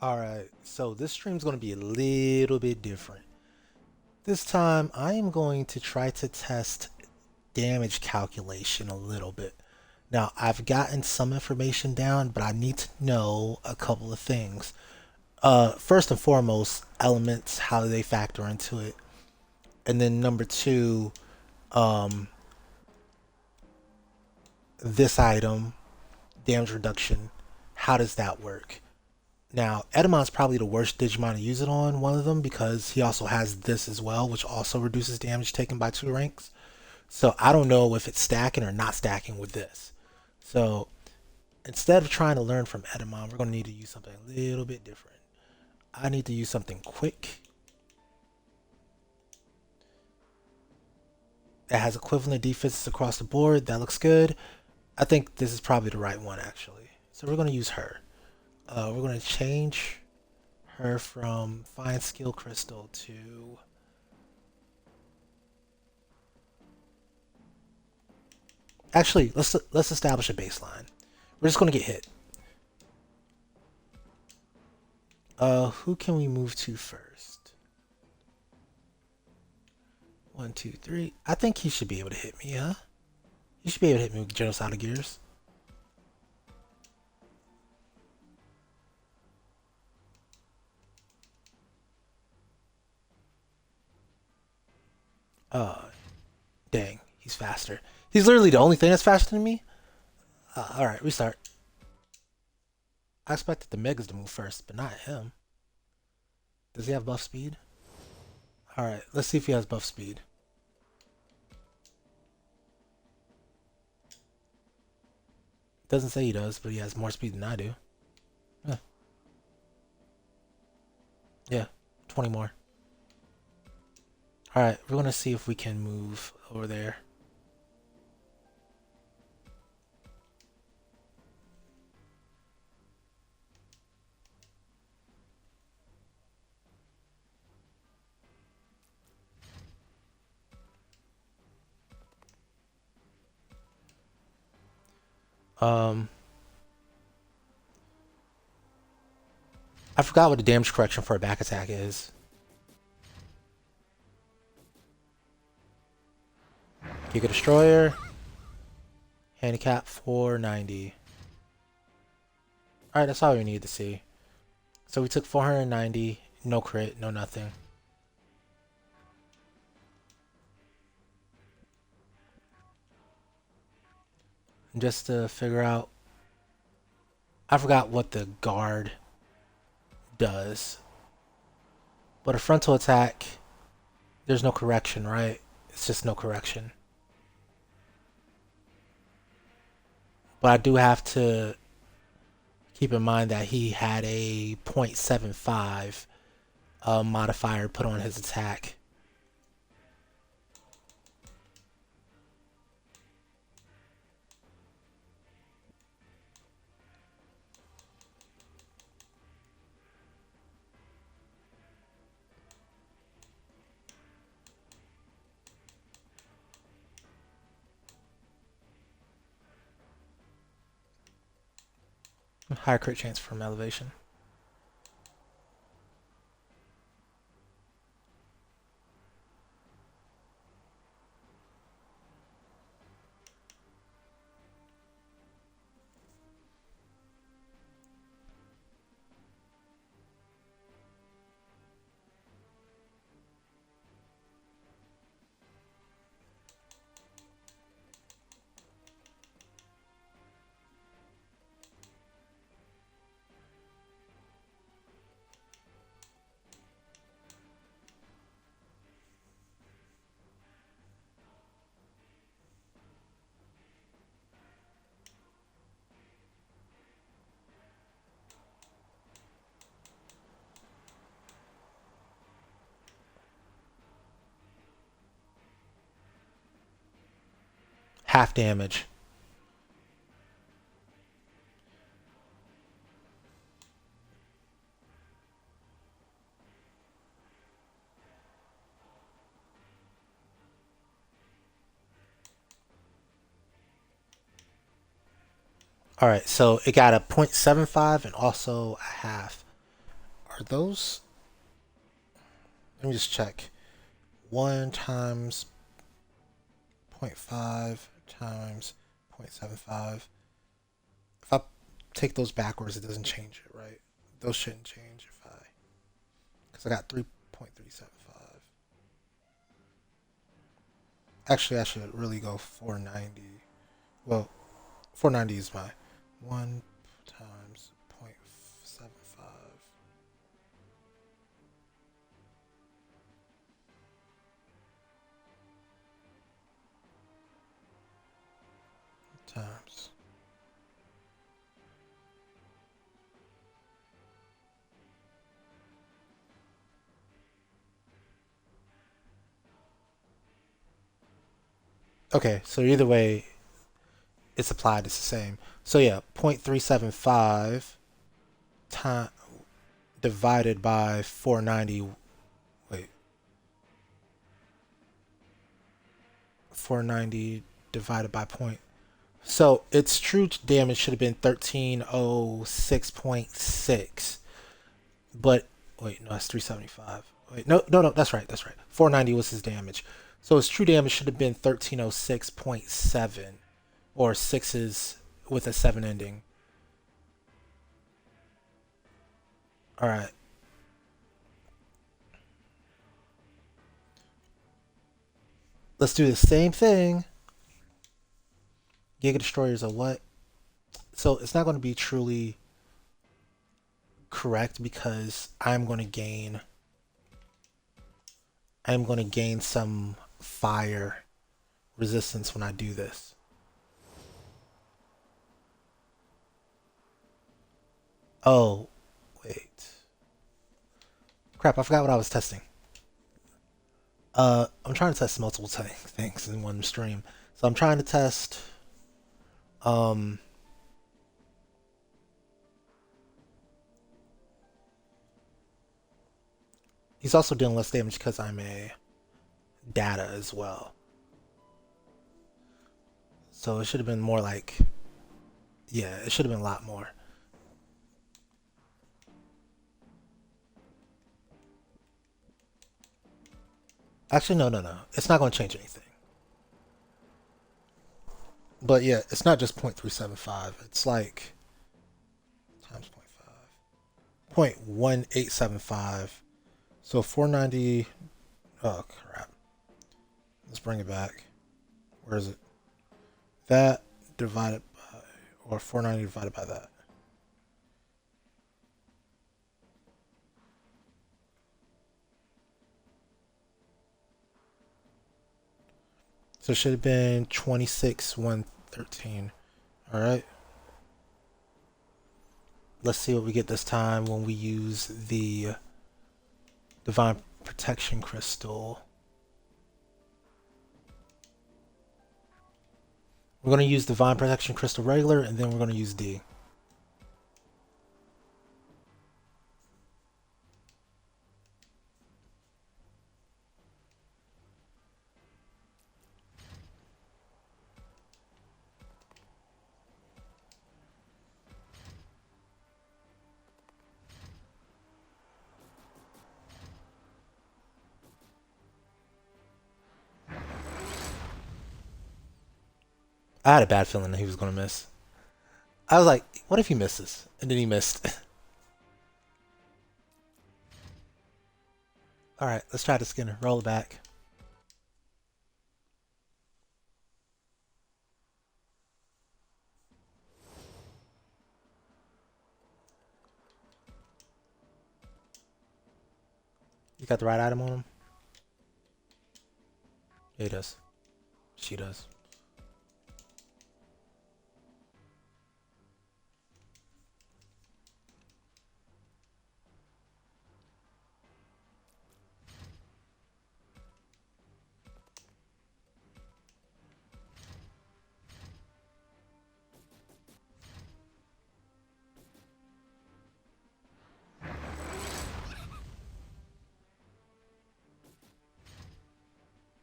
Alright, so this stream's going to be a little bit different. This time, I am going to try to test damage calculation a little bit. Now, I've gotten some information down, but I need to know a couple of things. First and foremost, elements, how do they factor into it? And then number two, um, this item, damage reduction, how does that work? Now, Edamon's probably the worst Digimon to use it on, one of them, because he also has this as well, which also reduces damage taken by 2 ranks. So I don't know if it's stacking or not stacking with this. So instead of trying to learn from Edamon, we're going to need to use something a little bit different. I need to use something quick that has equivalent defenses across the board. That looks good. I think this is probably the right one, actually. So we're going to use her. We're going to change her from Fine Skill Crystal to... Actually, let's establish a baseline. We're just going to get hit. Who can we move to first? 1, 2, 3. I think he should be able to hit me, huh? He should be able to hit me with Genocidal Gears. Uh, Dang, he's faster. He's literally the only thing that's faster than me. Alright, restart. I expected the Megas to move first, but not him. Does he have buff speed? Alright, let's see if he has buff speed. Doesn't say he does, but he has more speed than I do. Yeah, yeah, 20 more. Alright, we're gonna see if we can move over there. Um, I forgot what the damage correction for a back attack is. Giga Destroyer. Handicap 490. Alright, that's all we need to see. So we took 490, no crit, no nothing. And just to figure out, I forgot what the guard does. But a frontal attack, there's no correction, right? It's just no correction. But I do have to keep in mind that he had a 0.75 modifier put on his attack. Higher crit chance from elevation. Half damage. Alright, so it got a 0.75 and also a half. Are those? Let me just check. 1 times 0.5 times 0.75. If I take those backwards, it doesn't change it, right? Those shouldn't change if I, because I got 3.375. Actually, I should really go 490. Well, 490 is my 1 times 0.75 times. Okay, so either way, it's applied. It's the same. So yeah, 0.375 time divided by 490. Wait, 490 divided by point. So its true damage should have been 1306.6. But wait, no, that's 375. Wait, no, that's right, that's right. 490 was his damage. So his true damage should have been 1306.7, or sixes with a 7 ending. All right. Let's do the same thing. Giga Destroyers are what? So it's not going to be truly correct because I'm going to gain some fire resistance when I do this. Oh, wait. Crap, I forgot what I was testing. I'm trying to test multiple things in one stream. So I'm trying to test um he's also doing less damage because I'm a data as well. So it should have been more like, yeah, it should have been a lot more. Actually, no. It's not going to change anything. But yeah, it's not just 0.375. It's like times 0.5. 0.1875. So 490. Oh, crap. Let's bring it back. Where is it? That divided by, or 490 divided by that. So it should have been 26,113. All right. Let's see what we get this time when we use the Divine Protection Crystal. We're going to use Divine Protection Crystal regular, and then we're going to use D. I had a bad feeling that he was going to miss. I was like, what if he misses? And then he missed. All right, let's try this again. Roll it back. You got the right item on him? Yeah, he does. She does.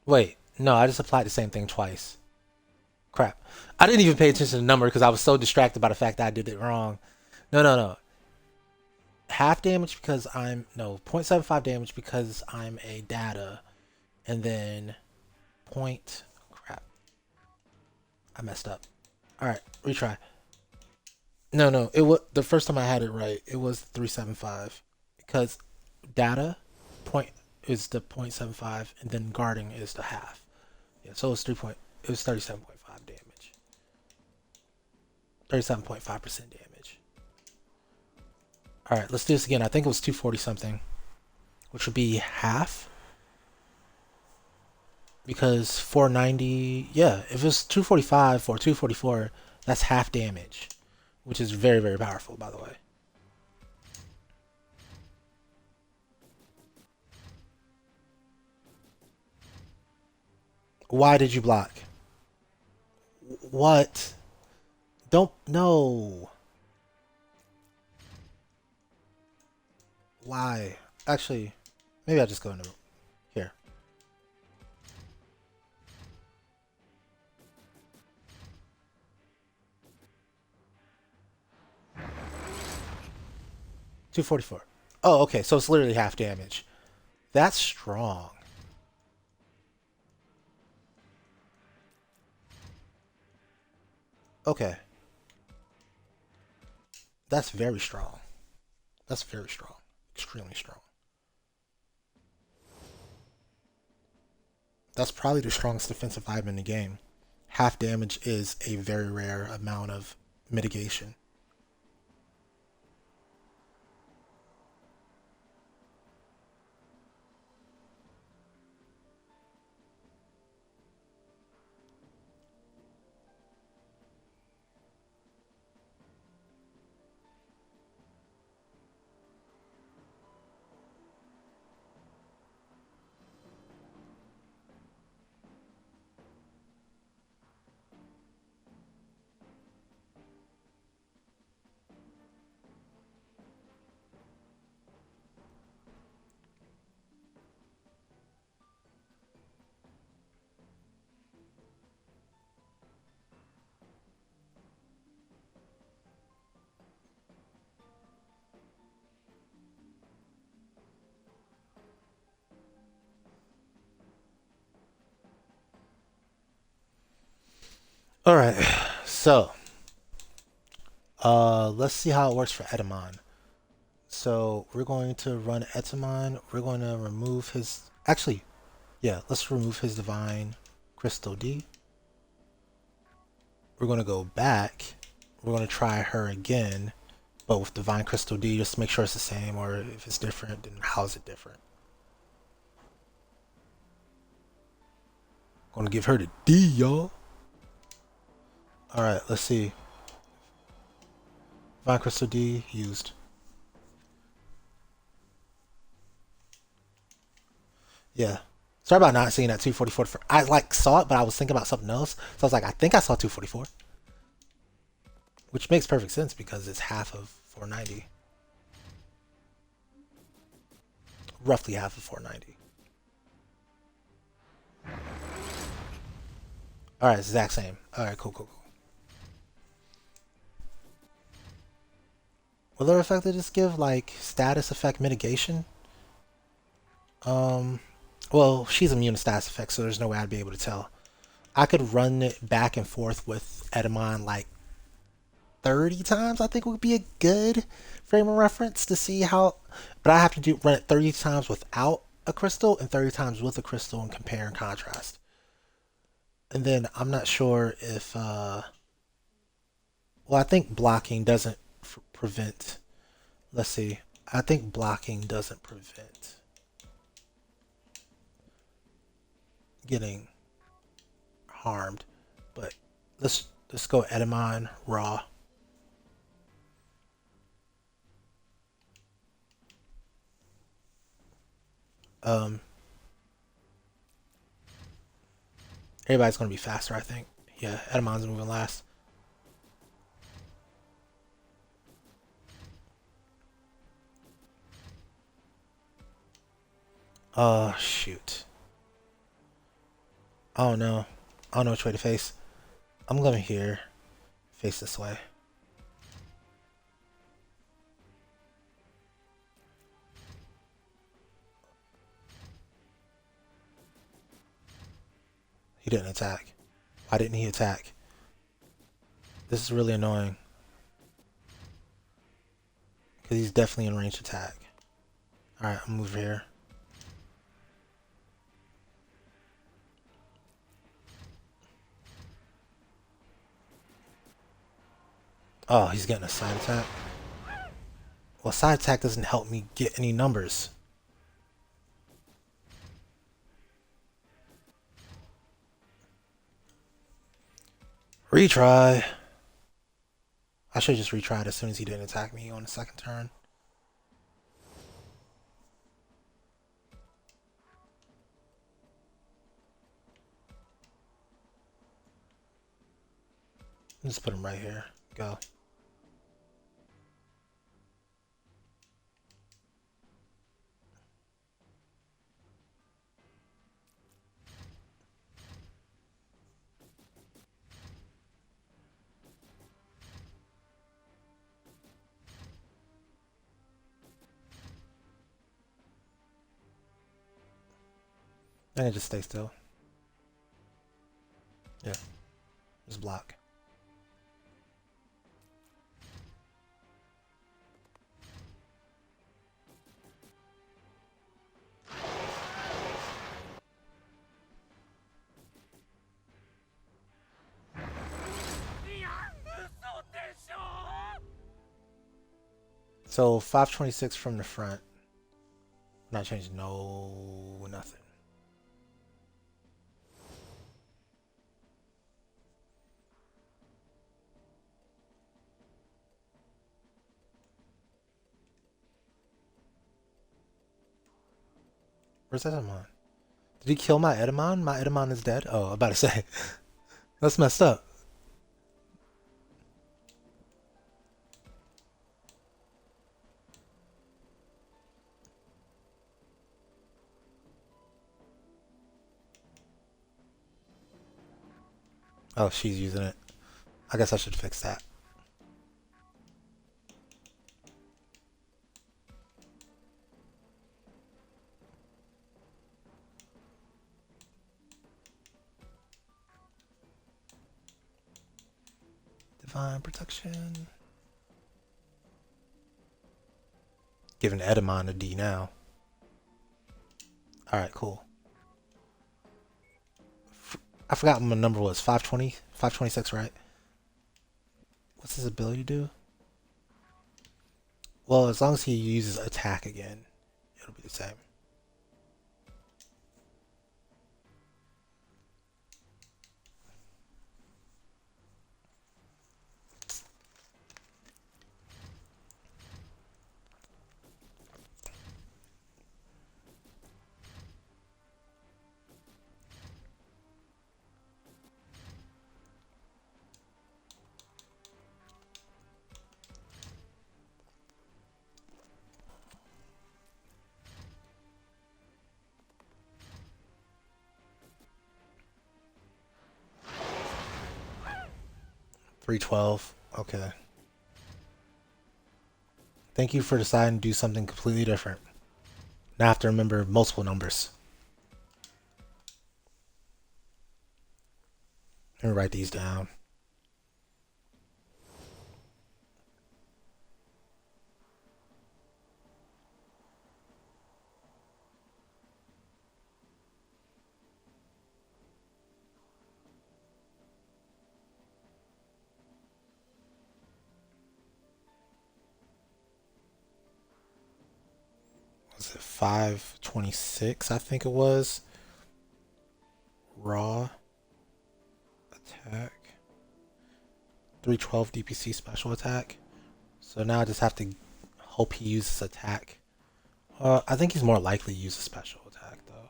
Wait, no, I just applied the same thing twice. Crap. I didn't even pay attention to the number because I was so distracted by the fact that I did it wrong. No. half damage because I'm no 0.75 damage because I'm a data, and then point crap. I messed up. All right, retry. No, it was the first time I had it right. It was 375 because data point is the 0.75 and then guarding is the half. Yeah, so it was 3 point. It was 37.5 damage. 37.5% damage. All right, let's do this again. I think it was 240 something, which would be half because 490. Yeah, if it's 245 or 244, that's half damage, which is very very powerful, by the way. Why did you block? What? Don't know. Why? Actually, maybe I'll just go into here. 244. Oh, okay. So it's literally half damage. That's strong. Okay. That's very strong. That's very strong. Extremely strong. That's probably the strongest defensive item in the game. Half damage is a very rare amount of mitigation. All right. So, let's see how it works for Edamon. So we're going to run Etamon. We're going to remove his. Actually, yeah, let's remove his Divine Crystal D. We're going to go back. We're going to try her again, but with Divine Crystal D, just to make sure it's the same, or if it's different, then how is it different? Going to give her the D, y'all. All right, let's see. Divine Crystal D used. Yeah. Sorry about not seeing that 244. I like saw it, but I was thinking about something else. So I was like, I think I saw 244, which makes perfect sense because it's half of 490, roughly half of 490. All right, exact same. All right, cool. Will their effect they just give like status effect mitigation? Um, well, she's immune to status effects, so there's no way I'd be able to tell. I could run it back and forth with Edamon like 30 times. I think would be a good frame of reference to see how. But I have to run it 30 times without a crystal and 30 times with a crystal and compare and contrast. And then I'm not sure if. Well, I think blocking doesn't prevent. Let's see. I think blocking doesn't prevent getting harmed. But let's go Edamon raw. Um, Everybody's gonna be faster, I think. Yeah, Edamon's moving last. Oh shoot. Oh no. I don't know which way to face. I'm going here. Face this way. didn't attack. Why didn't he attack? This is really annoying. Because he's definitely in range attack. Alright, I'll move here. Oh, he's getting a side attack. Well, side attack doesn't help me get any numbers. Retry. I should just retried as soon as he didn't attack me on the second turn. Let's put him right here. Go. And it just stay still. Yeah. Just block. So 526 from the front. Not changing no nothing. Where's Edamon? Did he kill my Edamon? My Edamon is dead? Oh, I'm about to say. That's messed up. Oh, she's using it. I guess I should fix that. Divine protection. Giving Edamon a D now. Alright, cool. I forgot what my number was. 520? 526, right? What's his ability do? Well, as long as he uses attack again, it'll be the same. $312. Okay. Thank you for deciding to do something completely different. Now I have to remember multiple numbers. Let me write these down. Was it 526? I think it was. Raw attack. 312 DPC special attack. So now I just have to hope he uses attack. I think he's more likely to use a special attack though.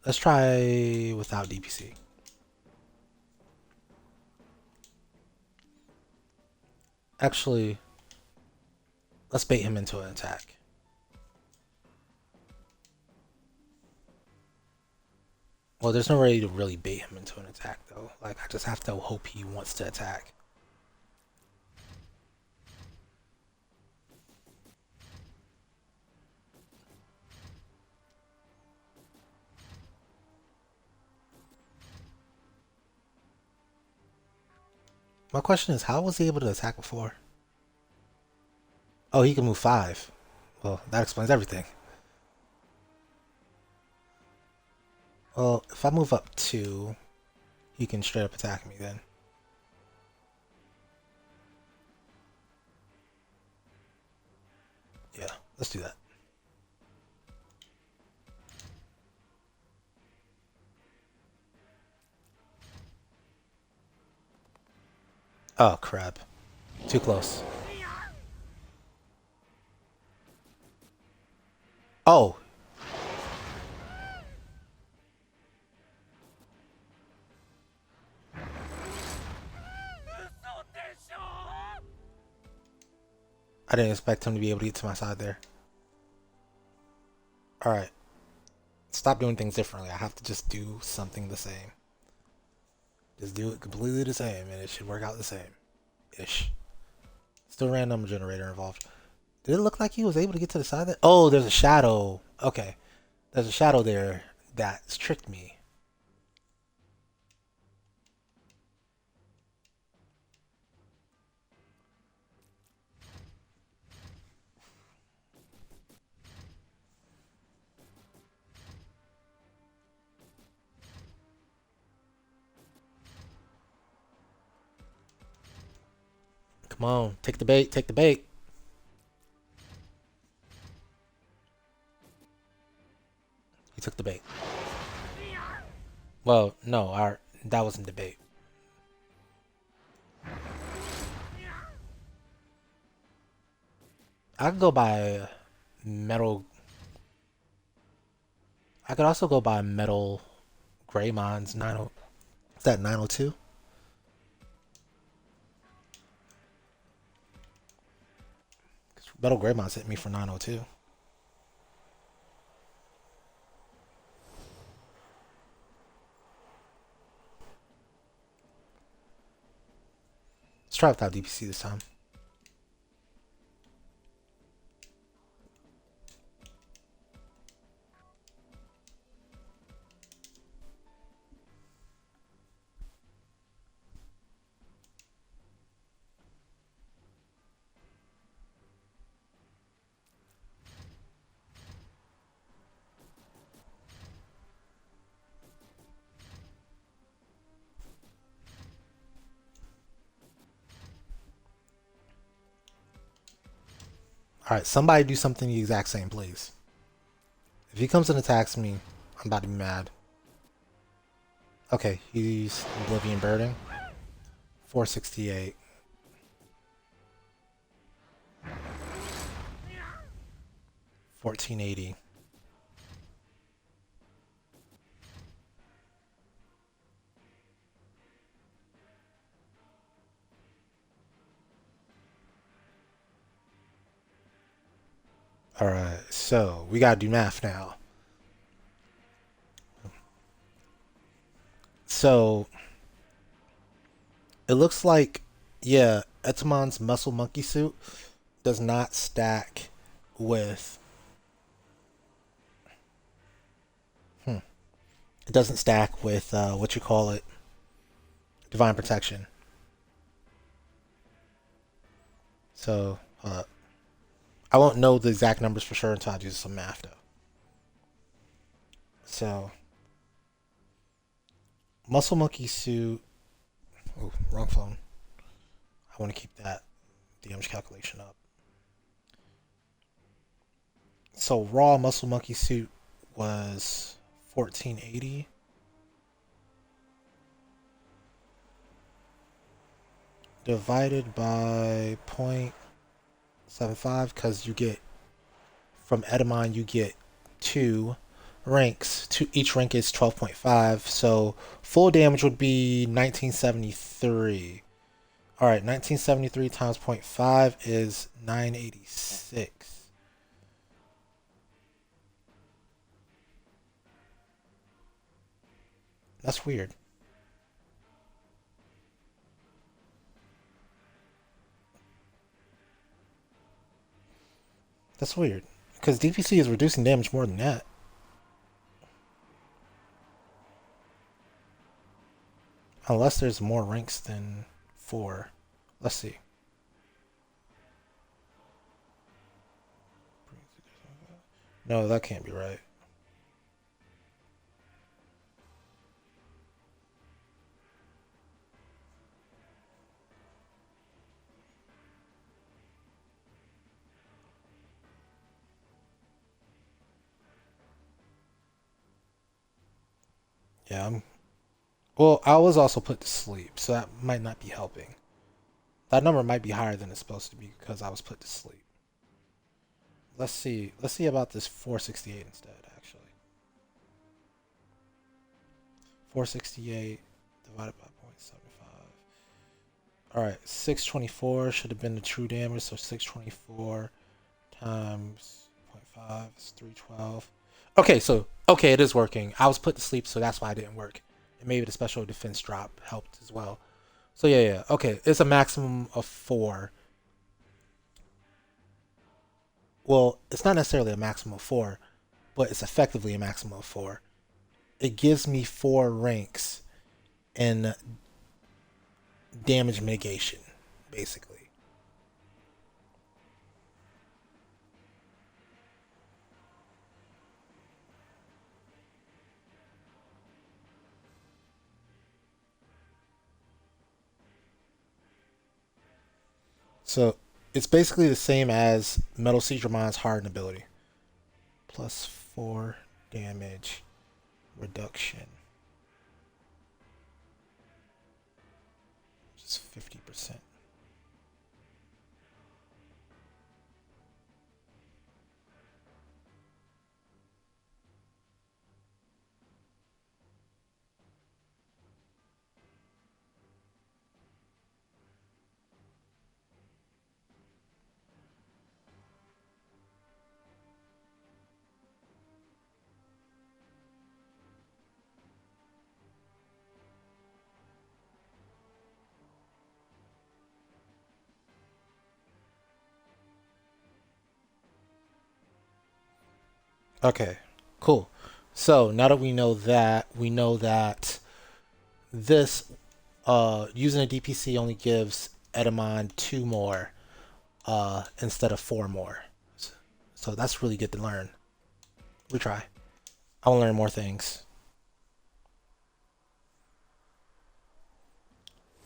Let's try without DPC. Actually, let's bait him into an attack. Well, there's no way to really bait him into an attack though. Like, I just have to hope he wants to attack. My question is, how was he able to attack before? Oh, he can move 5. Well, that explains everything. Well, if I move up 2, he can straight up attack me then. Yeah, let's do that. Oh, crap. Too close. Oh, I didn't expect him to be able to get to my side there. Alright. Stop doing things differently. I have to just do something the same. Just do it completely the same and it should work out the same. Ish. Still random generator involved. Did it look like he was able to get to the side there? Oh, there's a shadow. Okay. There's a shadow there that's tricked me. Come on. Take the bait. Take the bait. He took the bait. Well, no, that wasn't the bait. I could go by metal. I could also go by metal Greymon's 90. Is that 902? Metal Greymon's hit me for 902. Let's try without DPC this time. Alright, somebody do something the exact same, please. If he comes and attacks me, I'm about to be mad. Okay, he's Oblivion Birding. 468. 1480. Alright, so we gotta do math now. So it looks like, yeah, Etamon's muscle monkey suit does not stack with. It doesn't stack with what you call it, divine protection. So I won't know the exact numbers for sure until I do some math though. So muscle monkey suit. Oh, wrong phone. I want to keep that damage calculation up. So raw muscle monkey suit was 1480. Divided by 0.75 because you get from Edamon you get 2 ranks. Each rank is 12.5. So full damage would be 1973. All right, 1973 times 0.5 is 986. That's weird. That's weird. Because DPC is reducing damage more than that. Unless there's more ranks than 4. Let's see. No, that can't be right. Yeah, well, I was also put to sleep, so that might not be helping. That number might be higher than it's supposed to be because I was put to sleep. Let's see. Let's see about this 468 instead, actually. 468 divided by 0.75. Alright, 624 should have been the true damage, so 624 times 0.5 is 312. Okay, so, okay, it is working. I was put to sleep, so that's why it didn't work. And maybe the special defense drop helped as well. So, yeah. Okay, it's a maximum of 4. Well, it's not necessarily a maximum of 4, but it's effectively a maximum of 4. It gives me 4 ranks in damage mitigation, basically. So it's basically the same as Metal Siege Ramon's hardened ability. Plus 4 damage reduction. Just 50%. Okay, cool. So now that we know that this using a DPC only gives Edamon 2 more instead of 4 more. So that's really good to learn. We try. I want to learn more things.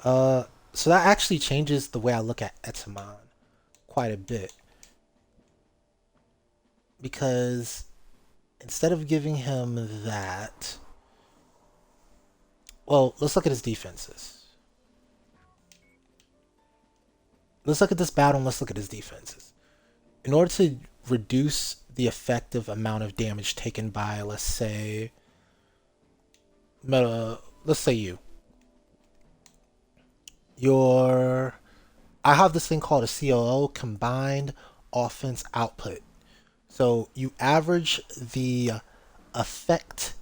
Uh, so that actually changes the way I look at Etamon quite a bit because instead of giving him that, well, let's look at his defenses. Let's look at this battle and let's look at his defenses. In order to reduce the effective amount of damage taken by, let's say your, I have this thing called a COO, combined offense output. So you average the effect,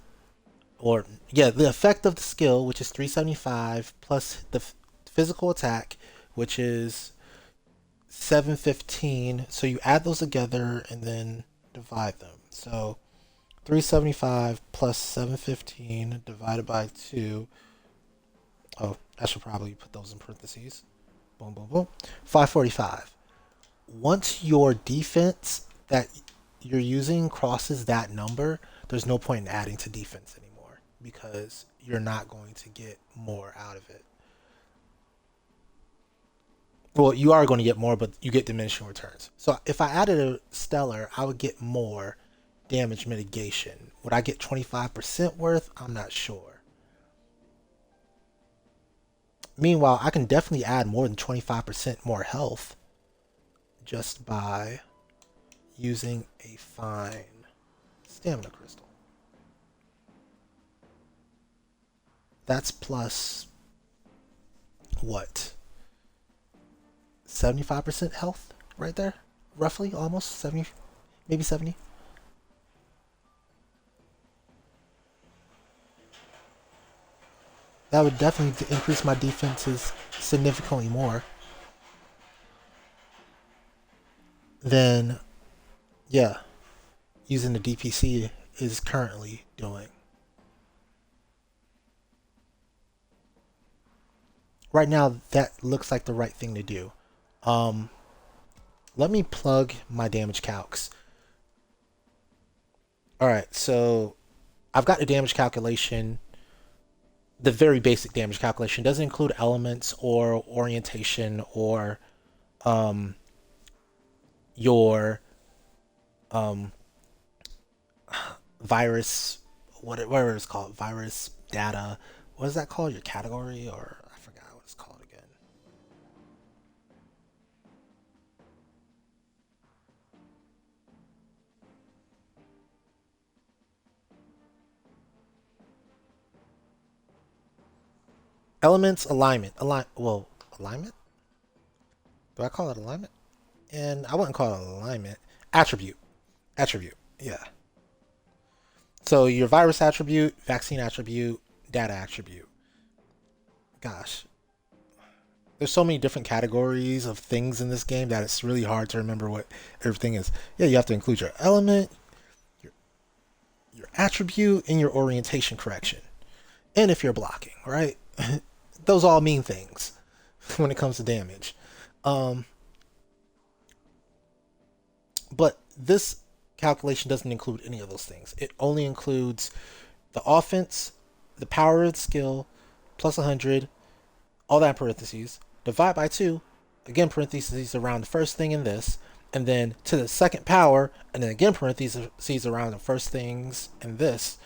or yeah, the effect of the skill, which is 375, plus the physical attack, which is 715. So you add those together and then divide them. So 375 plus 715 divided by 2. Oh, I should probably put those in parentheses. Boom, boom, boom. 545. Once your defense that you're using crosses that number, there's no point in adding to defense anymore because you're not going to get more out of it. Well, you are going to get more, but you get diminishing returns. So if I added a stellar, I would get more damage mitigation. Would I get 25% worth? I'm not sure. Meanwhile, I can definitely add more than 25% more health just by using a fine stamina crystal. That's plus what? 75% health right there? Roughly, almost 70, maybe 70. That would definitely increase my defenses significantly more than, yeah, using the DPC is currently doing. right now that looks like the right thing to do. Um, Let me plug my damage calcs. All right, so I've got the damage calculation. The very basic damage calculation doesn't include elements or orientation or um, your um, virus, whatever it's called, virus data. What is that called? Your category, or I forgot what it's called again. Elements, alignment, alignment. Do I call it alignment? And I wouldn't call it alignment. Attribute, attribute. Yeah. So your virus attribute, vaccine attribute, data attribute. Gosh, there's so many different categories of things in this game that it's really hard to remember what everything is. Yeah, you have to include your element, your, your attribute, and your orientation correction. And if you're blocking, right? Those all mean things when it comes to damage. Um, but this calculation doesn't include any of those things. It only includes the offense, the power of the skill, plus 100, all that in parentheses, divide by 2, again parentheses around the first thing in this, and then to the second power, and then again parentheses around the first things in this,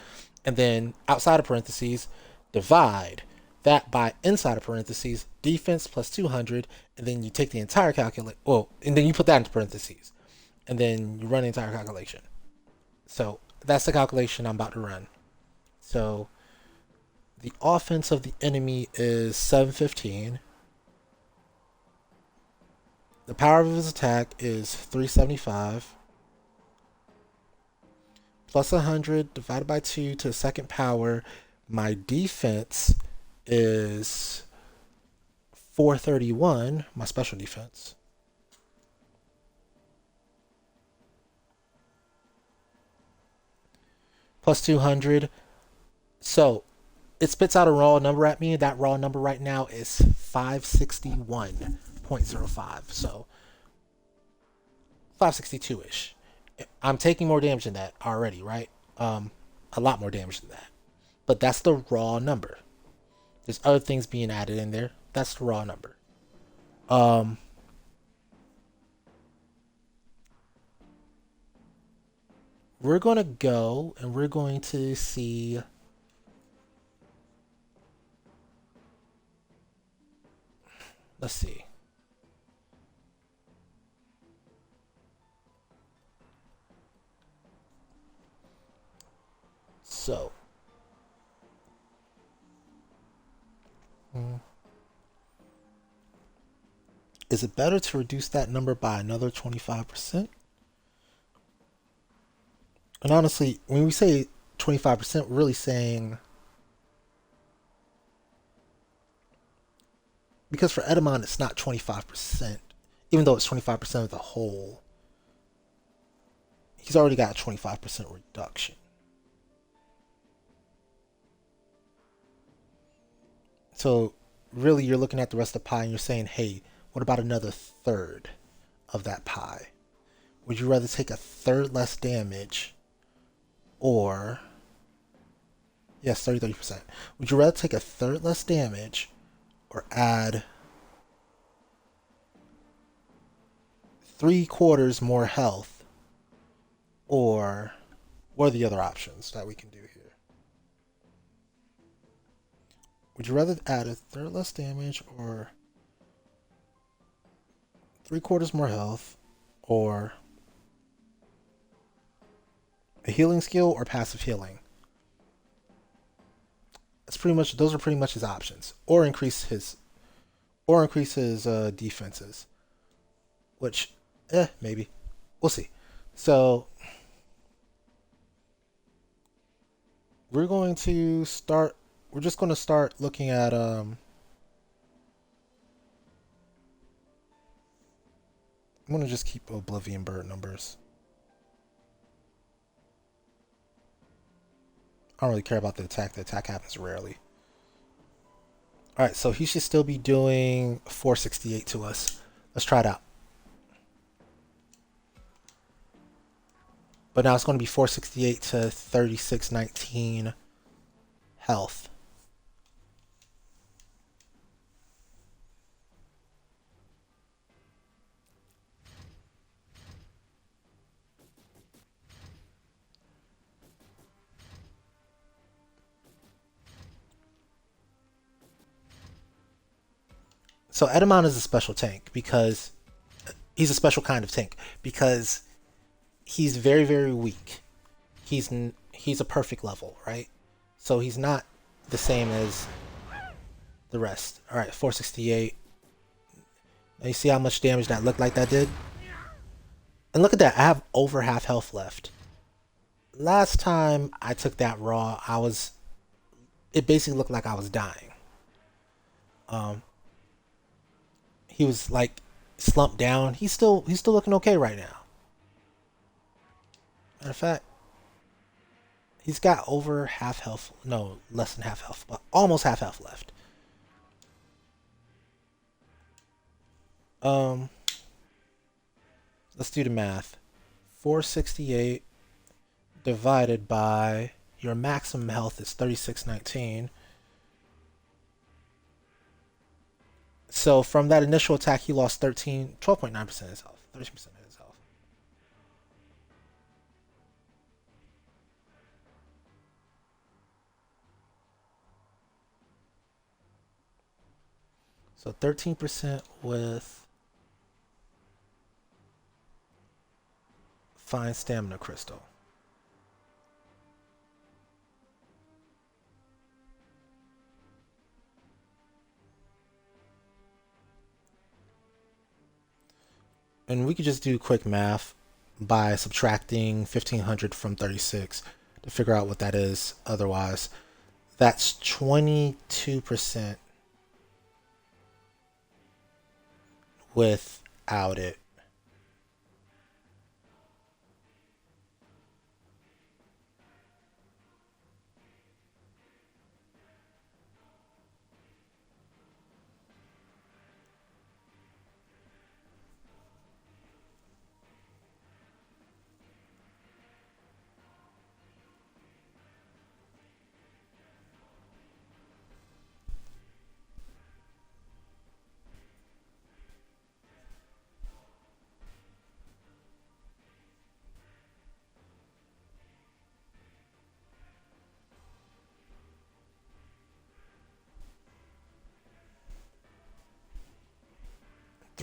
and then outside of parentheses, divide that by inside of parentheses, defense plus 200, and then you take the entire calculate, well, and then you put that into parentheses, and then you run the entire calculation. So that's the calculation I'm about to run. So the offense of the enemy is 715. The power of his attack is 375. Plus 100 divided by 2 to the second power. My defense is 431, my special defense. Plus 200. So it spits out a raw number at me. That raw number right now is 561.05. So 562 ish. I'm taking more damage than that already, right? A lot more damage than that. But that's the raw number. There's other things being added in there. That's the raw number. Um, we're going to go and we're going to see. Let's see. So, mm, is it better to reduce that number by another 25%? And honestly, when we say 25%, we're really saying, because for Edamon, it's not 25%, even though it's 25% of the whole, he's already got a 25% reduction. So, really, you're looking at the rest of the pie and you're saying, hey, what about another third of that pie? Would you rather take a third less damage or, yes, 30%? Would you rather take a third less damage or add 3/4 more health, or what are the other options that we can do here? Would you rather add a third less damage or 3/4 more health, or a healing skill or passive healing? That's pretty much, those are pretty much his options. Or increase his defenses, which, maybe we'll see. So we're going to start. We're just going to start looking at I'm going to just keep Oblivion Bird numbers. I don't really care about the attack. The attack happens rarely. All right, so he should still be doing 468 to us. Let's try it out. But now it's going to be 468 to 3619 health. So Edamon is a special tank because he's a special kind of tank because he's very very weak. He's a perfect level, right? So he's not the same as the rest. All right, 468. Now you see how much damage that looked like that did? And look at that, I have over half health left. Last time I took that raw, it basically looked like I was dying. Um, he was like slumped down. He's still looking okay right now. Matter of fact, he's got over half health. No, less than half health, but almost half health left. Um, let's do the math. 468 divided by your maximum health is 3619. So from that initial attack, he lost 12.9% of his health, 13% of his health. So 13% with fine stamina crystal. And we could just do quick math by subtracting 1500 from 36 to figure out what that is otherwise. That's 22% without it.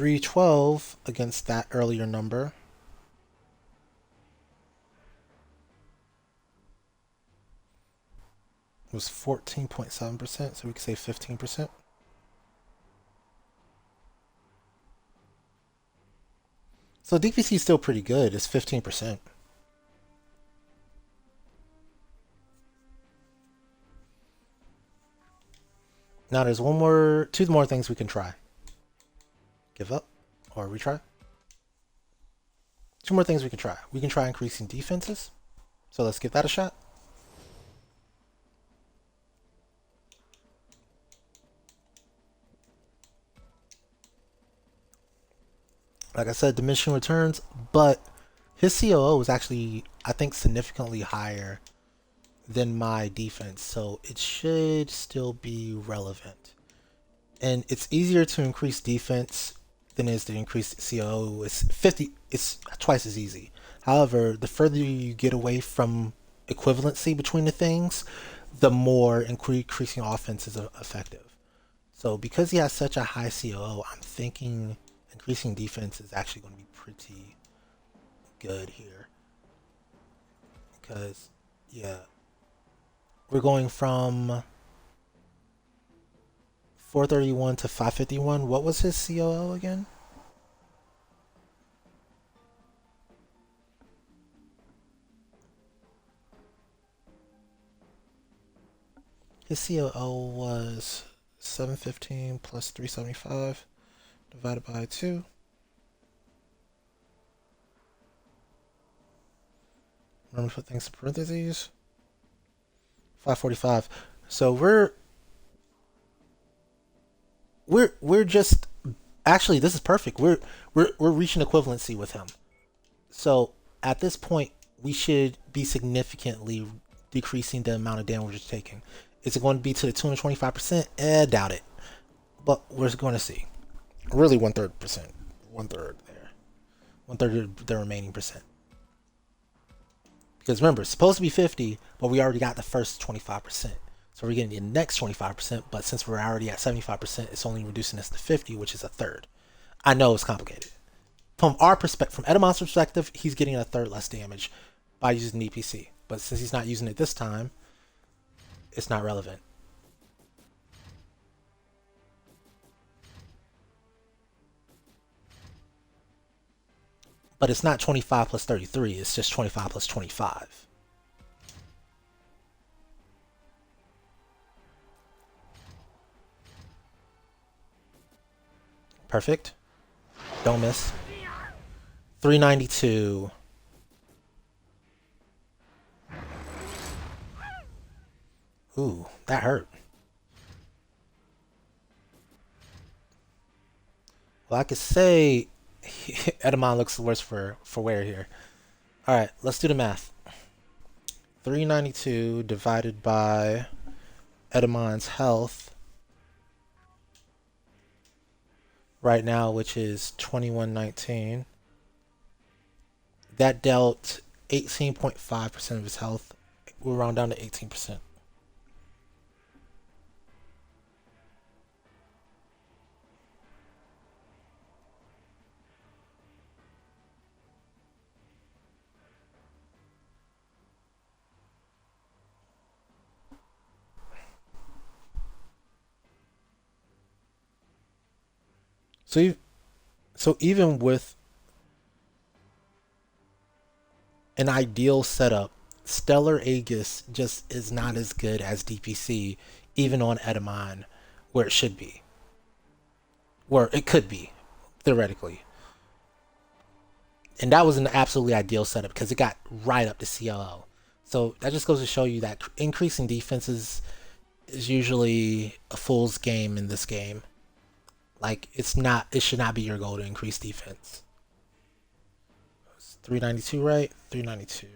$312 against that earlier number was 14.7%, so we could say 15%. So DPC is still pretty good. It's 15%. Now there's two more things we can try. Give up or retry. Two more things we can try. We can try increasing defenses. So let's give that a shot. Like I said, diminishing returns, but his COO is actually, I think, significantly higher than my defense, so it should still be relevant. And it's easier to increase defense than it is to increase COO. It's twice as easy. However, the further you get away from equivalency between the things, the more increasing offense is effective. So because he has such a high COO, I'm thinking increasing defense is actually going to be pretty good here. Because, yeah, we're going from 431 to 551. What was his COO again? His COO was 715 plus 375 divided by 2. Remember to put things in parentheses. 545. So we're we're just actually this is perfect. We're reaching equivalency with him. So at this point, we should be significantly decreasing the amount of damage we're taking. Is it going to be to the 225%? Doubt it. But we're going to see. Really, 1/3%. 1/3 there. 1/3 of the remaining percent. Because remember, it's supposed to be 50, but we already got the first 25%. So we're getting the next 25%, but since we're already at 75%, it's only reducing us to 50, which is a third. I know it's complicated. From our perspective, from Edamon's perspective, he's getting a third less damage by using DPC. But since he's not using it this time, it's not relevant. But it's not 25 plus 33, it's just 25 plus 25. Perfect. Don't miss. 392. Ooh, that hurt. Well, I could say Edamon looks worse for wear here. All right, let's do the math. 392 divided by Edamon's health right now, which is 2119. That dealt 18.5% of his health. We'll round down to 18%. So, so even with an ideal setup, Stellar Aegis just is not as good as DPC, even on Edamon, where it should be, where it could be, theoretically. And that was an absolutely ideal setup because it got right up to CLO. So that just goes to show you that increasing defenses is usually a fool's game in this game. Like it's not, it should not be your goal to increase defense. It's 392, right? 392.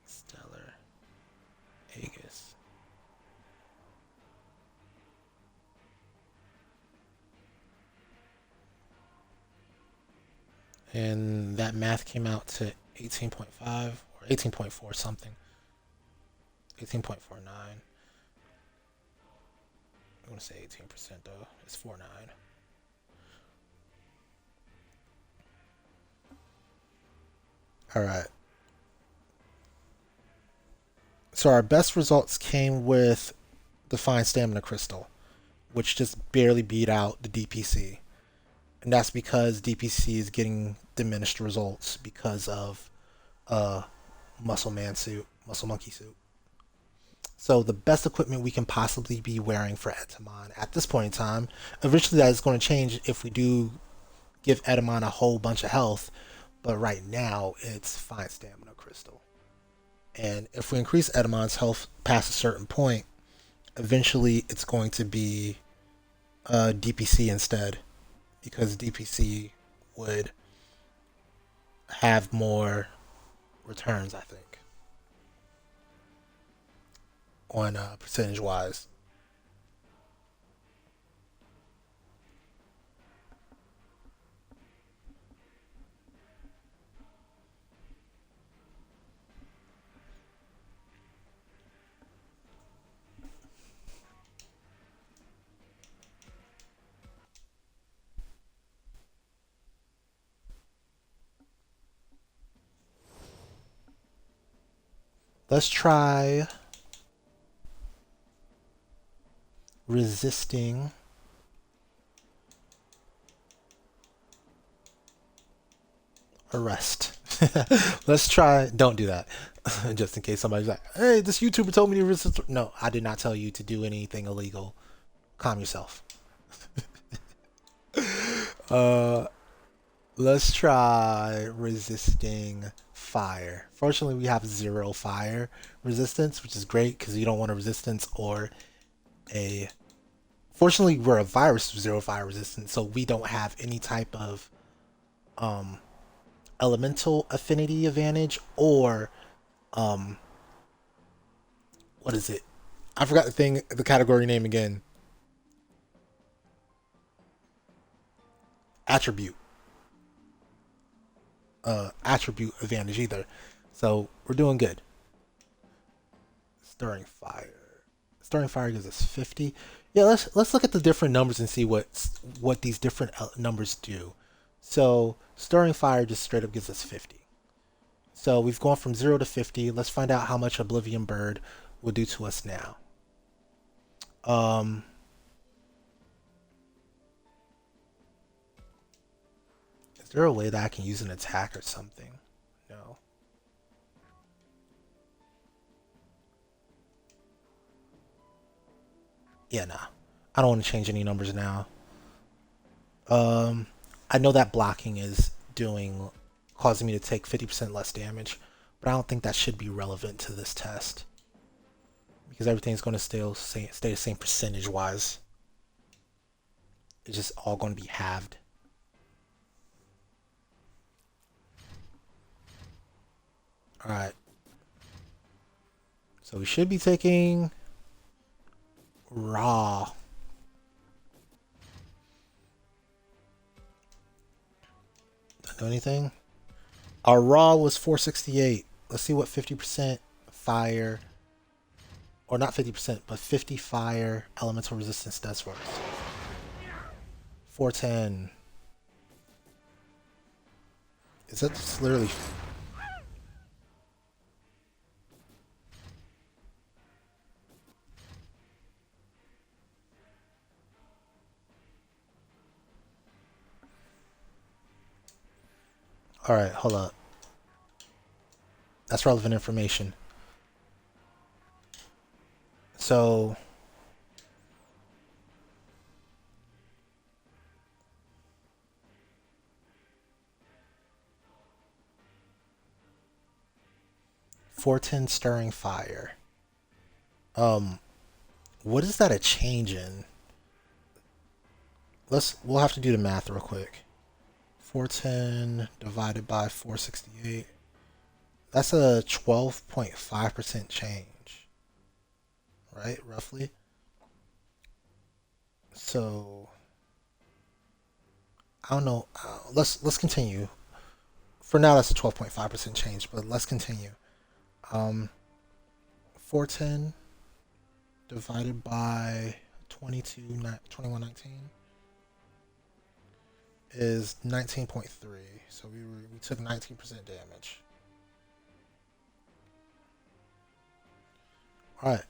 Stellar Aegis. And that math came out to 18.5 or 18.4 something. 18.49. I'm gonna say 18% though. It's 49. All right. So our best results came with the Fine Stamina Crystal, which just barely beat out the DPC. And that's because DPC is getting diminished results because of Muscle Man suit, Muscle Monkey suit. So the best equipment we can possibly be wearing for Etamon at this point in time. Eventually, that is going to change if we do give Etamon a whole bunch of health. But right now, it's Fine Stamina Crystal. And if we increase Edamon's health past a certain point, eventually it's going to be DPC instead, because DPC would have more returns, I think, on percentage wise. Let's try resisting arrest. Let's try. Don't do that. Just in case somebody's like, "Hey, this YouTuber told me to resist." No, I did not tell you to do anything illegal. Calm yourself. Uh, let's try resisting fire. Fortunately, we have 0 fire resistance, which is great because you don't want a resistance or a. Fortunately, we're a virus with 0 fire resistance, so we don't have any type of um, elemental affinity advantage or um, what is it? I forgot the category name again. Attribute, attribute advantage either. So we're doing good. Stirring fire. Stirring fire gives us 50. Yeah, let's look at the different numbers and see what these different numbers do. So stirring fire just straight up gives us 50. So we've gone from 0 to 50. Let's find out how much Oblivion Bird will do to us now. Um, is there a way that I can use an attack or something? No. Yeah, nah. I don't want to change any numbers now. Um, I know that blocking is doing causing me to take 50% less damage, but I don't think that should be relevant to this test because everything's going to stay the same percentage wise. It's just all going to be halved. All right. So we should be taking raw. Don't do anything. Our raw was 468. Let's see what 50% fire, or not 50%, but 50 fire elemental resistance does for us. 410. Is that just literally? All right, hold up. That's relevant information. So 410 stirring fire. Um, what is that a change in? We'll have to do the math real quick. 410 divided by 468. That's a 12.5% change, right? Roughly. So I don't know. Let's continue. For now, that's a 12.5% change, but let's continue. Um, 410 divided by 2119 is 19.3. So we took 19% damage. All right.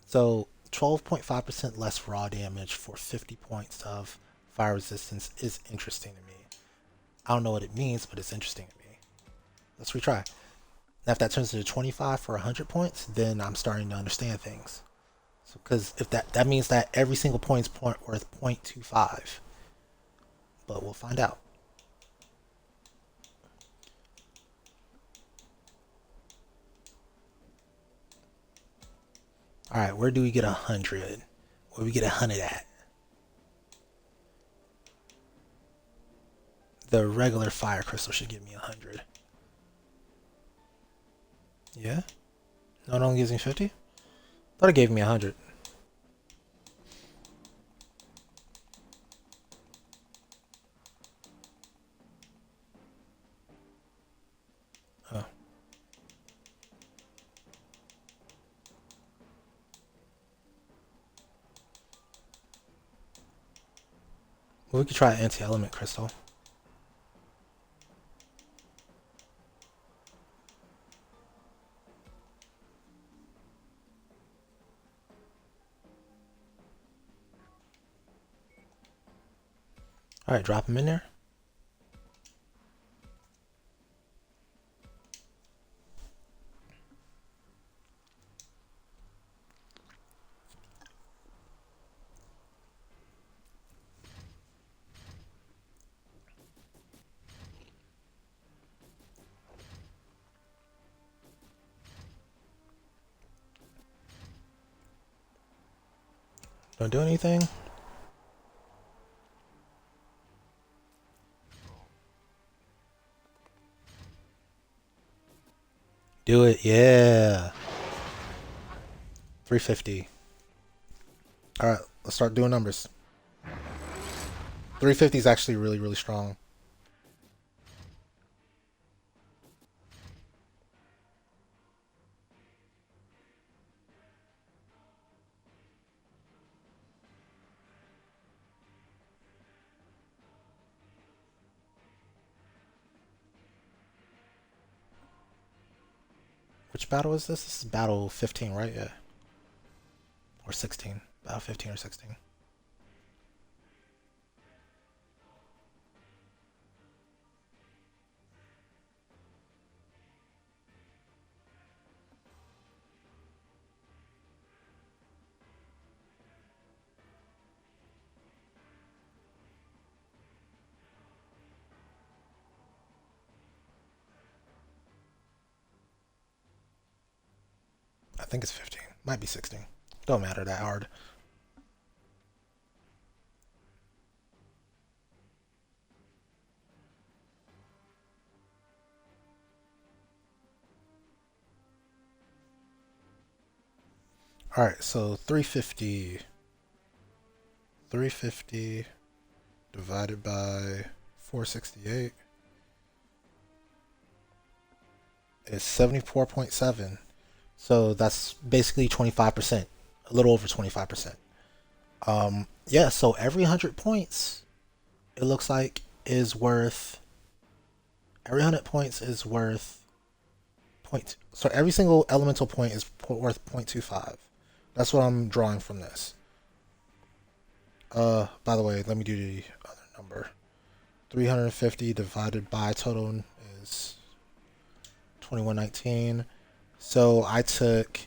So 12.5% less raw damage for 50 points of fire resistance is interesting to me. I don't know what it means, but it's interesting to me. Let's retry. Now, if that turns into 25 for 100 points, then I'm starting to understand things. So, because if that means that every single point is worth 0.25, but we'll find out. All right, where do we get 100? Where do we get 100 at? The regular fire crystal should give me 100. Yeah? No, it only gives me 50? Thought it gave me 100. Oh. Well, we could try anti-element crystal. All right, drop them in there. Don't do anything. Do it, yeah. 350. All right, let's start doing numbers. 350 is actually really, really strong. Which battle is this? This is battle 15, right? Yeah. Or 16. Battle 15 or 16. I think it's 15. Might be 16. Don't matter that hard. All right, so 350. 350 divided by 468 is 74.7. So that's basically 25%, a little over 25%. Yeah, so every 100 points, it looks like is worth, every 100 points is worth point. So every single elemental point is worth 0.25. That's what I'm drawing from this. By the way, let me do the other number. 350 divided by total is 2119. So I took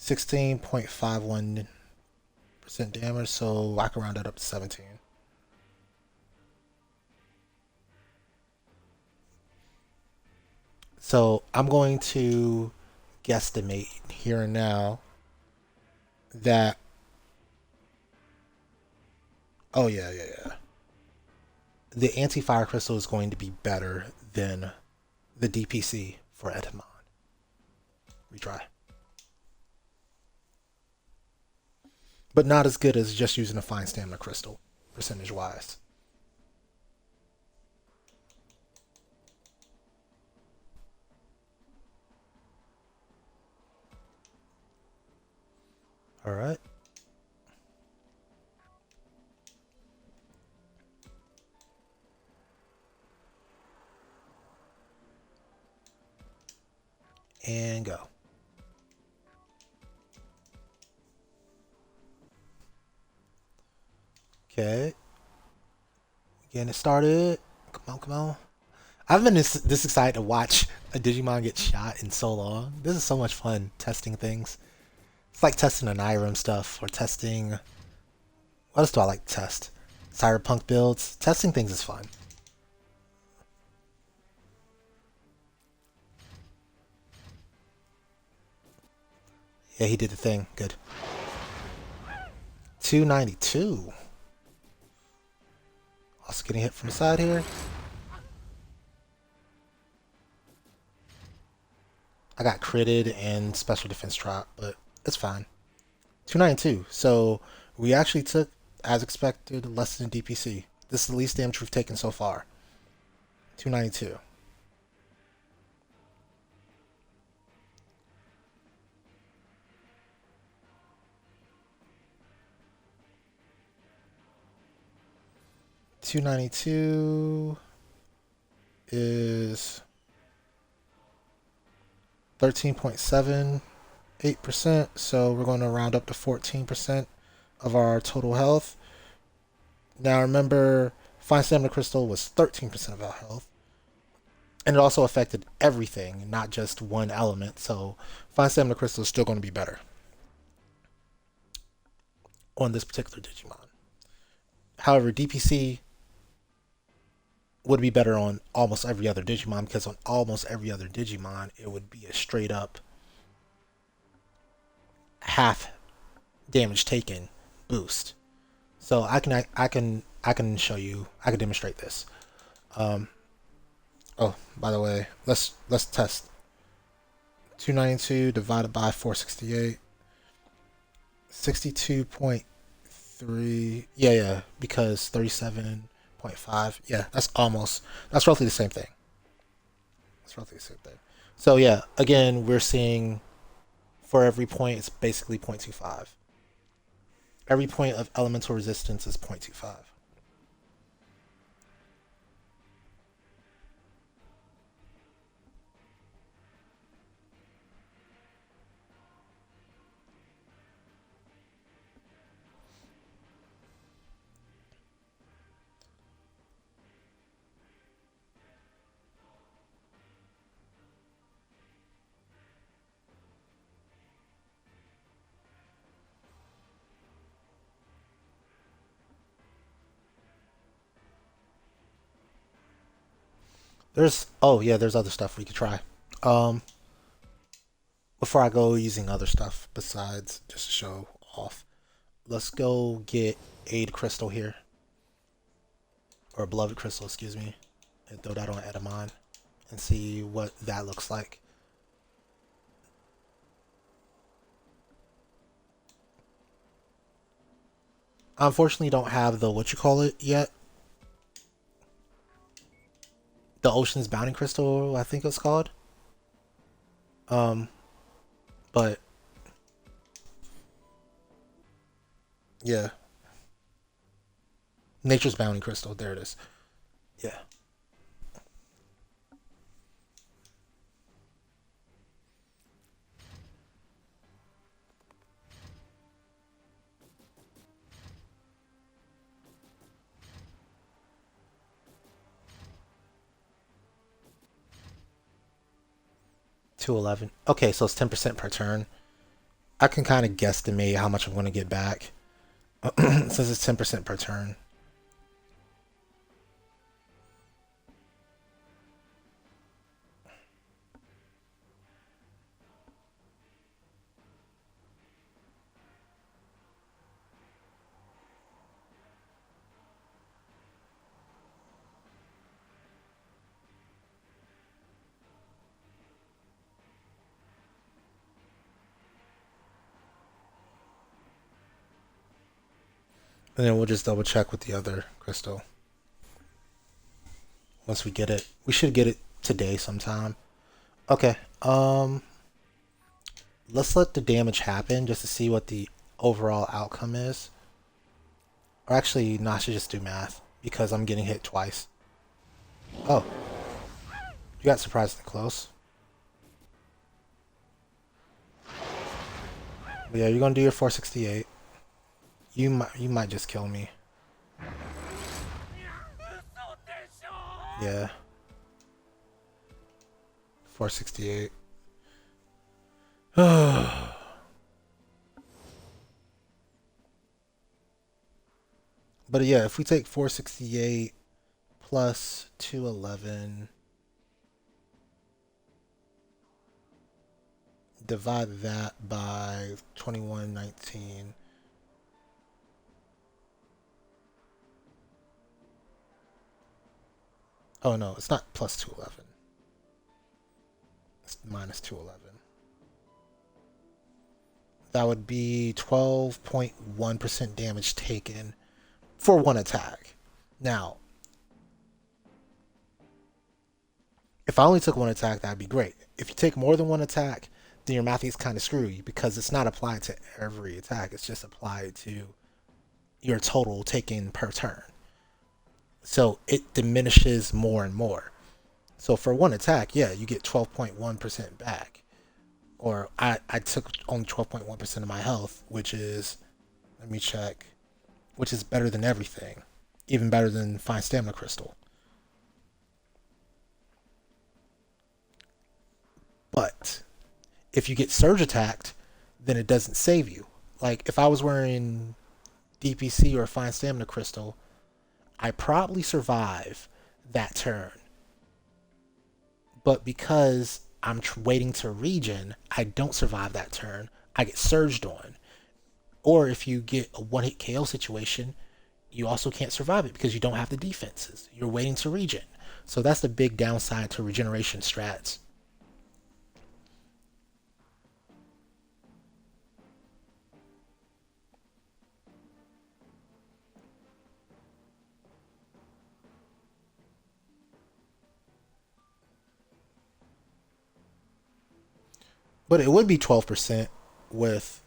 16.51% damage, so I can round that up to 17. So I'm going to guesstimate here and now that. Oh, yeah, yeah, yeah. The anti fire crystal is going to be better than the DPC for Edamon. Retry. But not as good as just using a fine stamina crystal, percentage wise. Alright. And go. Okay. Getting it started. Come on, come on. I've been this excited to watch a Digimon get shot in so long. This is so much fun testing things. It's like testing an Irem stuff or testing. What else do I like to test? Cyberpunk builds. Testing things is fun. Yeah, he did the thing. Good. 292. Also getting hit from the side here. I got critted and special defense drop, but it's fine. 292. So we actually took, as expected, less than DPC. This is the least damage we've taken so far. 292. 292 is 13.78%. So we're going to round up to 14% of our total health. Now remember, Fine Stamina Crystal was 13% of our health. And it also affected everything, not just one element. So Fine Stamina Crystal is still going to be better on this particular Digimon. However, DPC would be better on almost every other Digimon because on almost every other Digimon, it would be a straight up half damage taken boost. So I can show you. I can demonstrate this. Um, oh, by the way, let's test 292 divided by 468. 62.3. Yeah, yeah, because 37.5. Yeah, that's roughly the same thing. That's roughly the same thing. So yeah, again, we're seeing for every point, it's basically 0.25. Every point of elemental resistance is 0.25. There's other stuff we could try. Um, Before I go using other stuff besides just to show off, let's go get Aid Crystal here, or Beloved Crystal, excuse me, and throw that on Edamon and see what that looks like. I unfortunately don't have the what you call it yet. The Ocean's Bounty Crystal, I think it's called. Um, but yeah, Nature's Bounty Crystal. There it is. Yeah, 211. Okay, so it's 10% per turn. I can kind of guesstimate how much I'm going to get back since it's 10% per turn. And then we'll just double check with the other crystal once we get it. We should get it today sometime. Okay. Let's let the damage happen just to see what the overall outcome is. Or actually, no, I should just do math because I'm getting hit twice. Oh, you got surprisingly close. But yeah, you're gonna do your 468. You might just kill me. Yeah, 468. But yeah, if we take 468 plus 211, divide that by 2119. Oh no, it's not plus 211. It's minus 211. That would be 12.1% damage taken for one attack. Now, if I only took one attack, that'd be great. If you take more than one attack, then your math is kind of screwy because it's not applied to every attack. It's just applied to your total taken per turn. So it diminishes more and more. So for one attack, yeah, you get 12.1% back. Or I took only 12.1% of my health, which is, let me check, which is better than everything. Even better than Fine Stamina Crystal. But if you get surge attacked, then it doesn't save you. Like if I was wearing DPC or Fine Stamina Crystal, I probably survive that turn. But because I'm waiting to regen, I don't survive that turn. I get surged on. Or if you get a one hit KO situation, you also can't survive it because you don't have the defenses. You're waiting to regen. So that's the big downside to regeneration strats. But it would be 12% with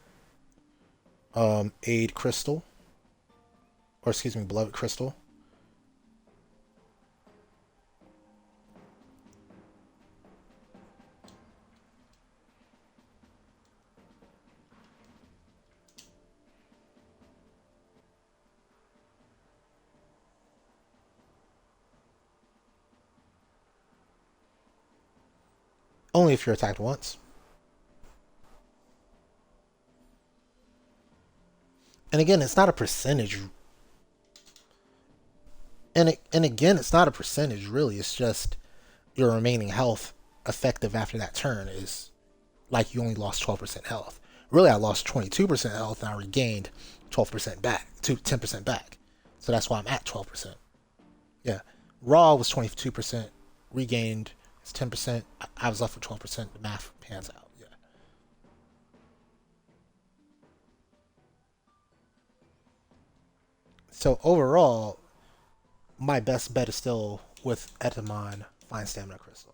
Aid Crystal, or excuse me, Beloved Crystal. Only if you're attacked once. And again, it's not a percentage. And again, it's not a percentage really. It's just your remaining health effective after that turn is like you only lost 12% health. Really, I lost 22% health and I regained 12% back, to 10% back. So that's why I'm at 12%. Yeah. Raw was 22%, regained it's 10%. I was left with 12%. The math pans out. Yeah. So overall, my best bet is still with Etamon Fine Stamina Crystal.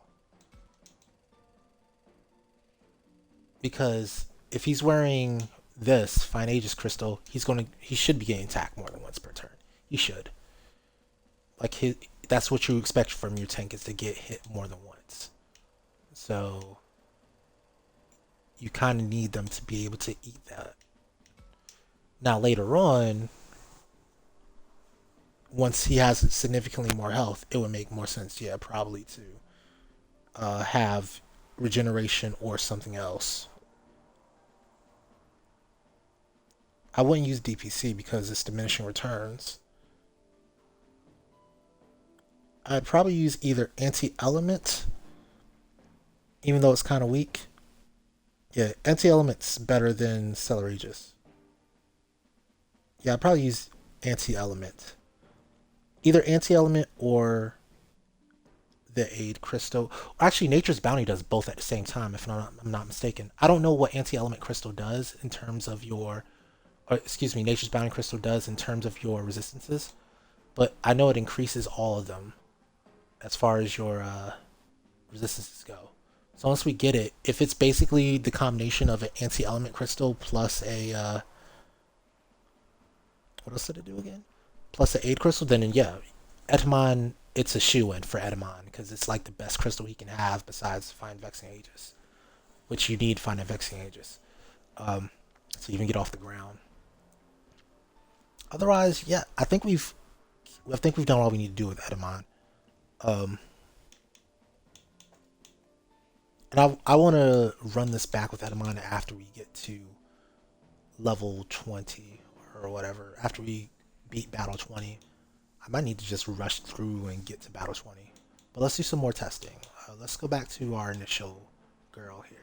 Because if he's wearing this Fine Aegis Crystal, he should be getting attacked more than once per turn. He should. Like that's what you expect from your tank is to get hit more than once. So you kind of need them to be able to eat that. Now later on, once he has significantly more health, it would make more sense, yeah, probably to have regeneration or something else. I wouldn't use DPC because it's diminishing returns. I'd probably use either anti element, even though it's kind of weak. Yeah, anti element's better than Celeregis. Yeah, I'd probably use anti element. Either anti element or the aid crystal. Actually, Nature's Bounty does both at the same time, if I'm not mistaken. I don't know what anti element crystal does in terms of your, or excuse me, Nature's Bounty crystal does in terms of your resistances, but I know it increases all of them as far as your resistances go. So once we get it, if it's basically the combination of an anti element crystal plus a what else did it do again? Plus the aid crystal, then yeah, Etamon, it's a shoe in for Etamon because it's like the best crystal he can have besides Find Vexing Aegis, which you need Find Vexing Aegis um, to even get off the ground. Otherwise, yeah, I think we've done all we need to do with Etamon. Um, and I want to run this back with Etamon after we get to level 20 or whatever. After we beat Battle 20, I might need to just rush through and get to Battle 20. But let's do some more testing. Let's go back to our initial girl here.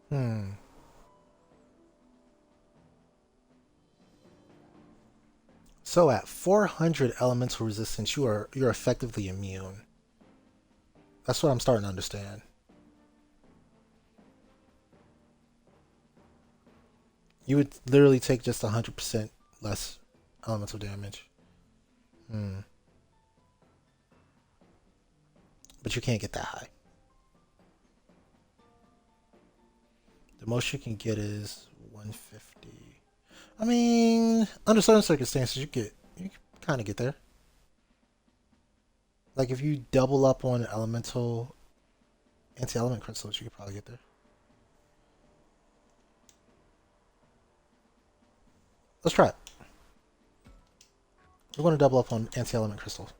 Hmm. So at 400 elemental resistance, you're effectively immune. That's what I'm starting to understand. You would literally take just 100% less elemental damage. Hmm. But you can't get that high. The most you can get is 150. I mean, under certain circumstances, you kind of get there. Like if you double up on elemental anti-element crystals, you could probably get there. Let's try it. We're going to double up on anti-element crystals.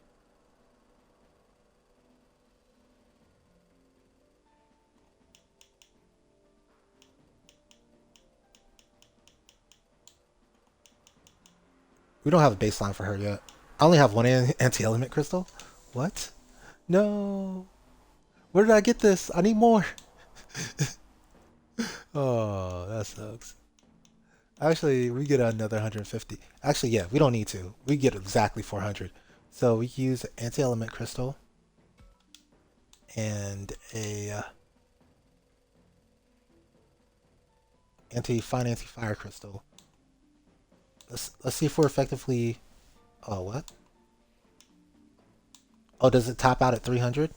We don't have a baseline for her yet. I only have one anti-element crystal. What? No. Where did I get this? I need more. Oh, that sucks. Actually, we get another 150. Actually, yeah, we don't need to. We get exactly 400. So we use anti-element crystal and a anti-fire crystal. Let's see if we're effectively. Oh, what? Oh, does it top out at 300?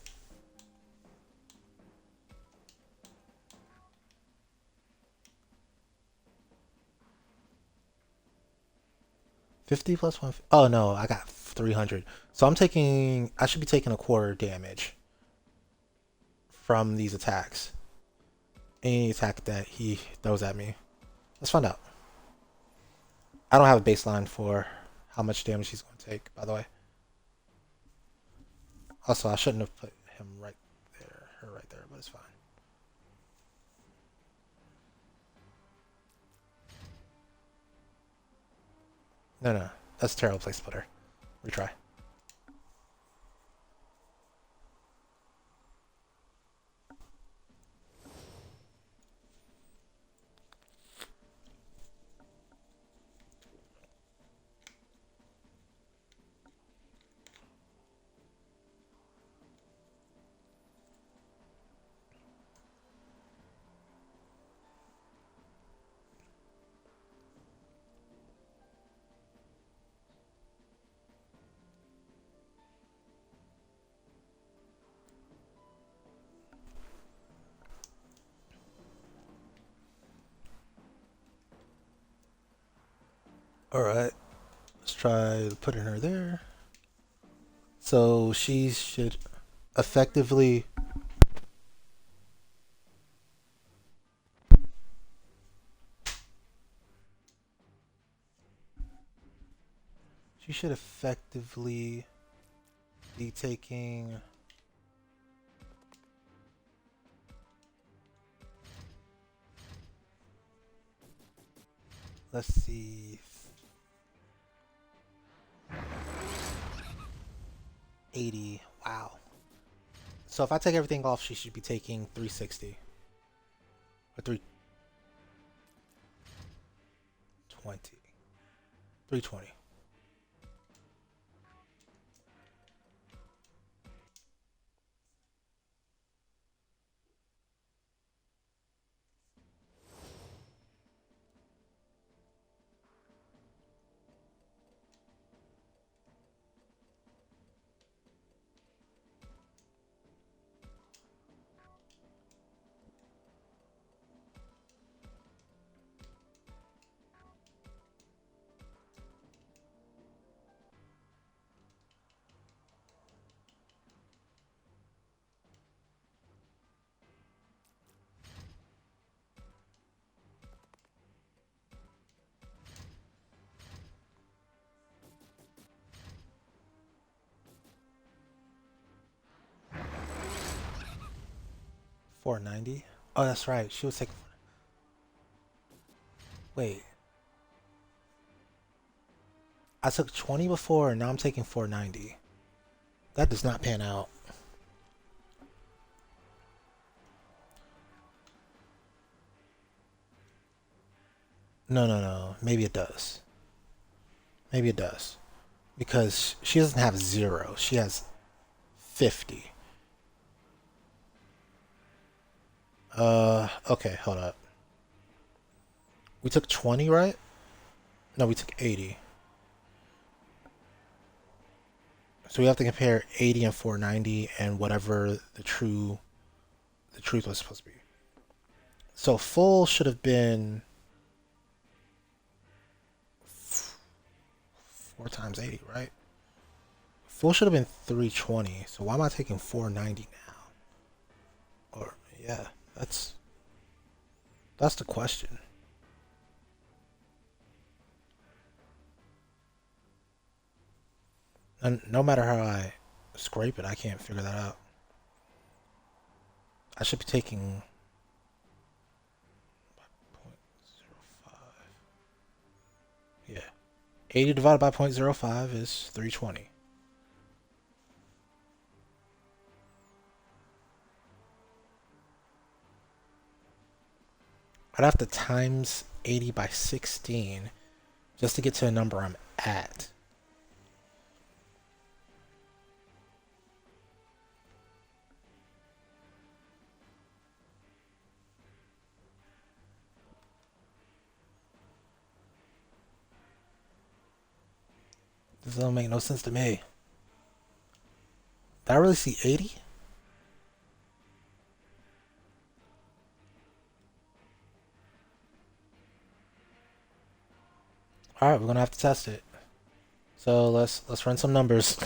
50 plus one. Oh no, I got 300. So I'm taking. I should be taking a quarter damage from these attacks. Any attack that he throws at me. Let's find out. I don't have a baseline for how much damage he's going to take, by the way. Also, I shouldn't have put him right there, her right there, but it's fine. No, no, that's a terrible place to put her. Retry. All right, let's try putting her there. So she should effectively. She should effectively be taking. Let's see. 80. Wow. So if I take everything off, she should be taking 360 or 320. 320. 490. Oh, that's right. She was taking. Wait, I took 20 before, and now I'm taking 490. That does not pan out. No, no, no. Maybe it does. Maybe it does. Because she doesn't have 0. She has 50. Okay, hold up. We took 20, right? No, we took 80. So we have to compare 80 and 490 and whatever the truth was supposed to be. So full should have been 4 times 80, right? Full should have been 320. So why am I taking 490 now? Or yeah, that's the question. And no matter how I scrape it, I can't figure that out. I should be taking 0.05. Yeah. 80 divided by 0.05 is 320. I'd have to times 80 by 16 just to get to a number I'm at. This doesn't make no sense to me. Did I really see 80? Alright, we're gonna have to test it. So let's run some numbers.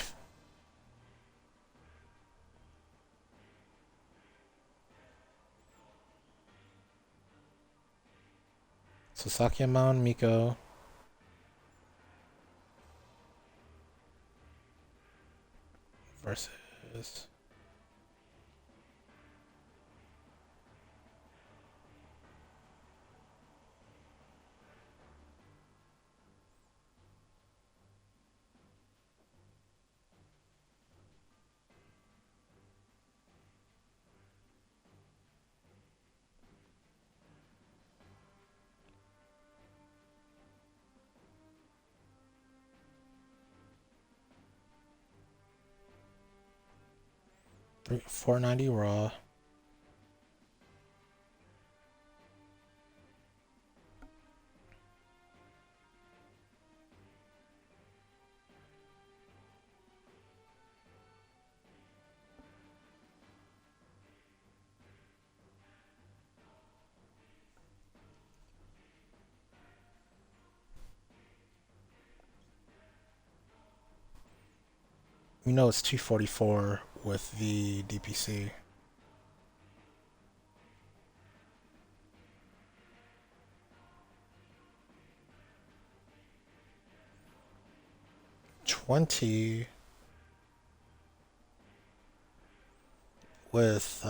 So Sakyaman Miko versus three 490 raw. We know it's 244 with the DPC. $20 with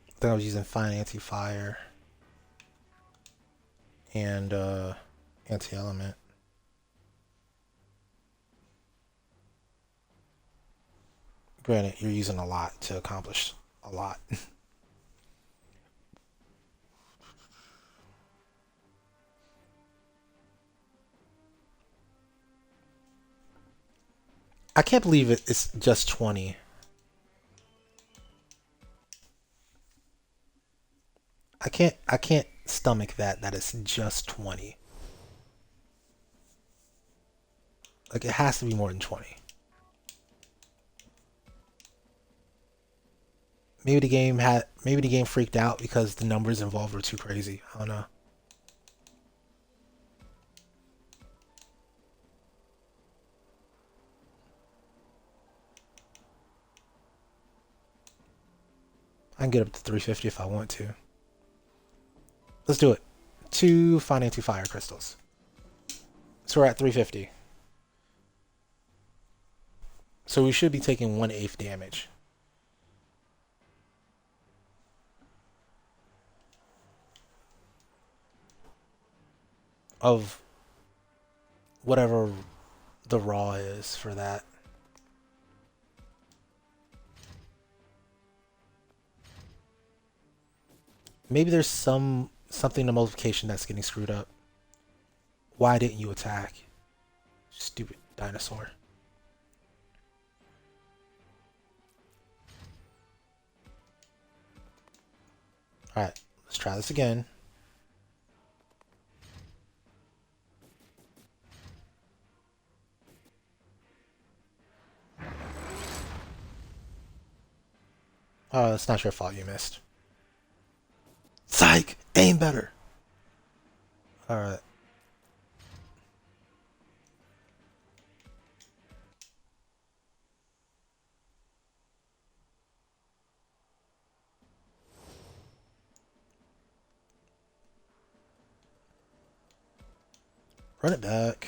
I think I was using fine anti-fire and anti-element. Granted, you're using a lot to accomplish a lot. I can't believe it's just 20. I can't stomach that it's just 20. Like it has to be more than 20. Maybe the game freaked out because the numbers involved were too crazy. I don't know. I can get up to 350 if I want to. Let's do it. 2 fine anti-fire crystals. So we're at 350. So we should be taking 1/8 damage. Of whatever the raw is for that. Maybe there's something in the multiplication that's getting screwed up. Why didn't you attack? Stupid dinosaur. Alright, let's try this again. Oh, it's not your fault you missed. Psych! Aim better! Alright. Run it back.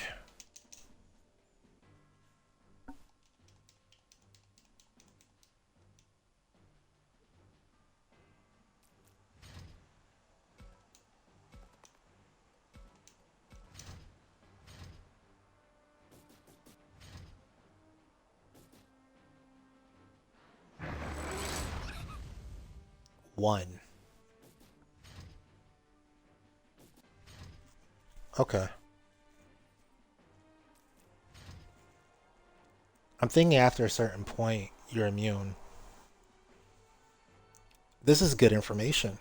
One. Okay. I'm thinking after a certain point, you're immune. This is good information.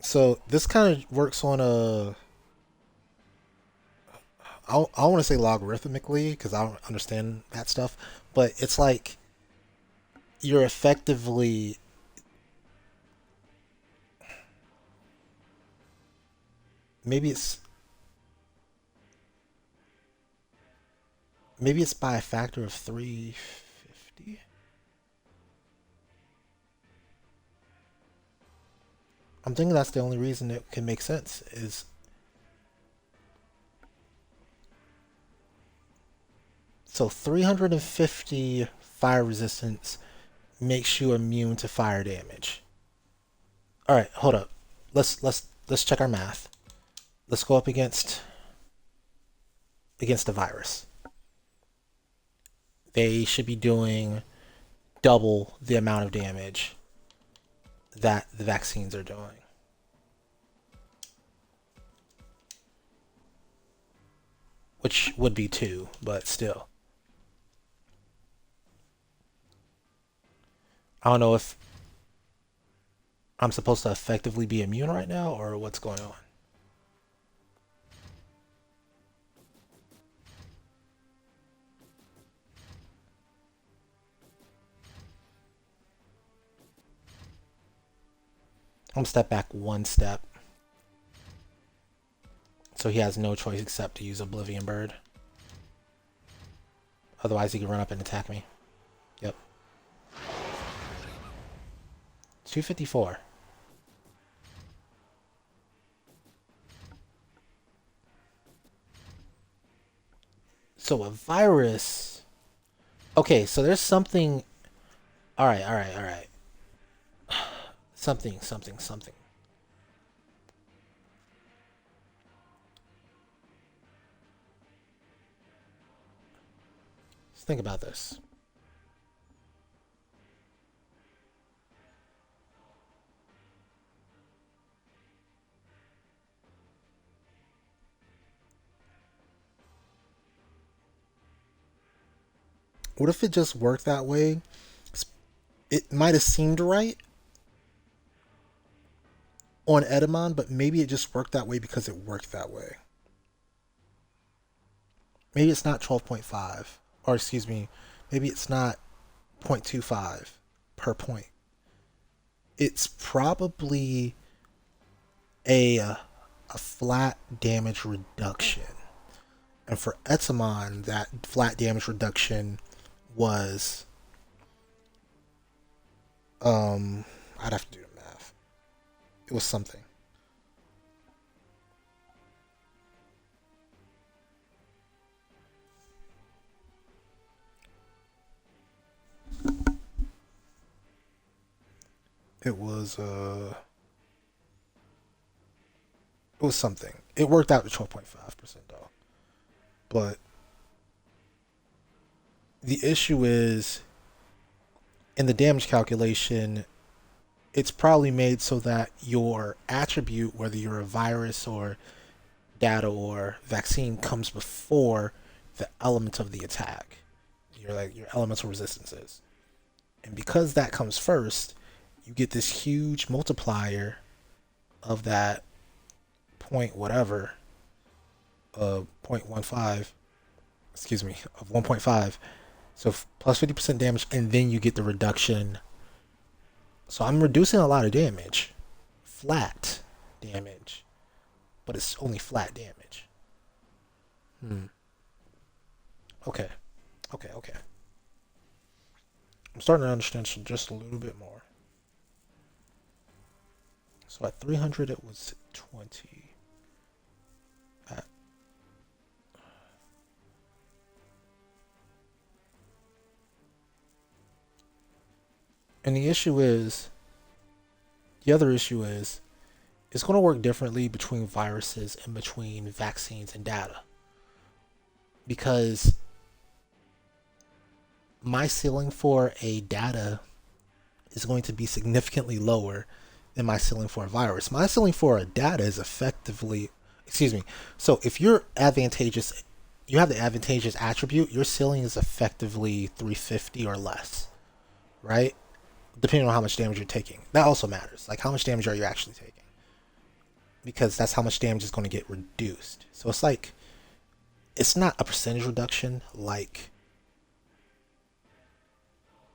So this kind of works on a. I want to say logarithmically because I don't understand that stuff, but it's like you're effectively maybe it's maybe it's by a factor of 350. I'm thinking that's the only reason it can make sense is so 350 fire resistance makes you immune to fire damage. All right, hold up. Let's check our math. Let's go up against the virus. They should be doing double the amount of damage that the vaccines are doing. Which would be 2, but still. I don't know if I'm supposed to effectively be immune right now or what's going on. I'm gonna step back 1 step. So he has no choice except to use Oblivion Bird. Otherwise he can run up and attack me. Yep. 254. So a virus. Okay, so there's something. All right. Something. Let's think about this. What if it just worked that way? It might have seemed right on Edamon, but maybe it just worked that way because it worked that way. Maybe it's not 12.5. Or excuse me, maybe it's not 0.25 per point. It's probably a flat damage reduction. And for Etamon, that flat damage reduction was I'd have to do the math. It was something. It was it was something. It worked out to 12.5% though. But the issue is in the damage calculation, it's probably made so that your attribute, whether you're a virus or data or vaccine, comes before the element of the attack. Your elemental resistances. And because that comes first, you get this huge multiplier of that point whatever, 0.15, excuse me, of 1.5. So plus 50% damage, and then you get the reduction. So I'm reducing a lot of damage, flat damage, but it's only flat damage. Hmm. Okay. Okay. Okay. I'm starting to understand just a little bit more. So at 300, it was 20. At, and the other issue is, it's going to work differently between viruses and between vaccines and data. Because my ceiling for a data is going to be significantly lower than my ceiling for a virus. My ceiling for a data is effectively, excuse me. So if you're advantageous, you have the advantageous attribute, your ceiling is effectively 350 or less, right? Depending on how much damage you're taking. That also matters. Like, how much damage are you actually taking? Because that's how much damage is going to get reduced. So it's like, it's not a percentage reduction like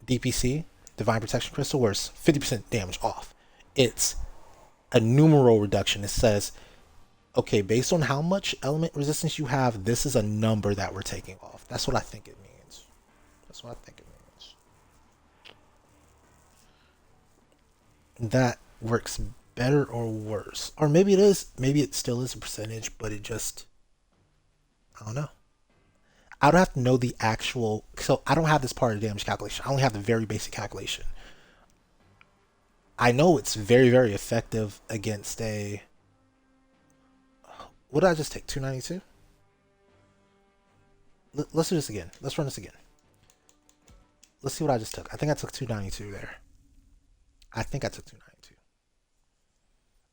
DPC, Divine Protection Crystal, where it's 50% damage off. It's a numeral reduction. It says, okay, based on how much element resistance you have, this is a number that we're taking off. That's what I think it means. That's what I think it means. That works better or worse. Or maybe it is, maybe it still is a percentage, but it just, I don't know. I would have to know the actual, so I don't have this part of the damage calculation. I only have the very basic calculation. I know it's very, very effective against a, what did I just take? 292? Let's do this again. Let's run this again. Let's see what I just took. I think I took 292 there. I think I took 292.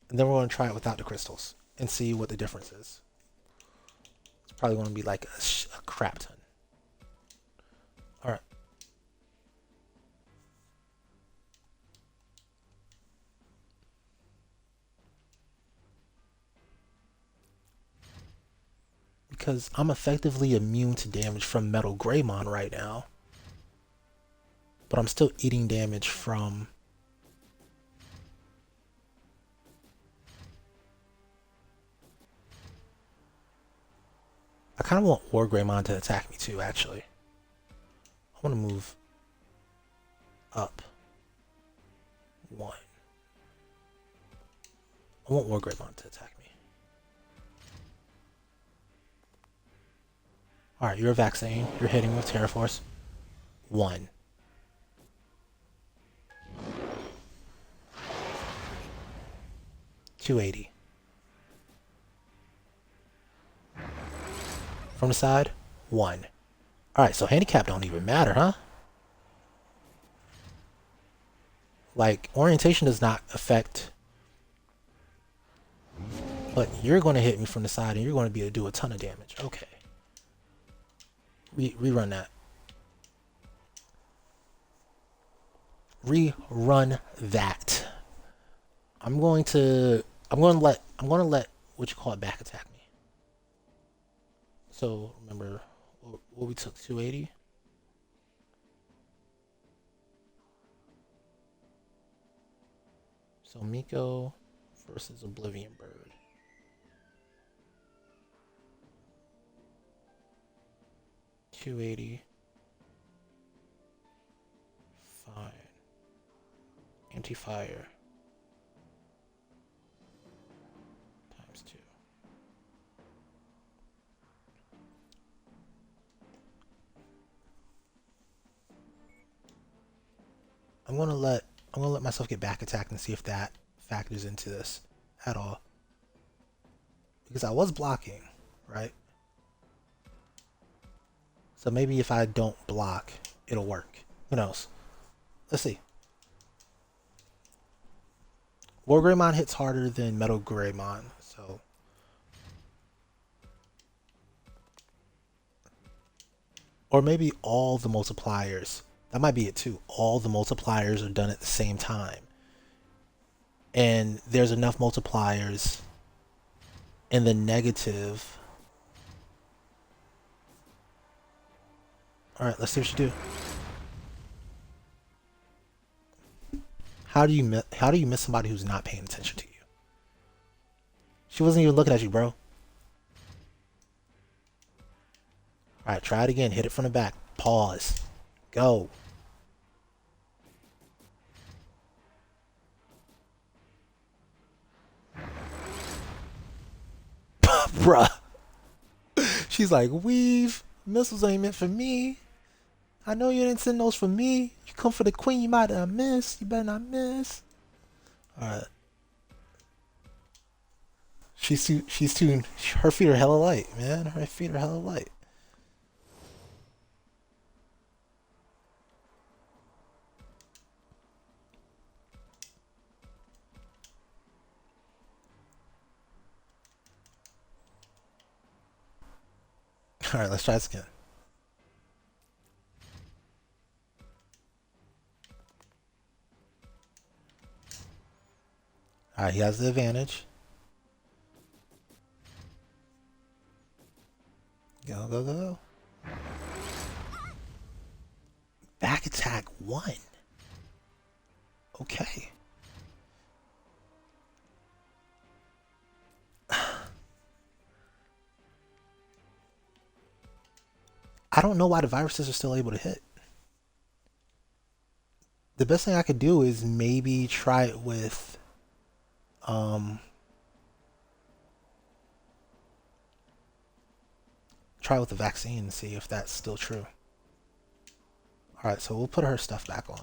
And then we're going to try it without the crystals and see what the difference is. It's probably going to be like a crap ton. All right. Because I'm effectively immune to damage from Metal Greymon right now. But I'm still eating damage from... I kind of want War Greymon to attack me too, actually. I want to move up 1. I want War Greymon to attack me. Alright, you're a vaccine. You're hitting with Terra Force. 1. $280. From the side, 1. Alright, so handicap don't even matter, huh? Like, orientation does not affect... But you're going to hit me from the side and you're going to be able to do a ton of damage. Okay. Rerun that. Rerun that. I'm going to let what you call it back attack me. So remember what we took, 280. So Miko versus Oblivion Bird. $280. Fine. Anti-fire. Times 2. I'm I'm gonna let myself get back attacked and see if that factors into this at all. Because I was blocking, right? So maybe if I don't block, it'll work. Who knows? Let's see. War Greymon hits harder than Metal Greymon, so. Or maybe all the multipliers. That might be it too. All the multipliers are done at the same time. And there's enough multipliers in the negative. Alright, let's see what you do. How do you miss somebody who's not paying attention to you? She wasn't even looking at you, bro. Alright, try it again. Hit it from the back. Pause. Go. Bruh. She's like, weave. Missiles ain't meant for me. I know you didn't send those for me. You come for the queen, you might not miss. You better not miss. Alright. She's too, her feet are hella light, man. Her feet are hella light. Alright, let's try this again. Alright, he has the advantage. Go, go, go. Back attack 1. Okay. I don't know why the viruses are still able to hit. The best thing I could do is maybe try it with try with the vaccine and see if that's still true. Alright, so we'll put her stuff back on.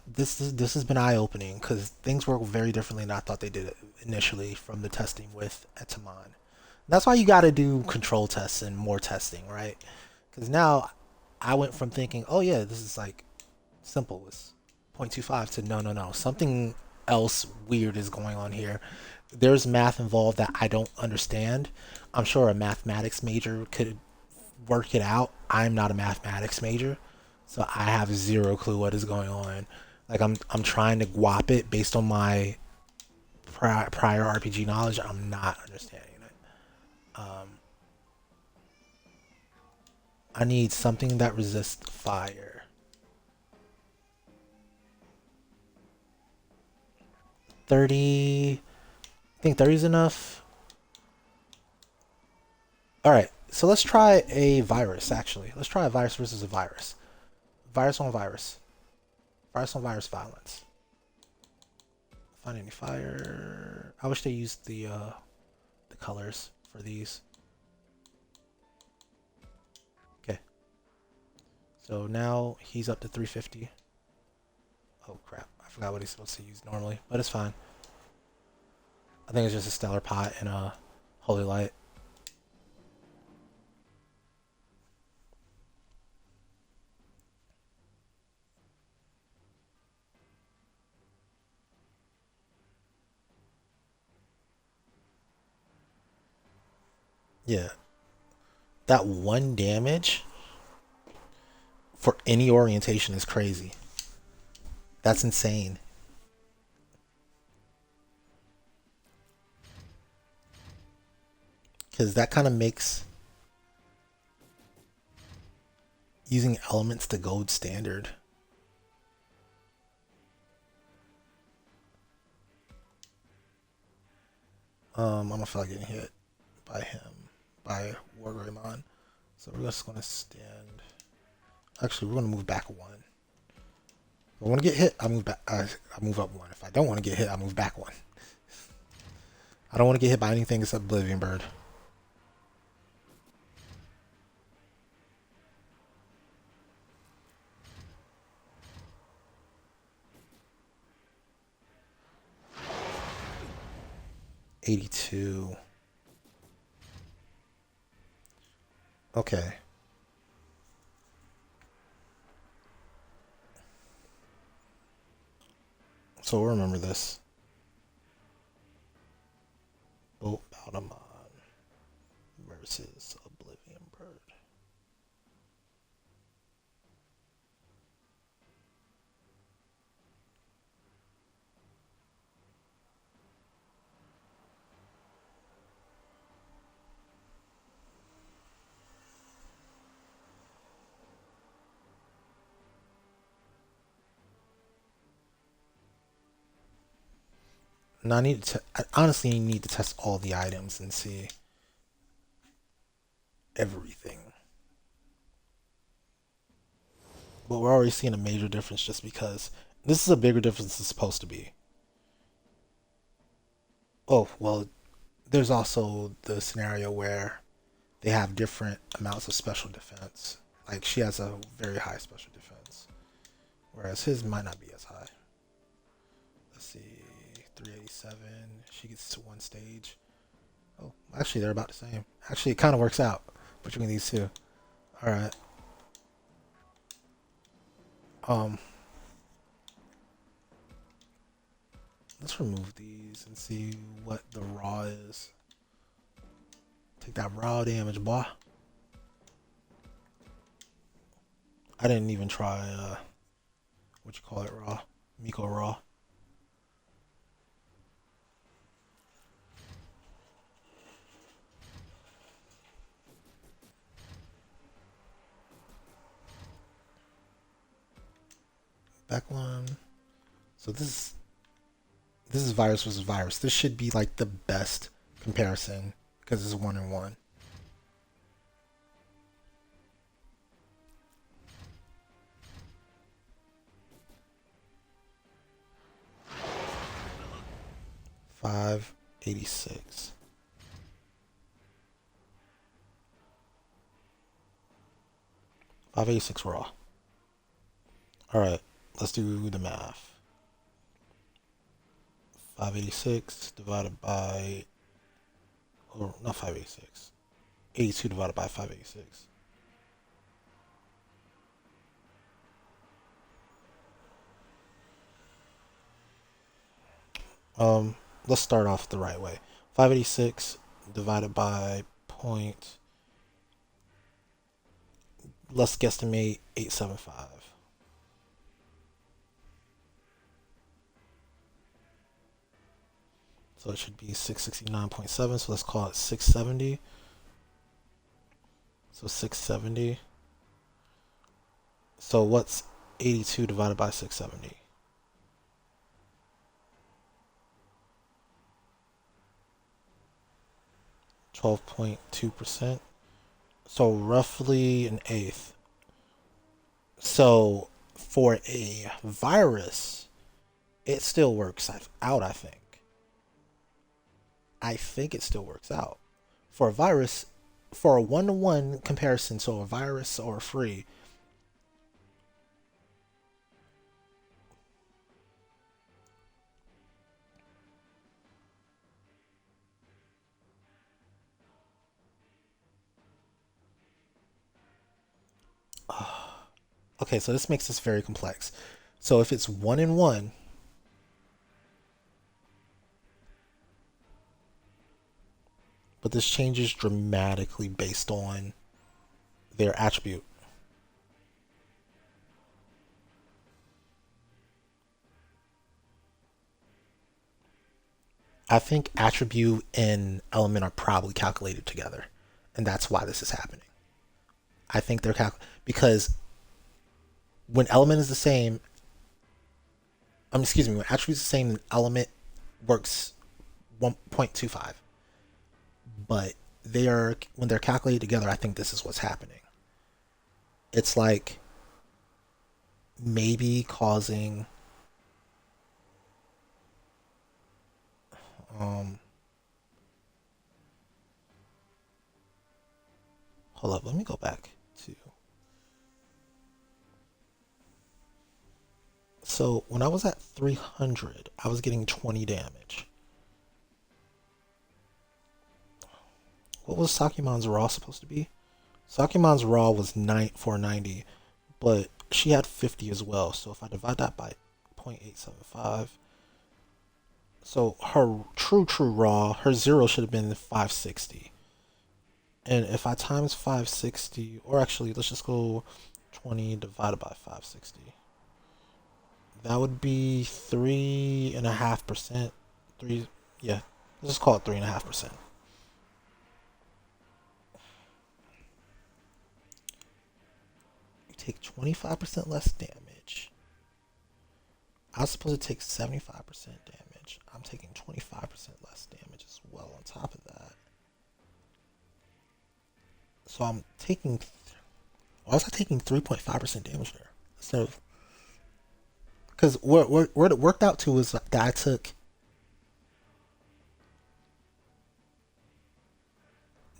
This has been eye-opening because things work very differently than I thought they did initially from the testing with Etamon. That's why you got to do control tests and more testing, right? Because now I went from thinking, oh yeah, this is like simple, it's 0.25 to no, something else weird is going on here. There's math involved that I don't understand. I'm sure a mathematics major could work it out. I'm not a mathematics major, so I have zero clue what is going on. Like I'm trying to guap it based on my prior RPG knowledge. I'm not understanding it. I need something that resists fire. 30. I think 30 is enough. Alright, so let's try a virus, actually. Let's try a virus versus a virus. Virus on virus. Virus on virus violence. Find any fire. I wish they used the colors for these. Okay. So now he's up to 350. Oh crap. I forgot what he's supposed to use normally, but it's fine. I think it's just a stellar pot and a holy light. Yeah. That one damage for any orientation is crazy. That's insane. Because that kind of makes using elements the gold standard. I'm gonna feel like getting hit by him, by War Greymon. So we're just gonna stand. Actually, we're gonna move back 1. If I want to get hit, I move back. I move up 1. If I don't want to get hit, I move back 1. I don't want to get hit by anything except Oblivion Bird. 82. Okay. So we'll remember this. Boat Baltamon versus Oblivion Bird. Now I honestly need to test all the items and see everything. But we're already seeing a major difference just because this is a bigger difference than it's supposed to be. Oh, well, there's also the scenario where they have different amounts of special defense. Like she has a very high special defense, whereas his might not be as high. Let's see, 387. She gets to one stage. Oh, actually, they're about the same. Actually, it kind of works out between these two. All right. Um, let's remove these and see what the raw is. Take that raw damage, boy. I didn't even try what you call it raw, Miko raw. Back one. So this is virus versus virus. This should be like the best comparison because it's 1-1. 586. 586 raw. All right, let's do the math. 586 divided by, or not 586. 82 divided by 586. Let's start off the right way. 586 divided by point. Let's guesstimate 875. So it should be 669.7. So let's call it 670. So 670. So what's 82 divided by 670? 12.2%. So roughly an eighth. So for a virus, it still works out, I think. I think it still works out. For a virus, for a 1-to-1 comparison, so a virus or a free, okay, so this makes this very complex. So if it's 1-1, but this changes dramatically based on their attribute. I think attribute and element are probably calculated together, and that's why this is happening. I think they're because when element is the same, excuse me, when attribute is the same, element works 1.25. But they are when they're calculated together. I think this is what's happening. It's like maybe causing um hold up, let me go back to so when I was at 300 I was getting 20 damage. What was Sakimon's raw supposed to be? Sakimon's raw was 490, but she had 50 as well. So if I divide that by 0.875, so her true raw, her zero should have been 560. And if I times 560, or actually, let's just go 20 divided by 560. That would be 3.5%. Three, yeah, let's just call it 3.5%. You take 25% less damage. I was supposed to take 75% damage. I'm taking 25% less damage as well on top of that. So I'm taking. Why was I taking 3.5% damage there? Instead of. Because where it worked out to was that I took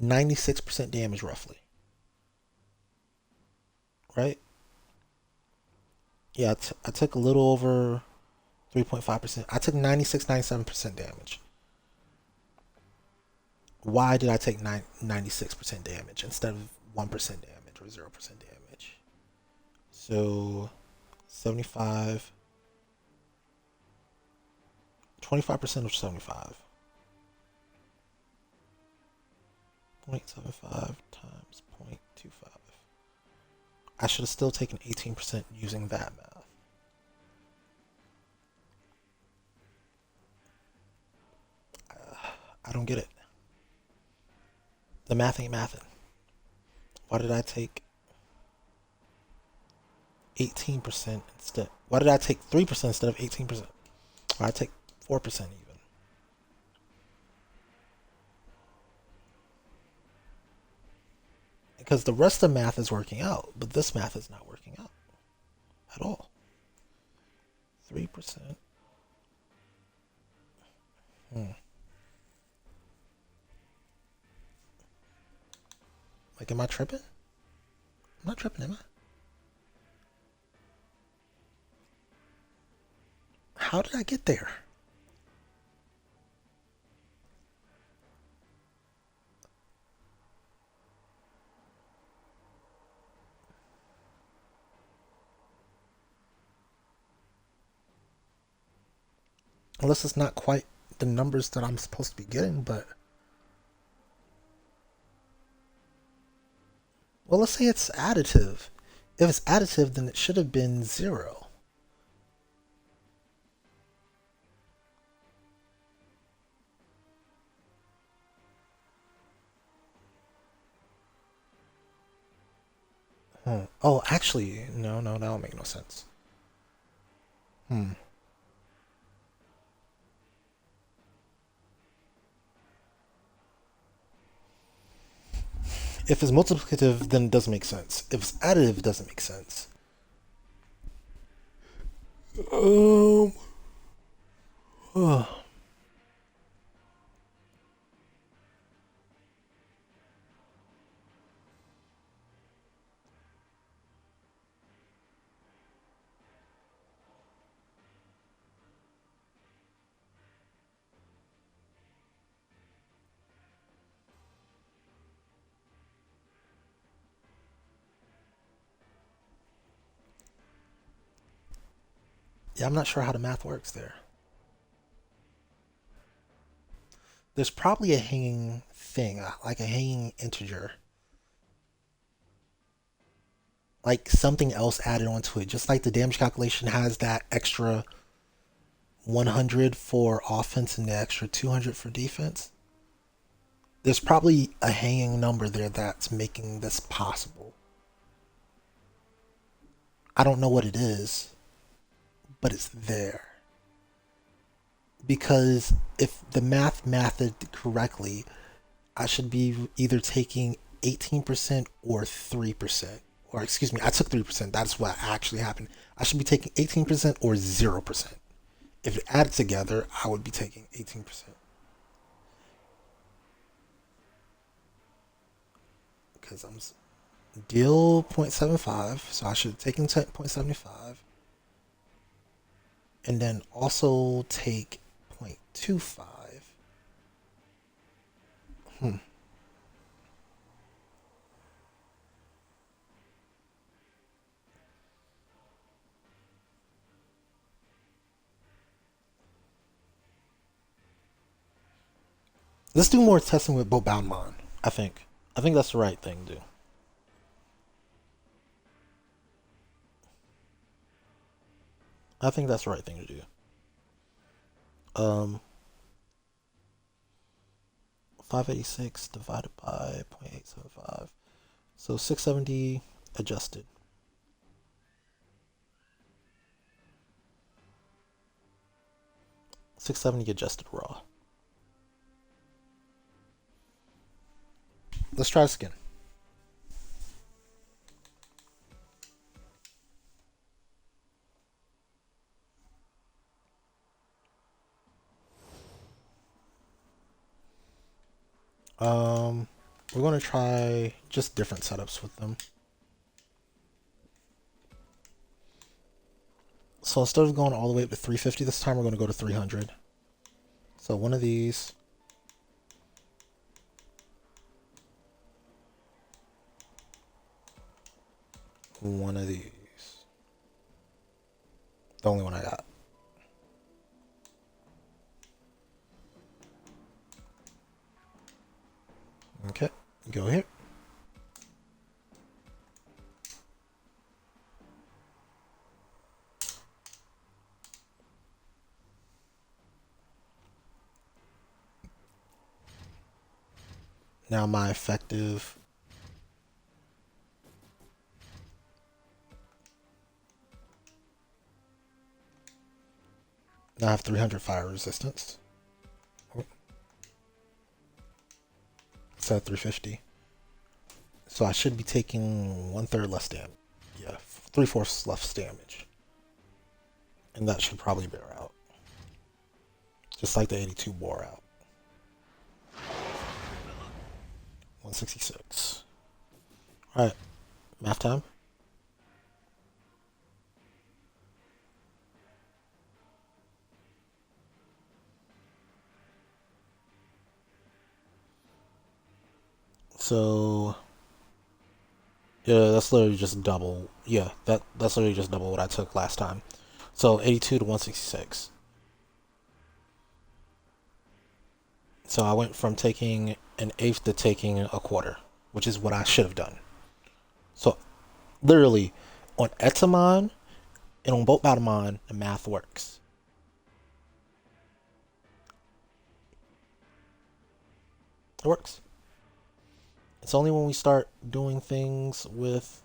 96% damage roughly. Right? Yeah, I took a little over 3.5%. I took 96, 97% damage. Why did I take 96% damage instead of 1% damage or 0% damage? So 75, 25% of 75. 0.75 times 0.25. I should have still taken 18% using that math. I don't get it. The math ain't mathin'. Why did I take 18% instead? Why did I take 3% instead of 18%? Why did I take 4% even? Because the rest of the math is working out, but this math is not working out at all. 3%. Like, am I tripping? I'm not tripping, am I? How did I get there? Unless it's not quite the numbers that I'm supposed to be getting, but. Well, let's say it's additive. If it's additive, then it should have been 0. Oh, actually, no, that don't make no sense. Hmm. If it's multiplicative, then it doesn't make sense. If it's additive, it doesn't make sense. Um. Oh. Yeah, I'm not sure how the math works there. There's probably a hanging thing, like a hanging integer, like something else added onto it. Just like the damage calculation has that extra 100 for offense and the extra 200 for defense. There's probably a hanging number there that's making this possible. I don't know what it is, but it's there. Because if the math correctly, I should be either taking 18% or 3%. Or excuse me, I took 3%. That's what actually happened. I should be taking 18% or 0%. If it added together, I would be taking 18%. Because I'm deal 0.75, so I should have taken 0.75. And then also take 0.25. Hmm. Let's do more testing with Bobaumon. I think. I think that's the right thing to do. I think that's the right thing to do. Um, 586 divided by 0.875. So 670 adjusted. 670 adjusted raw. Let's try this again. Um, we're going to try just different setups with them. So instead of going all the way up to 350 this time, we're going to go to 300. So one of these. One of these. The only one I got. Okay, go here. Now my effective. Now I have 300 fire resistance. Instead of 350. So I should be taking 1/3 less damage. Yeah, 3/4 less damage. And that should probably bear out. Just like the 82 bore out. 166. Alright, math time. So yeah, that's literally just double. Yeah, that's literally just double what I took last time. So 82 to 166. So I went from taking an eighth to taking a quarter, which is what I should have done. So literally, on Etamon and on Bobaumon, the math works. It works. It's only when we start doing things with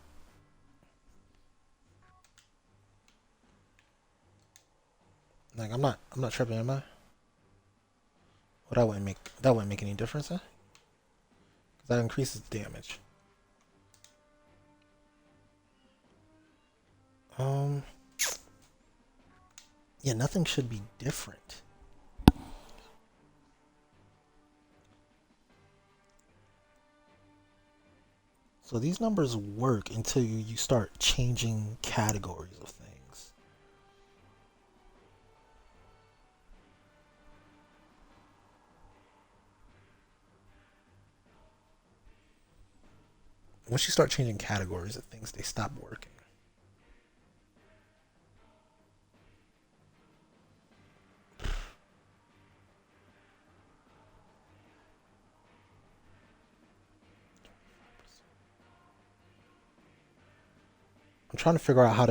like I'm not tripping, am I? Well, that wouldn't make any difference, huh? Because that increases the damage. Um, yeah, nothing should be different. So these numbers work until you start changing categories of things. Once you start changing categories of things, they stop working. I'm trying to figure out how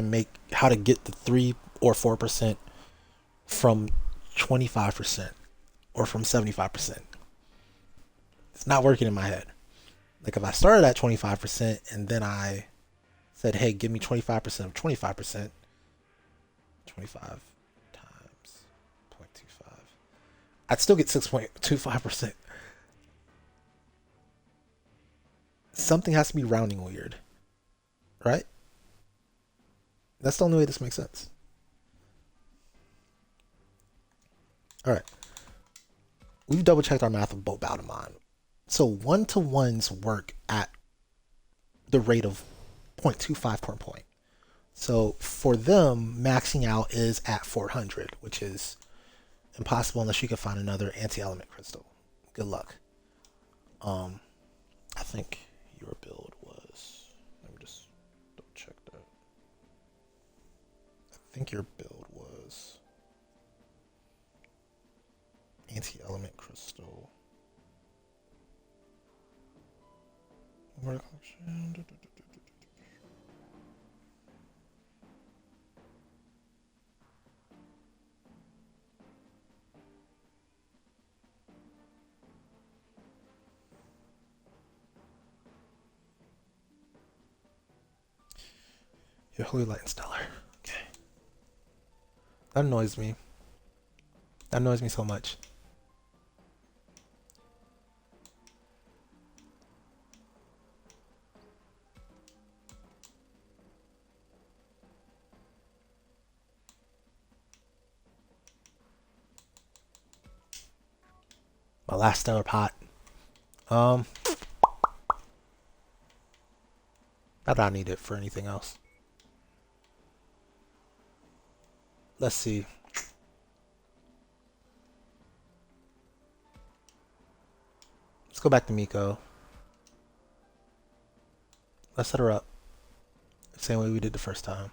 to get the 3 or 4% from 25% or from 75%. It's not working in my head. Like if I started at 25% and then I said, "Hey, give me 25% of 25%, 25 times 0.25." I'd still get 6.25%. Something has to be rounding weird, right? That's the only way this makes sense. All right. We've double checked our math of Bobaumon. So 1-to-ones work at the rate of 0.25 per point. So for them, maxing out is at 400, which is impossible unless you can find another anti-element crystal. Good luck. Um, I think your build was. Let me just double check that. I think your build was anti-element crystal. Your Holy Light and Stellar. Okay. That annoys me. That annoys me so much. My last stellar pot. Um, Not that I need it for anything else. Let's see. Let's go back to Miko. Let's set her up. Same way we did the first time.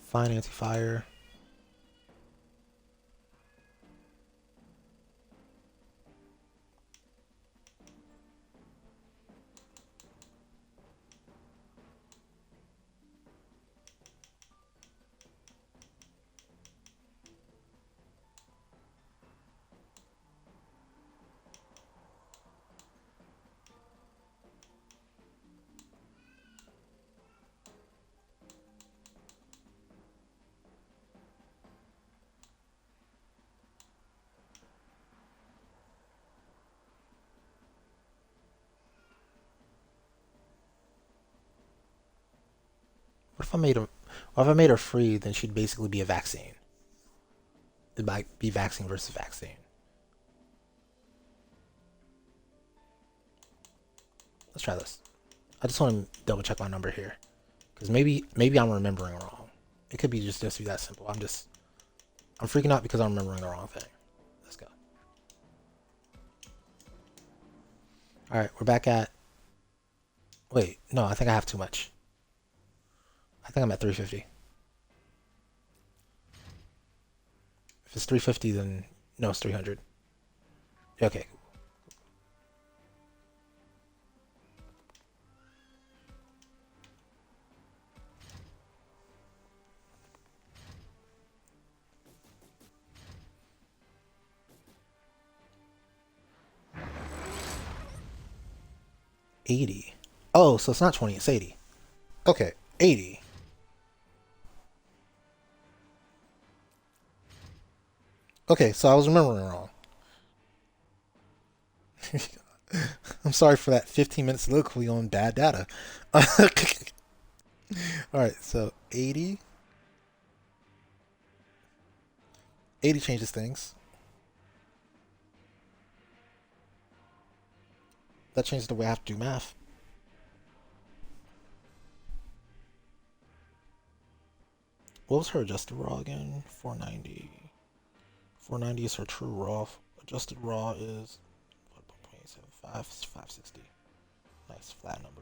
Fine anti-fire. What if I made her? What if I made her free? Then she'd basically be a vaccine. It might be vaccine versus vaccine. Let's try this. I just want to double check my number here, because maybe I'm remembering wrong. It could be just be that simple. I'm freaking out because I'm remembering the wrong thing. Let's go. All right, we're back at. Wait, no, I think I have too much. I think I'm at 350. If it's 350, then no, it's 300. Okay. $80. Oh, so it's not 20, it's 80. Okay, 80. Okay, so I was remembering wrong. I'm sorry for that 15 minutes soliloquy on bad data. Alright, so 80. 80 changes things. That changes the way I have to do math. What was her adjusted raw again? 490. 490 is her true raw. Adjusted raw is 1.875, 560. Nice flat number.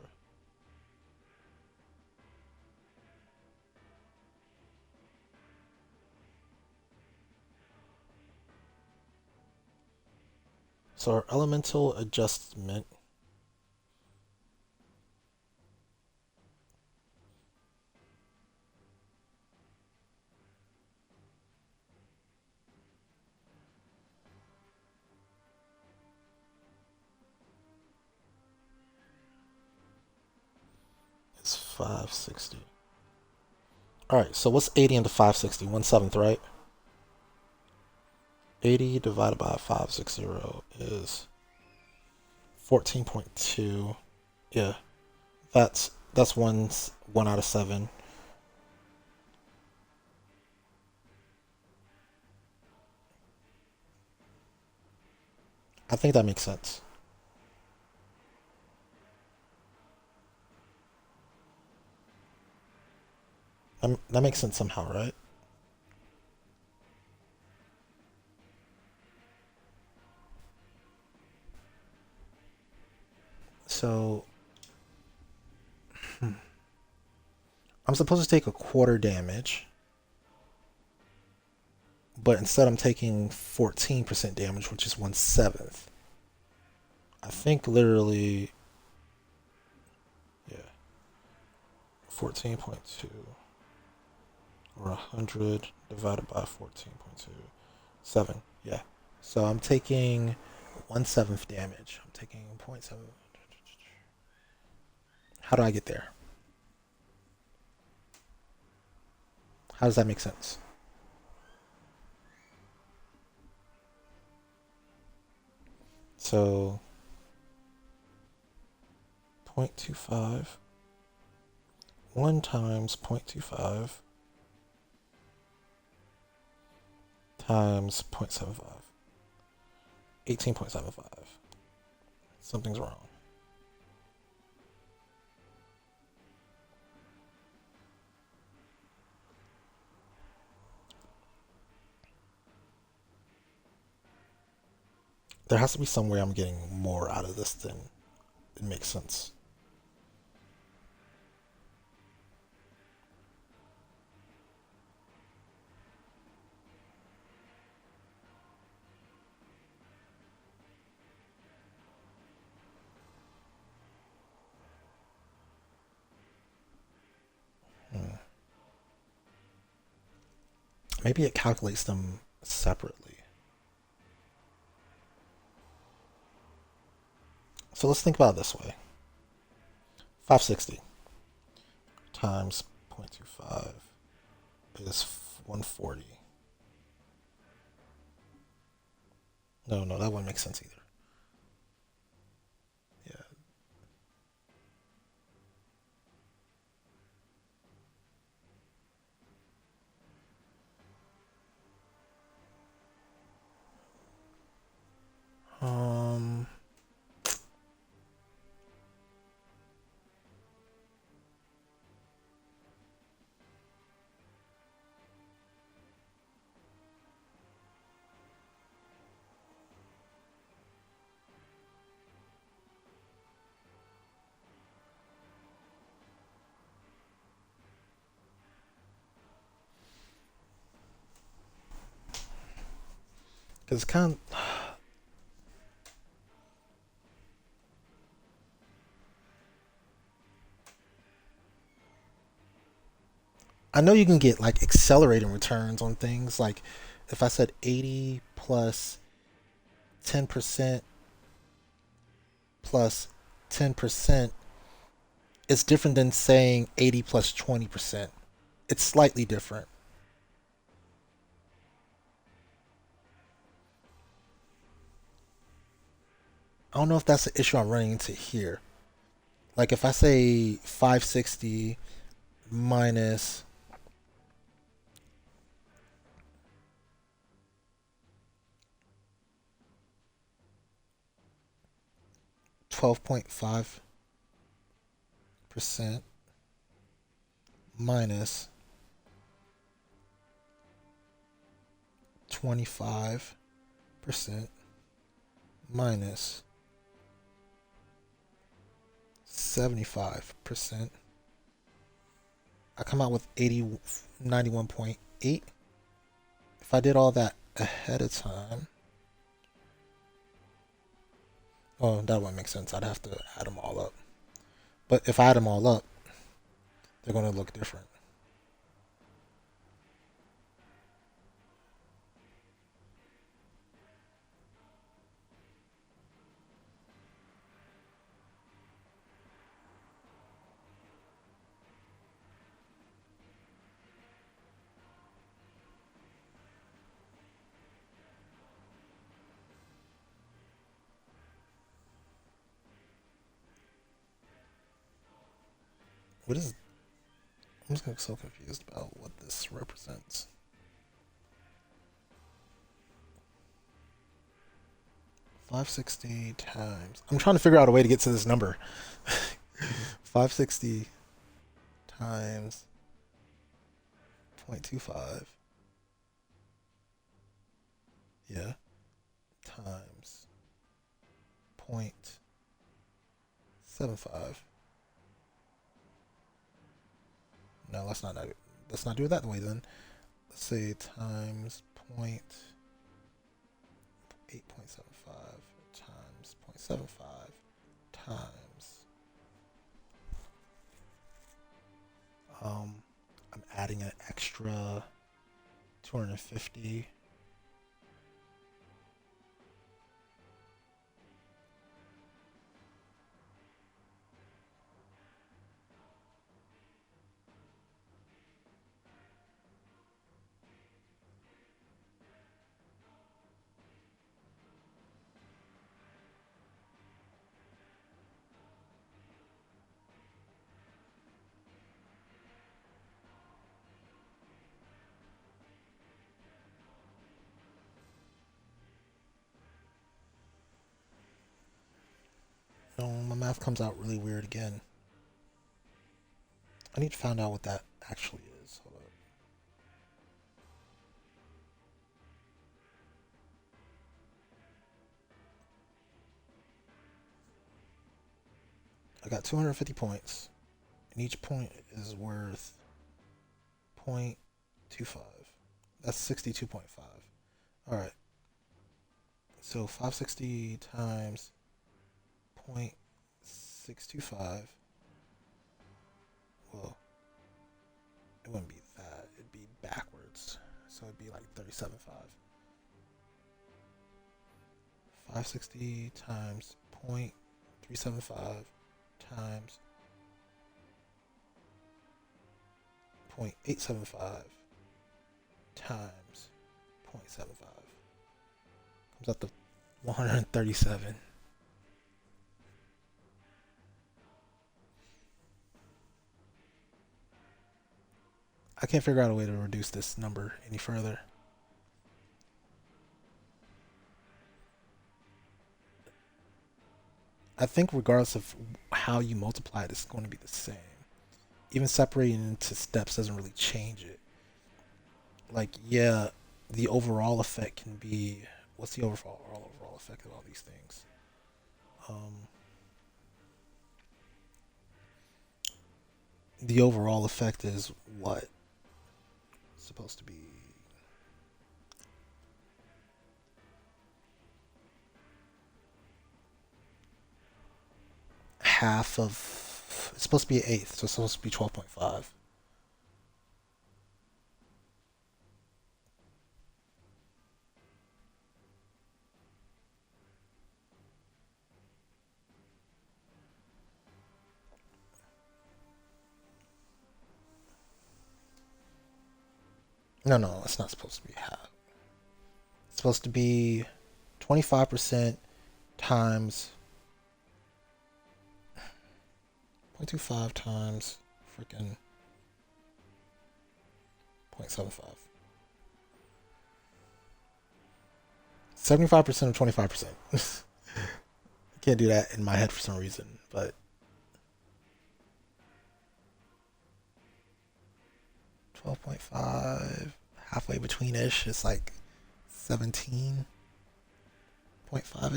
So our elemental adjustment is 560. Alright, so what's 80 into 560? 1/7, right? 80 divided by 560 is 14.2. Yeah, that's one out of 7. I think that makes sense. That makes sense somehow, right? So I'm supposed to take a quarter damage but instead I'm taking 14% damage, which is 1/7. I think literally, yeah, 14.2 or 100 divided by 14.27. Yeah. So I'm taking 1/7 damage. I'm taking 0.7. How do I get there? How does that make sense? So 0.25, 1 times 0.25 times 0.75. 18.75. Something's wrong. There has to be some way I'm getting more out of this than it makes sense. Hmm. Maybe it calculates them separately. So let's think about it this way: 560 times 0.25 is 140. No, no, that wouldn't make sense either. Yeah. Um, because kind of, I know you can get like accelerating returns on things. Like if I said 80 plus 10% plus 10%, it's different than saying 80 plus 20%. It's slightly different. I don't know if that's the issue I'm running into here. Like if I say 560 minus 12.5% minus 25% minus 75%, I come out with 91.8. If I did all that ahead of time, oh, that wouldn't make sense. I'd have to add them all up. But if I add them all up, they're going to look different. What is? I'm just so confused about what this represents. 560 times. I'm trying to figure out a way to get to this number. 560 times 0.25. Yeah. Times 0.75. No, let's not do it that way then. Let's say times 8.75 times 0.75 times um I'm adding an extra 250. No, my math comes out really weird again. I need to find out what that actually is. Hold up. I got 250 points, and each point is worth 0.25. That's 62.5. All right. So 560 times 0.625. Well, it wouldn't be that. It'd be backwards. So it'd be like 37.5. 560 times 0.375 times 0.875 times 0.75 comes out to 137. I can't figure out a way to reduce this number any further. I think regardless of how you multiply it, it's going to be the same. Even separating into steps doesn't really change it. Like, yeah, the overall effect can be, what's the overall effect of all these things? Um, the overall effect is what? It's supposed to be half of. It's supposed to be an eighth, so it's supposed to be 12.5. No, no, it's not supposed to be half. It's supposed to be 25% times 0.25 times freaking 0.75. 75% of 25%. I can't do that in my head for some reason, but 12.5, halfway between ish, it's like 17.5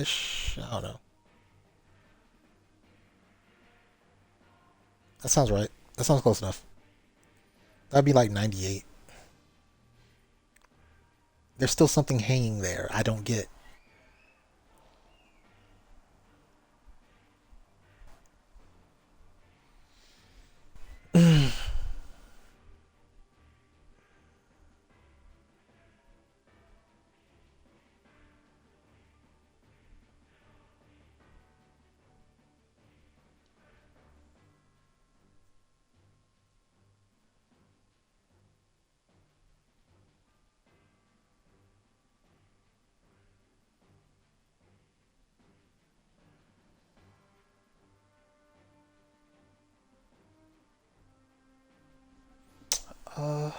ish. I don't know. That sounds right. That sounds close enough. That'd be like 98. There's still something hanging there. I don't get. Uh,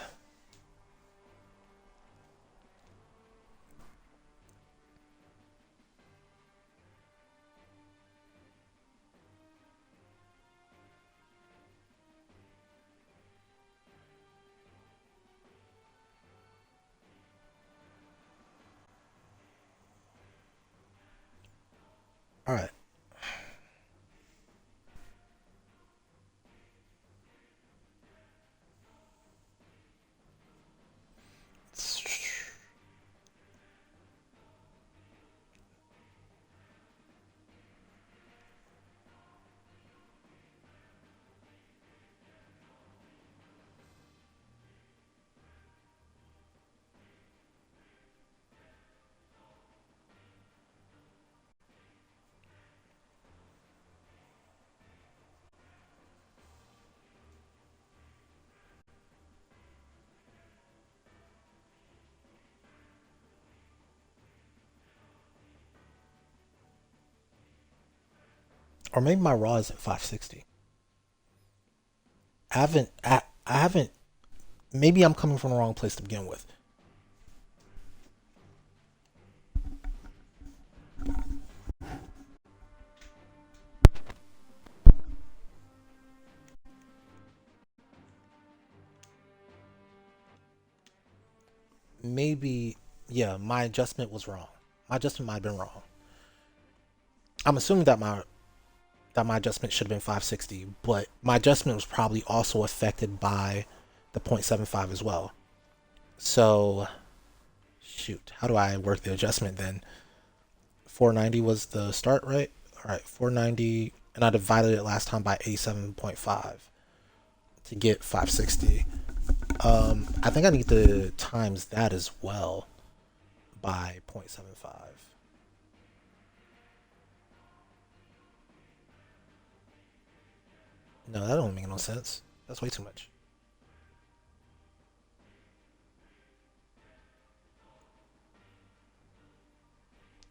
all right. Or maybe my raw isn't 560. I haven't, maybe I'm coming from the wrong place to begin with. Maybe, yeah, my adjustment was wrong. My adjustment might have been wrong. I'm assuming that my adjustment should have been 560, but my adjustment was probably also affected by the 0.75 as well. So, shoot, how do I work the adjustment then? 490 was the start, right? All right, 490, and I divided it last time by 87.5 to get 560. I think I need to times that as well by 0.75. No, that don't make no sense. That's way too much.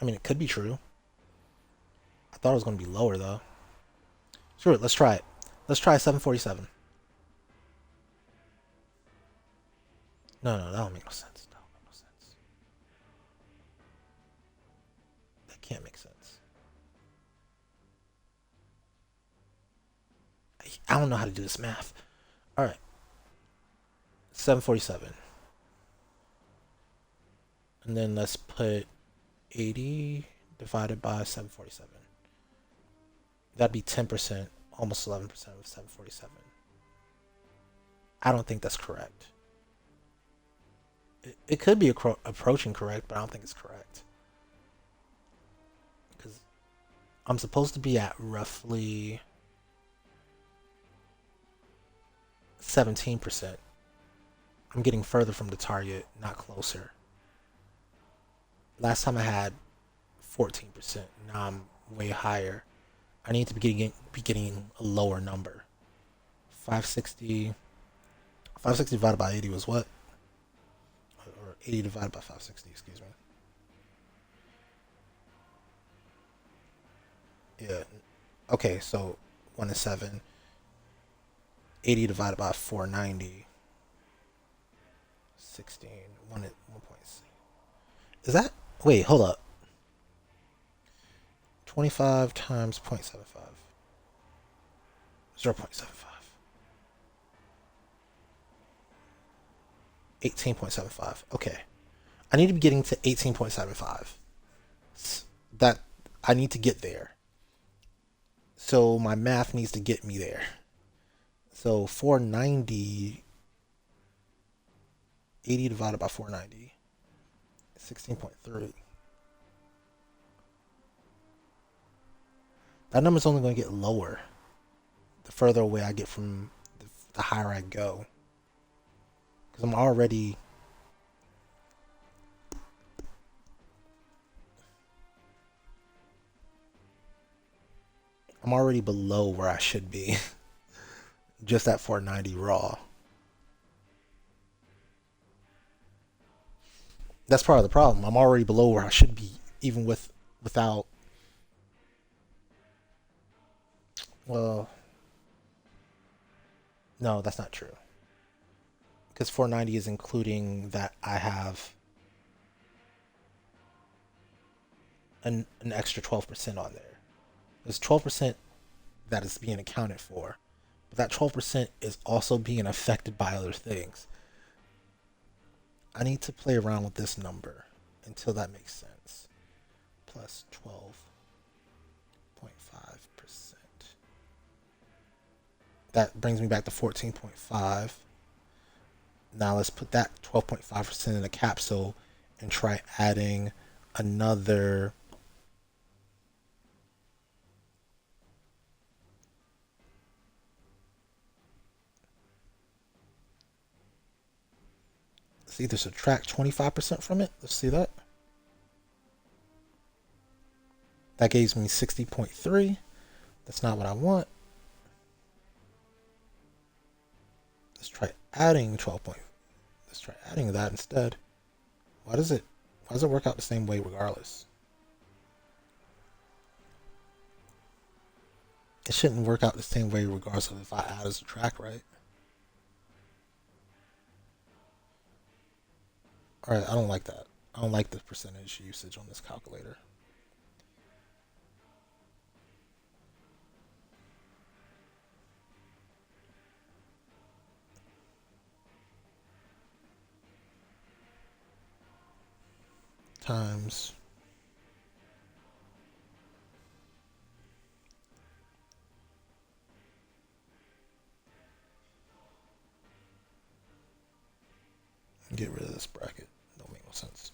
I mean, it could be true. I thought it was going to be lower though. Sure, let's try it. Let's try 747. No, no, that don't make no sense. That don't make no sense. That can't make sense. I don't know how to do this math. All right, 747, and then let's put 80 divided by 747. That'd be 10%, almost 11% of 747. I don't think that's correct. It could be approaching correct, but I don't think it's correct. Because I'm supposed to be at roughly 17%. I'm getting further from the target, not closer. Last time I had 14%. Now I'm way higher. I need to be getting a lower number. 560. 560 divided by 80 was what? Or 80 divided by 560, excuse me. Yeah. Okay, so 1 is 7. 80 divided by 490. 16. 1 is 1.6. Is that? Wait, hold up. 25 times 0.75. 0.75. 18.75. Okay. I need to be getting to 18.75. That I need to get there. So my math needs to get me there. So 490, 80 divided by 490, 16.3. That number's only going to get lower the further away I get from the higher I go. Because I'm already below where I should be. Just at 490 raw. That's part of the problem. I'm already below where I should be, even without. Well, no, that's not true. Because 490 is including that I have an extra 12% on there. There's 12% that is being accounted for, but that 12% is also being affected by other things. I need to play around with this number until that makes sense. Plus 12.5%. That brings me back to 14.5. Now let's put that 12.5% in a capsule and try adding another. Let's either subtract 25% from it. Let's see that. That gives me 60.3. That's not what I want. Let's try adding 12 point. Let's try adding that instead. Why does it? Why does it work out the same way regardless? It shouldn't work out the same way regardless of if I add as a track, right? All right, I don't like that. I don't like the percentage usage on this calculator. Times get rid of this bracket. Don't make no sense.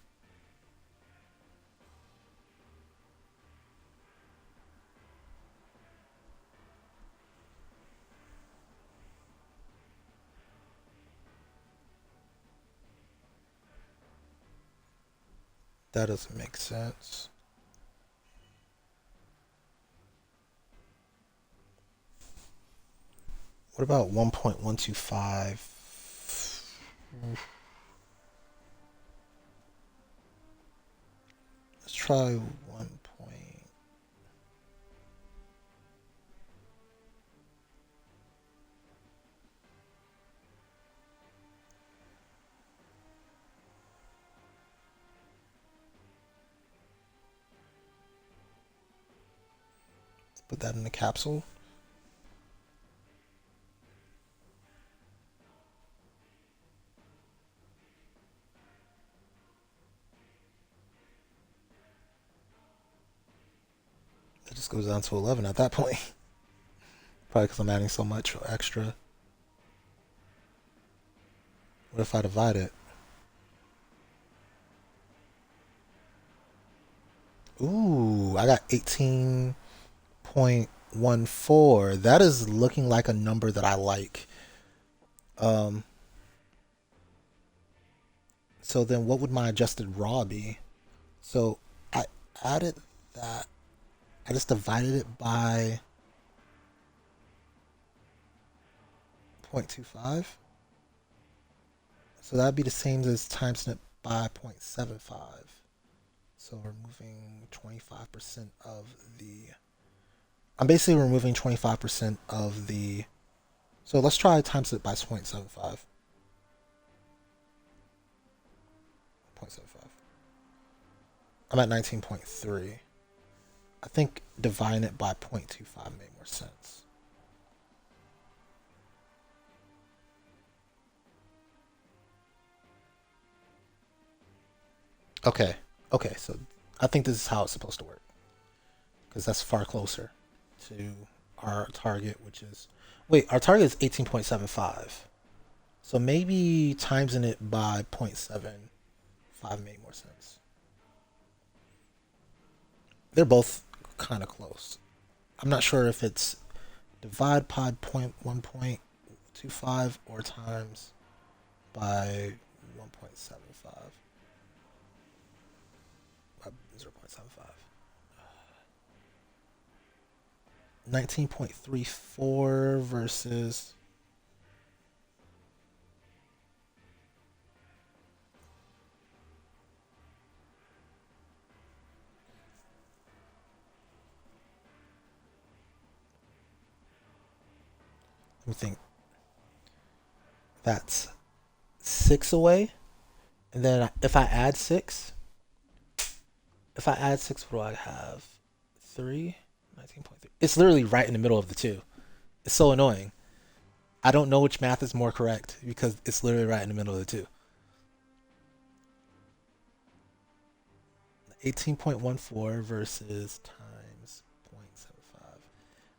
That doesn't make sense. What about 1.125? Let's try 1 point. Put that in the capsule. It just goes down to 11 at that point. Probably because I'm adding so much extra. What if I divide it? Ooh, I got 18.14. That is looking like a number that I like. Um, so then what would my adjusted raw be? So I added that. I just divided it by 0.25. So that'd be the same as times it by 0.75. So removing 25% of the. I'm basically removing 25% of the. So let's try times it by 0.75. 0.75. I'm at 19.3. I think dividing it by 0.25 made more sense. Okay. Okay, so I think this is how it's supposed to work because that's far closer to our target, which is. Wait, our target is 18.75. So maybe timesing it by 0.75 made more sense. They're both kind of close. I'm not sure if it's divide pod point 1.25 or times by 1.75 by 0.75. 19.34 versus. Let me think. That's 6 away. And then if I add 6, what do I have? 3? 19.3. It's literally right in the middle of the two. It's so annoying. I don't know which math is more correct because it's literally right in the middle of the two. 18.14 versus times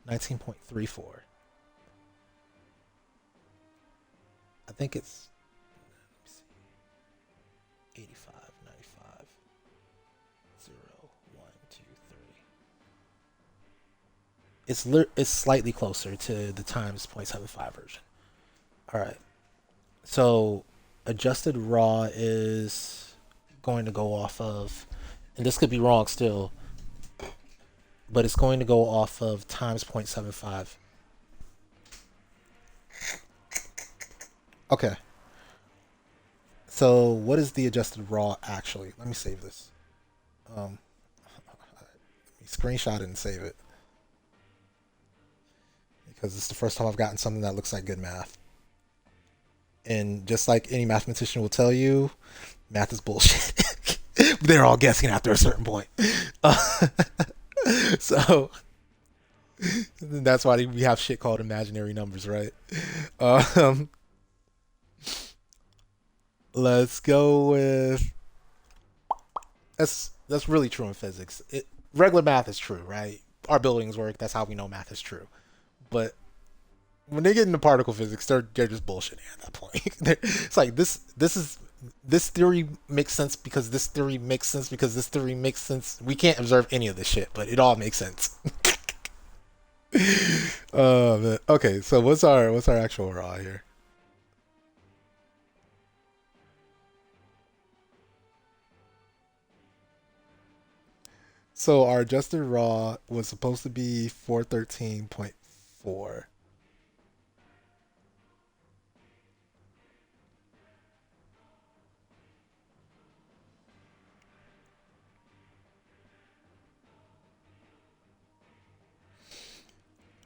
0.75. 19.34. I think it's 85, 95, 0, 1, 2, 3. It's slightly closer to the times 0.75 version. All right. So adjusted raw is going to go off of, and this could be wrong still, but it's going to go off of times 0.75. Okay. So what is the adjusted raw actually? Let me save this. Let me screenshot it and save it. because it's the first time I've gotten something that looks like good math. And just like any mathematician will tell you, math is bullshit. They're all guessing after a certain point. Uh, so that's why we have shit called imaginary numbers, right? Um, let's go with that's really true in physics. Regular math is true, right? Our buildings work. That's how we know math is true. But when they get into particle physics, they're just bullshitting at that point. It's like this theory makes sense because this theory makes sense because this theory makes sense. We can't observe any of this shit, but it all makes sense. Okay, so what's our actual raw here? So our adjusted raw was supposed to be 413.4.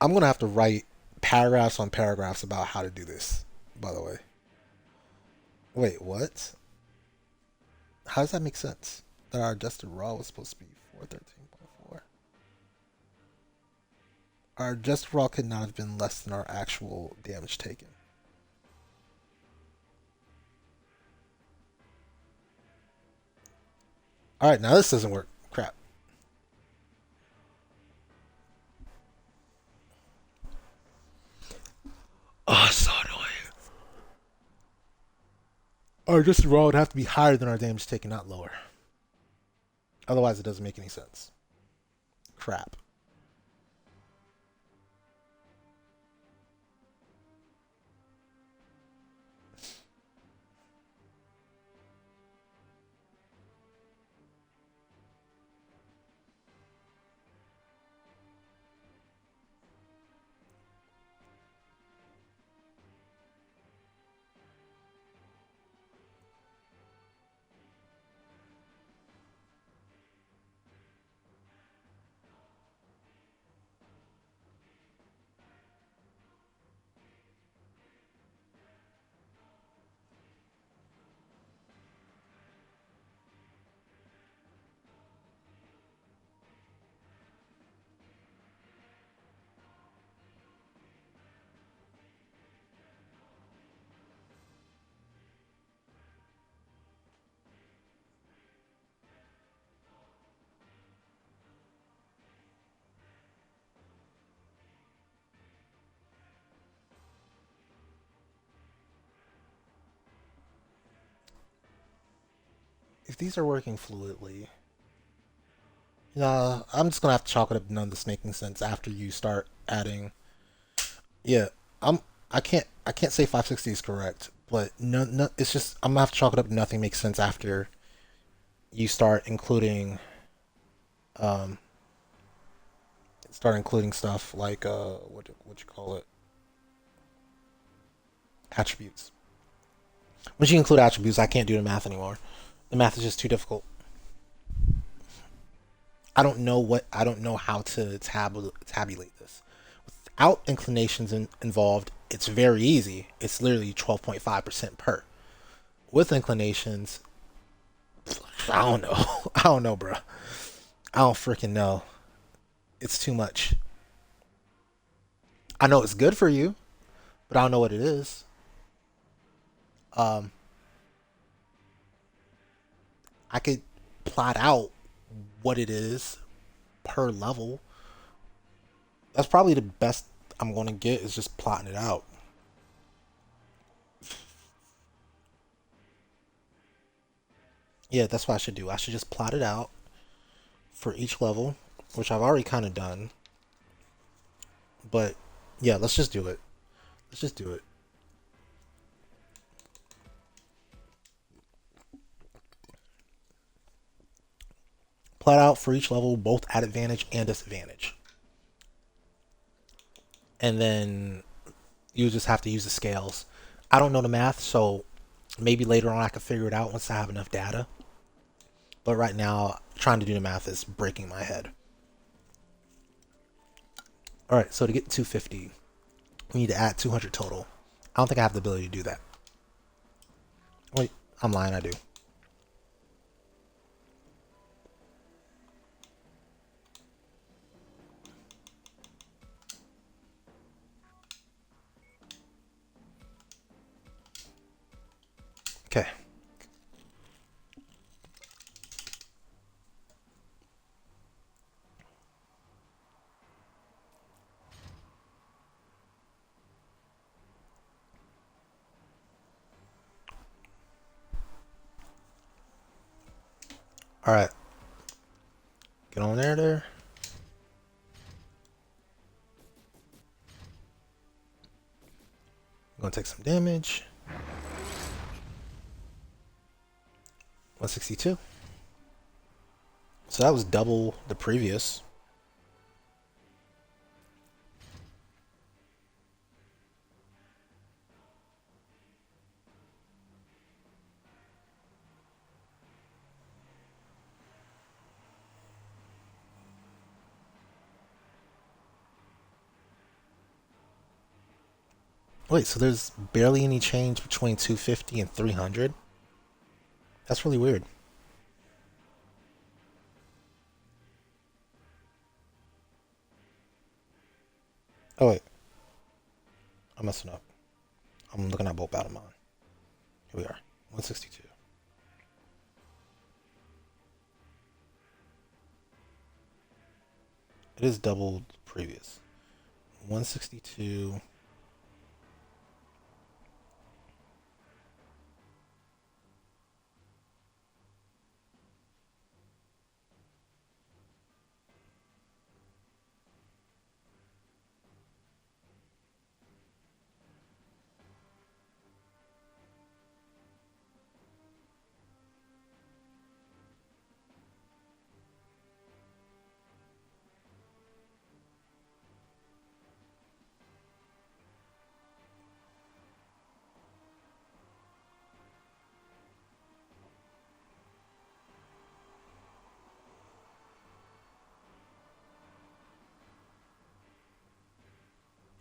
I'm gonna have to write paragraphs on paragraphs about how to do this. By the way, wait, what? How does that make sense? That our adjusted raw was supposed to be 413.4. Our adjusted raw could not have been less than our actual damage taken. All right, now this doesn't work. Crap. Oh, so annoying. Our adjusted raw would have to be higher than our damage taken, not lower. Otherwise, it doesn't make any sense. Crap. If these are working fluidly, I'm just gonna have to chalk it up to none of this making sense after you start adding. Yeah, I'm. I can't say 560 is correct, but no, it's just I'm gonna have to chalk it up to nothing makes sense after you um start including stuff like what you call it, attributes. Once you include attributes, I can't do the math anymore. The math is just too difficult. I don't know how to tabulate this. Without inclinations involved, it's very easy. It's literally 12.5% per. With inclinations, I don't know. I don't know, bro. I don't freaking know. It's too much. I know it's good for you, but I don't know what it is. Um, I could plot out what it is per level. That's probably the best I'm going to get is just plotting it out. Yeah, that's what I should do. I should just plot it out for each level, which I've already kind of done. But yeah, let's just do it. Let's just do it. Plot out for each level, both at advantage and disadvantage. And then you just have to use the scales. I don't know the math, so maybe later on I can figure it out once I have enough data. But right now, trying to do the math is breaking my head. All right, so to get 250, We need to add 200 total. I don't think I have the ability to do that. Wait, I'm lying, I do. Okay. All right. Get on there. I'm gonna take some damage. 162. So that was double the previous. Wait, so there's barely any change between 250 and 300? That's really weird. Oh wait, I'm messing up. I'm looking at both battle mine. Here we are. 162. It is double the previous. 162.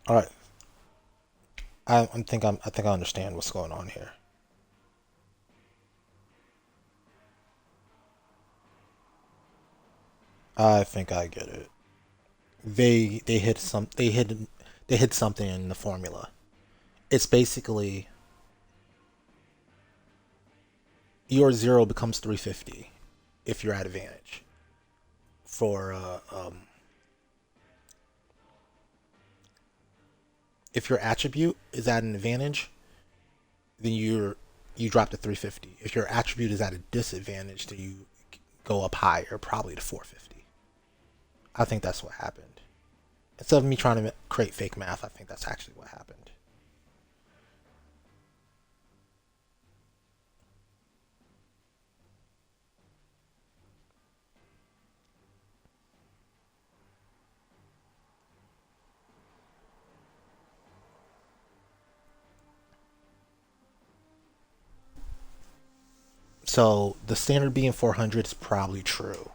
All right. I think I understand what's going on here. I think I get it. They hit some they hit something in the formula. It's basically your zero becomes 350 if you're at advantage. For if your attribute is at an advantage, then you drop to 350. If your attribute is at a disadvantage, then you go up higher, probably to 450. I think that's what happened. Instead of me trying to create fake math, I think that's actually what happened. So the standard being 400 is probably true.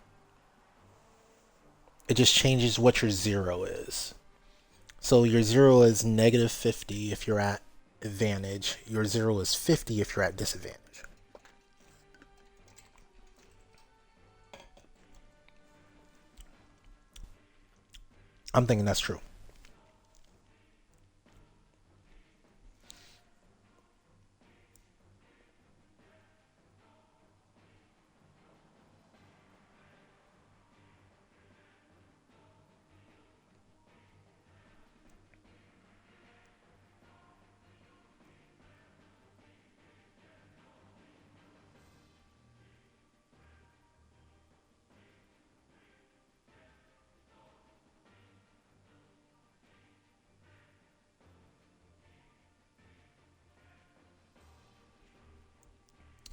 It just changes what your zero is. So your zero is negative 50 if you're at advantage. Your zero is 50 if you're at disadvantage. I'm thinking that's true.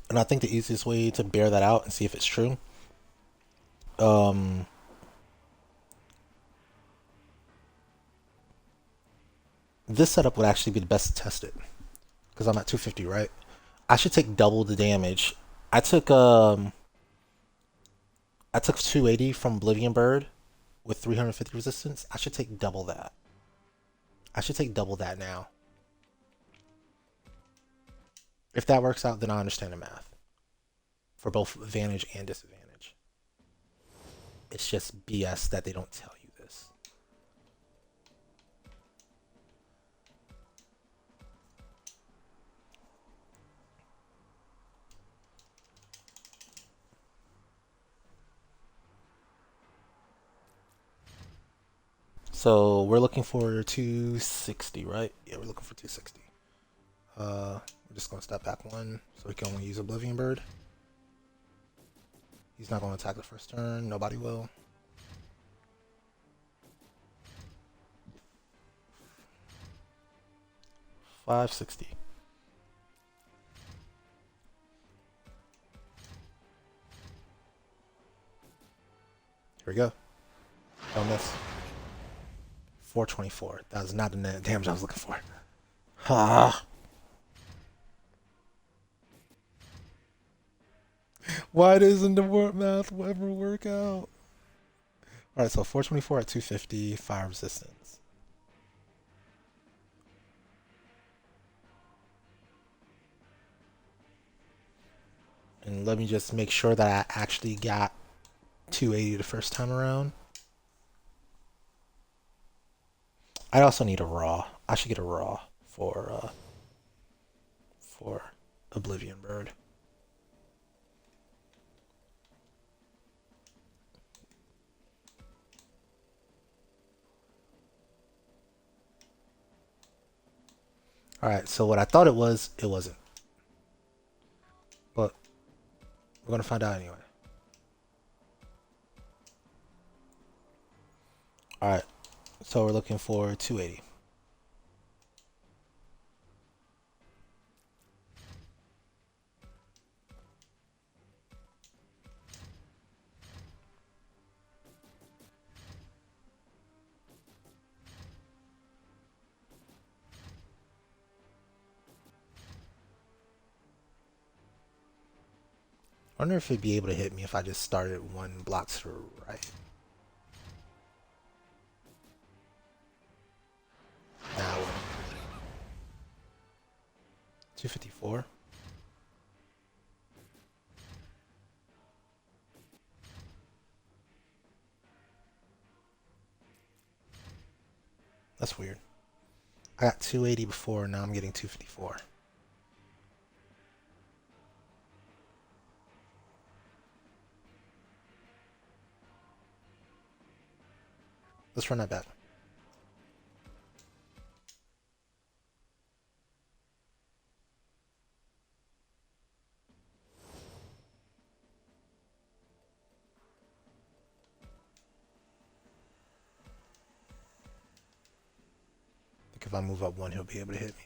And I think the easiest way to bear that out and see if it's true, um, this setup would actually be the best to test it because I'm at 250, right? I should take double the damage. I took um I took 280 from Oblivion Bird with 350 resistance. I should take double that. I should take double that now. If that works out, then I understand the math for both advantage and disadvantage. It's just BS that they don't tell you this. So we're looking for 260, right? Yeah, we're looking for 260. We're just gonna step back one so we can only use Oblivion Bird. He's not gonna attack the first turn. Nobody will. $560. Here we go. Don't miss. 424. That was not the net damage I was looking for. Ha. Why doesn't the word math ever work out? Alright, so 424 at 250, fire resistance. And let me just make sure that I actually got 280 the first time around. I also need a raw. I should get a raw for Oblivion Bird. Alright, so what I thought it wasn't. But we're gonna find out anyway. Alright, so we're looking for 280. I wonder if it'd be able to hit me if I just started one block to the right. Nah, 254. That's weird. I got 280 before, now I'm getting 254. Let's run that back. I think if I move up one, he'll be able to hit me.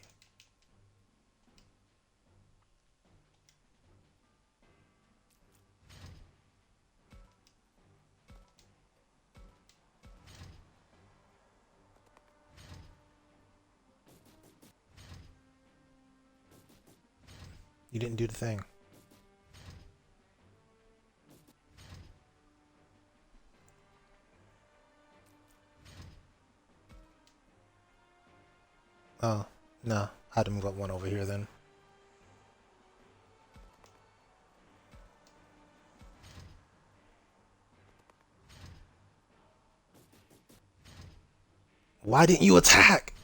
You didn't do the thing. Oh, no. I had to move up one over here then. Why didn't you attack?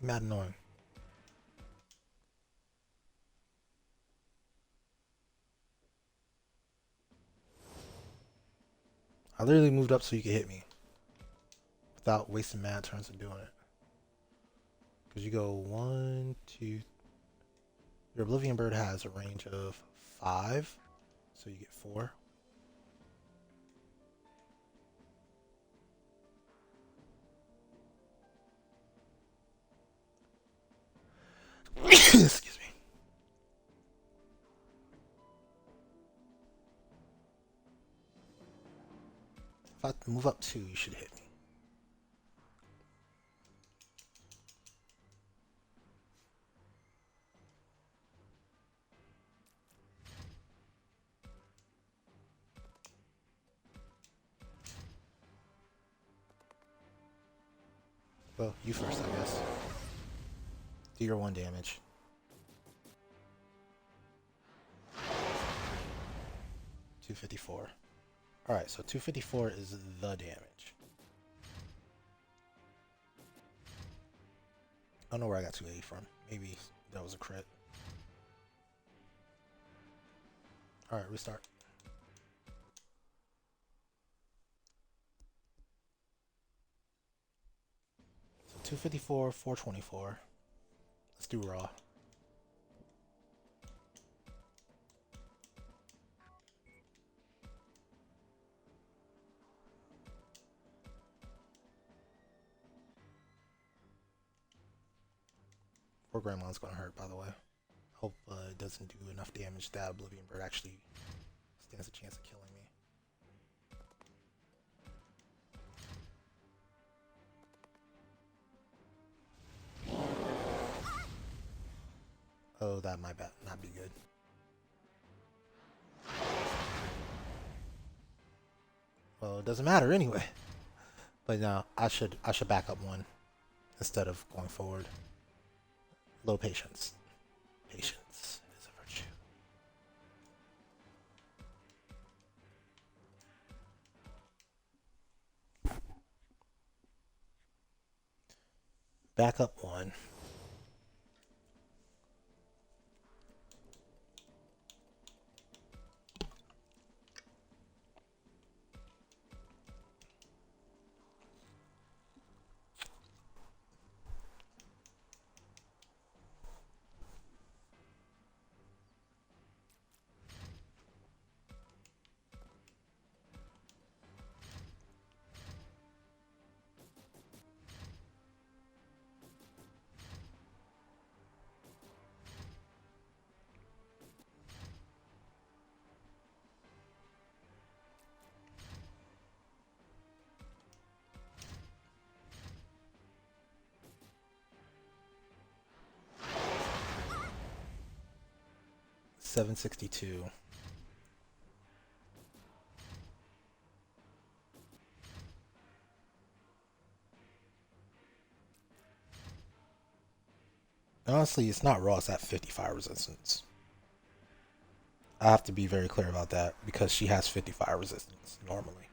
Mad annoying. I literally moved up so you could hit me without wasting mad turns of doing it. Because you go 1, 2. Your Oblivion Bird has a range of 5, so you get 4. Excuse me. If I move up 2, you should hit me. Well, you first, I guess. Do your 1 damage. $254. Alright, so 254 is the damage. I don't know where I got 280 from. Maybe that was a crit. Alright, restart. So 254, 424. Let's do raw. Poor Grandma's gonna hurt, by the way. Hope it doesn't do enough damage that Oblivion Bird actually stands a chance of killing me. Oh, that might not be good. Well, it doesn't matter anyway. But no, I should back up 1 instead of going forward. Low patience. Patience is a virtue. Back up 1. $762. Honestly, it's not raw, it's at 55 resistance. I have to be very clear about that because she has 55 resistance normally.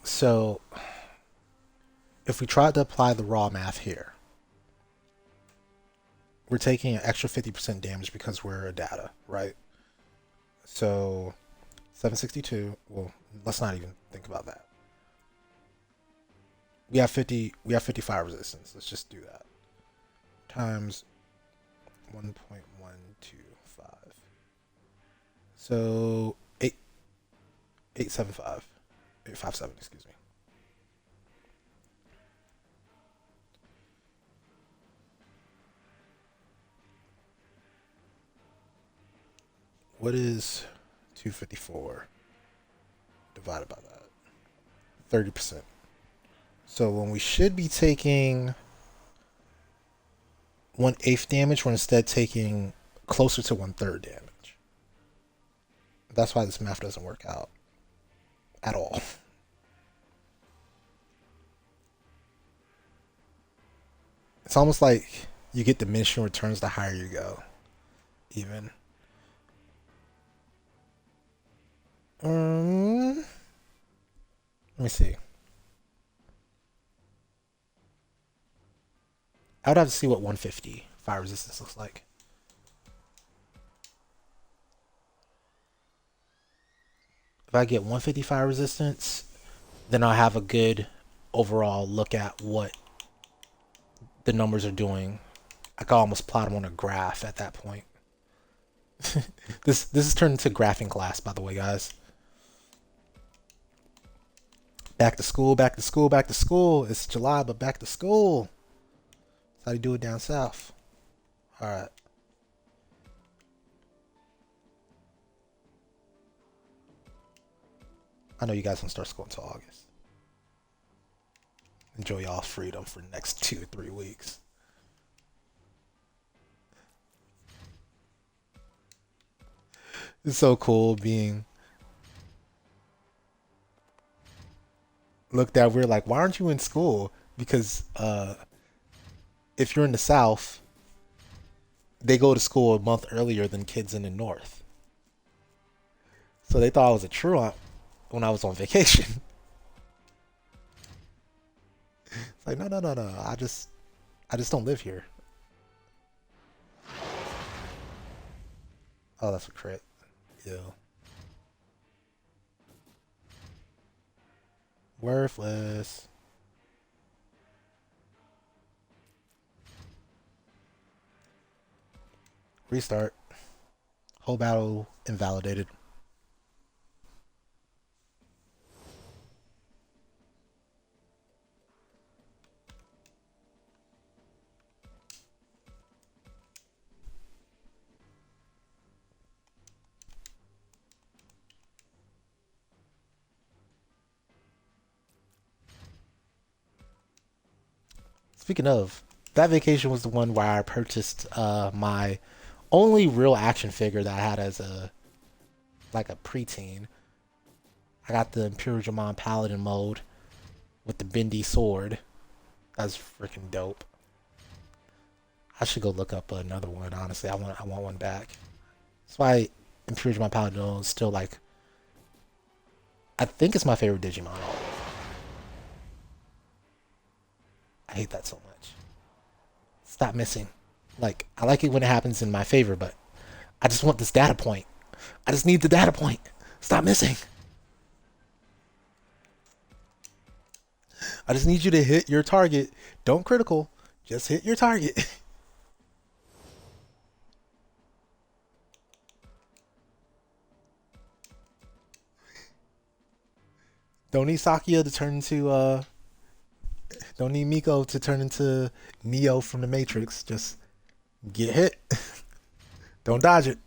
So, if we try to apply the raw math here, we're taking an extra 50% damage because we're a data, right? So, 762, well, let's not even think about that. We have 55 resistance. Let's just do that. Times 1.125. So 875. 857, excuse me. What is 254 divided by that? 30%. So when we should be taking 1/8 damage, we're instead taking closer to 1/3 damage. That's why this math doesn't work out at all. It's almost like you get diminishing returns the higher you go, even. Let me see. I would have to see what 150 fire resistance looks like. If I get 150 fire resistance, then I'll have a good overall look at what the numbers are doing. I could almost plot them on a graph at that point. This is turned into graphing class, by the way, guys. Back to school, back to school, back to school. It's July, but back to school. That's how you do it down south. All right. I know you guys don't start school until August. Enjoy y'all's freedom for the next 2 or 3 weeks. It's so cool being looked at. We're like, why aren't you in school? Because if you're in the South, they go to school a month earlier than kids in the North. So they thought I was a truant when I was on vacation. It's like, no, no, no, no. I just don't live here. Oh, that's a crit. Yeah. Worthless. Restart. Whole battle invalidated. Speaking of, that vacation was the one where I purchased my only real action figure that I had as a like a preteen. I got the Imperial Jamon Paladin mode with the bendy sword. That's freaking dope. I should go look up another one. Honestly, I want one back. That's why Imperial Jamon Paladin is still like I think it's my favorite Digimon. I hate that so much. Stop missing. Like I like it when it happens in my favor, but I just want this data point. I just need the data point. Stop missing. I just need you to hit your target. Don't critical. Just hit your target. Don't need Sakia to turn into don't need Miko to turn into Neo from the Matrix. Just get hit. Don't dodge it.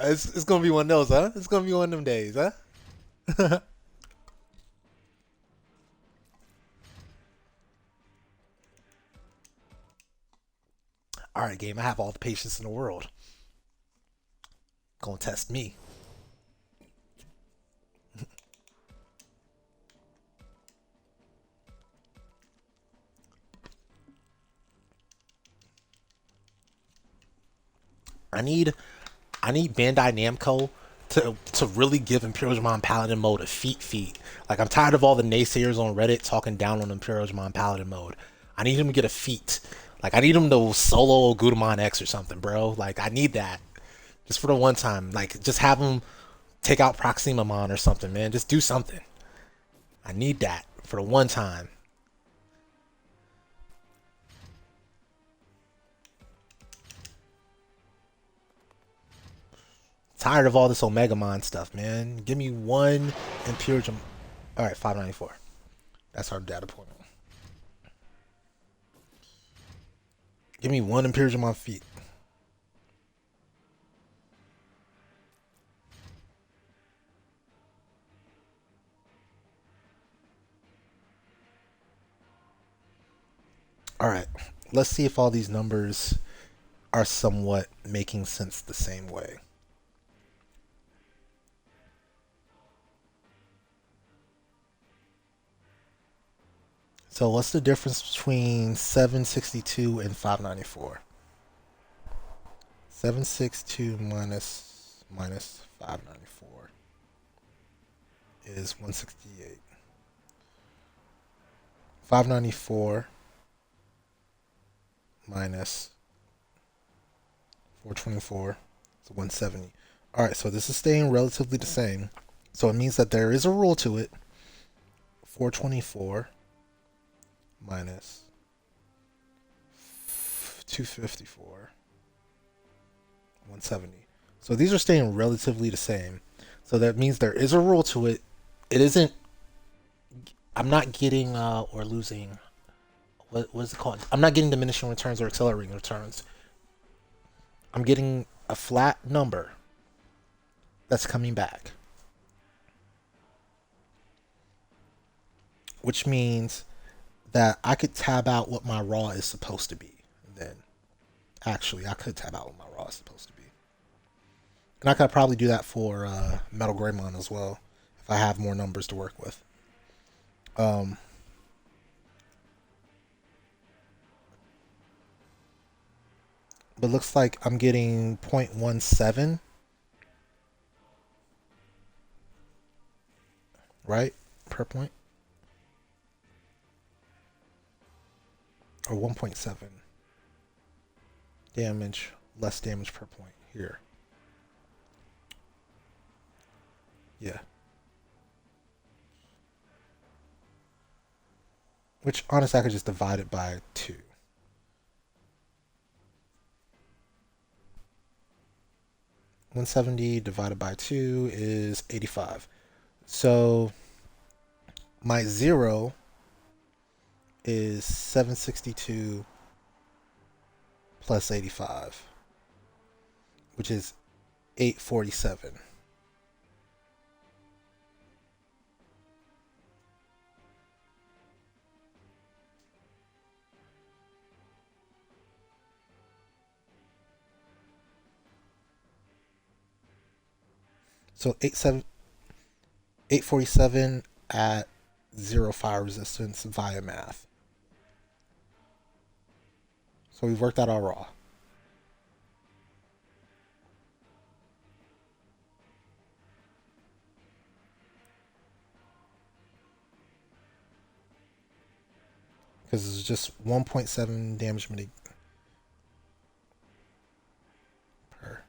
It's gonna be one of those, huh? It's gonna be one of them days, huh? All right, game. I have all the patience in the world. Gonna test me. I need I need Bandai Namco to really give Imperial Jamon Paladin mode a feat. Like I'm tired of all the naysayers on Reddit talking down on Imperial Jamon Paladin mode. I need him to get a feat. Like I need him to solo Gudamon X or something, bro. Like I need that just for the one time. Like just have him take out Proximamon or something, man. Just do something. I need that for the one time. Tired of all this Omegamon stuff, man. Give me one Imperial Jamon. All right, 594. That's our data point. Give me one Imperial Jamon feat. All right, let's see if all these numbers are somewhat making sense the same way. So what's the difference between 762 and 594? 762 minus 594 is 168. 594 minus 424 is 170. All right, so this is staying relatively the same. So it means that there is a rule to it. 424 minus 254, 170. So these are staying relatively the same. So that means there is a rule to it. It isn't. I'm not getting or losing. What is it called? I'm not getting diminishing returns or accelerating returns. I'm getting a flat number that's coming back, which means that I could tab out what my raw is supposed to be. Then, actually, I could tab out what my raw is supposed to be. And I could probably do that for Metal Greymon as well, if I have more numbers to work with. Um, but looks like I'm getting 0.17, right, per point, or 1.7 damage, less damage per point here. Yeah. Which honestly, I could just divide it by 2. 170 divided by 2 is 85. So my 0 is 762 plus 85, which is 847. So 847 at 0 fire resistance via math. So we've worked out our raw. Because it's just 1.7 damage per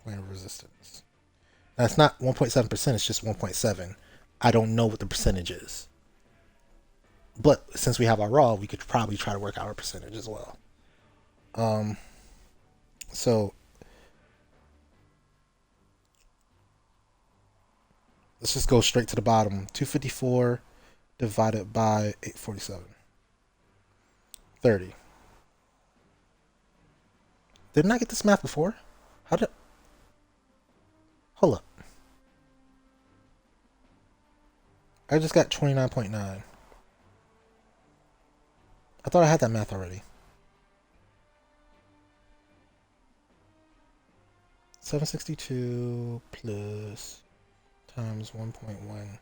point of resistance. Now it's not 1.7%, it's just 1.7. I don't know what the percentage is. But since we have our raw, we could probably try to work out our percentage as well. Um, so let's just go straight to the bottom. 254 divided by 847. 30. Didn't I get this math before? How did... Hold up. I just got 29.9. I thought I had that math already. 762 plus times 1.125.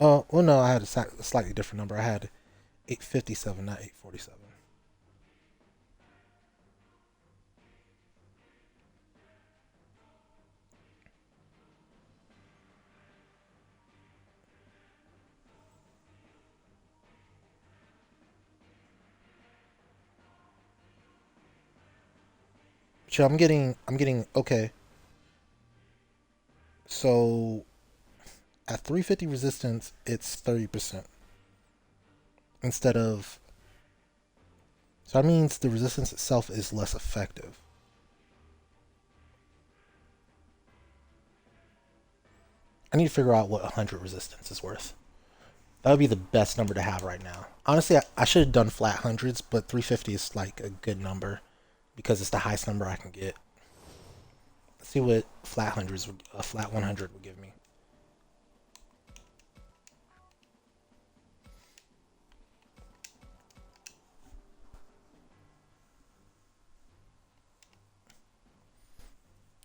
Oh, well, no, I had a slightly different number. I had 857, not 847. So I'm getting, okay. So at 350 resistance, it's 30% instead of. So that means the resistance itself is less effective. I need to figure out what 100 resistance is worth. That would be the best number to have right now. Honestly, I should have done flat hundreds, but 350 is like a good number because it's the highest number I can get. Let's see what flat hundreds, a flat 100 would give me.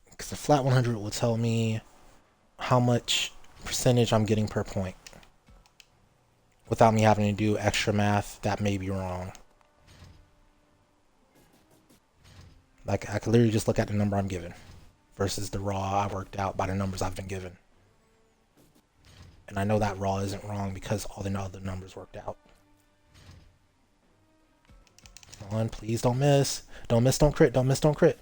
Because The flat 100 will tell me how much percentage I'm getting per point without me having to do extra math that may be wrong. Like, I could literally just look at the number I'm given versus the raw I worked out by the numbers I've been given. And I know that raw isn't wrong because all the other numbers worked out. Come on, please don't miss. Don't miss, don't crit. Don't miss, don't crit.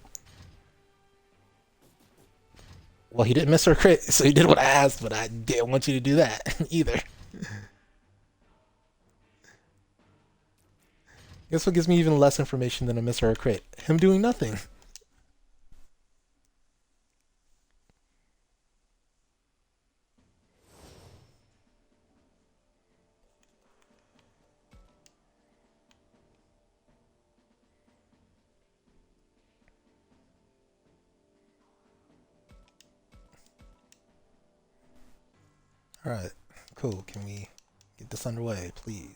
Well, he didn't miss or crit, so he did what I asked, but I didn't want you to do that either. Guess what gives me even less information than a miss or a crit? Him doing nothing. Alright, cool. Can we get this underway, please?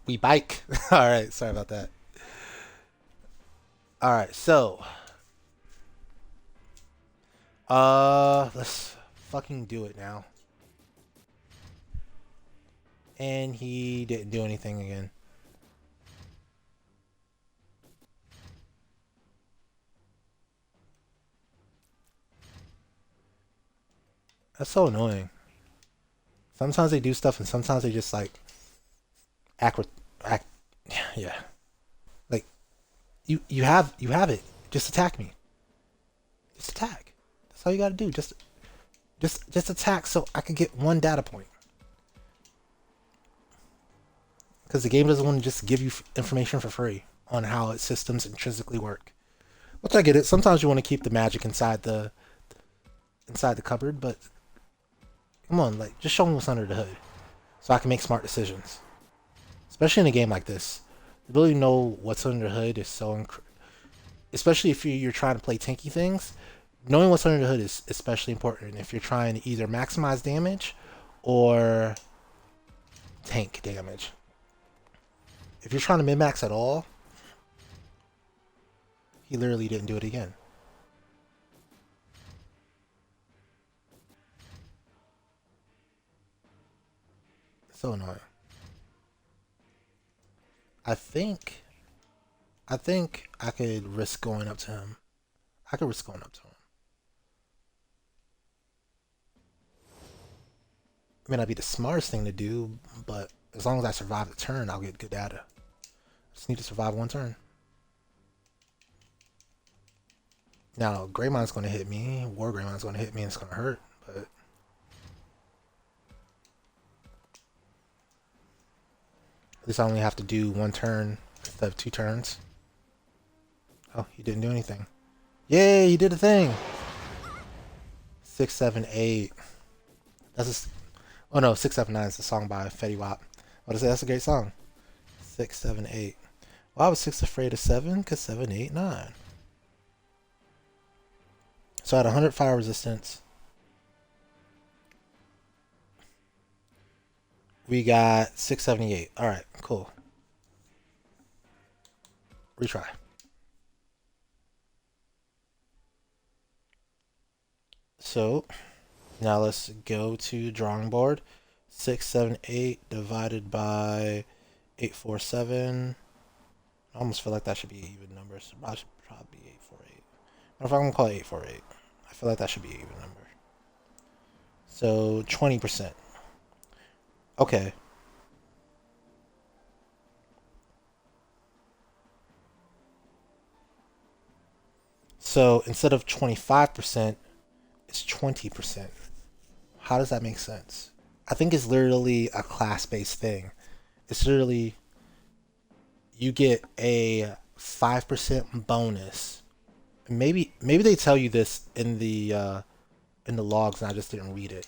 We bike. All right, sorry about that. All right, so let's fucking do it now. And he didn't do anything again. That's so annoying. Sometimes they do stuff, and sometimes they just like act. Act. Yeah. Like you have it. Just attack me. Just attack. That's all you gotta do. Just attack so I can get one data point. Because the game doesn't want to just give you information for free on how its systems intrinsically work. Which I get it. Sometimes you want to keep the magic inside the cupboard, but come on, like just show me what's under the hood so I can make smart decisions. Especially in a game like this, the ability to know what's under the hood is especially if you're trying to play tanky things. Knowing what's under the hood is especially important if you're trying to either maximize damage or tank damage. If you're trying to min max at all, he literally didn't do it again. So annoying. I think I think I could risk going up to him. I could risk going up to him. It may not be the smartest thing to do, but as long as I survive the turn, I'll get good data. Just need to survive one turn. Now, Greymind's going to hit me. War Greymind's going to hit me and it's going to hurt, but at least I only have to do one turn instead of two turns. Oh, he didn't do anything. Yay, he did a thing. 678. That's a. Oh no, 679 is the song by Fetty Wap. What is it? That's a great song. 678. Well, I was six afraid of seven because 789. So at 100 fire resistance, we got 678. All right, cool. Retry. So now let's go to drawing board. 678 divided by 847. I almost feel like that should be even numbers. So I should probably be 848. Or if I'm gonna call it 848, I feel like that should be an even number. So 20%. Okay. So instead of 25%, it's 20%. How does that make sense? I think it's literally a class based thing. It's literally you get a 5% bonus. Maybe they tell you this in the logs and I just didn't read it.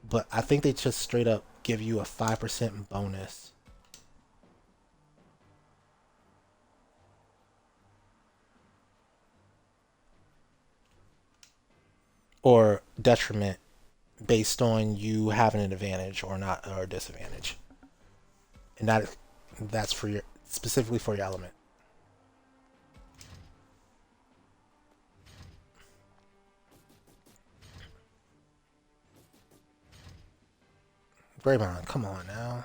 But I think they just straight up give you a 5% bonus or detriment based on you having an advantage or not or a disadvantage. And that's for your specifically for your element. Greymon, come on now.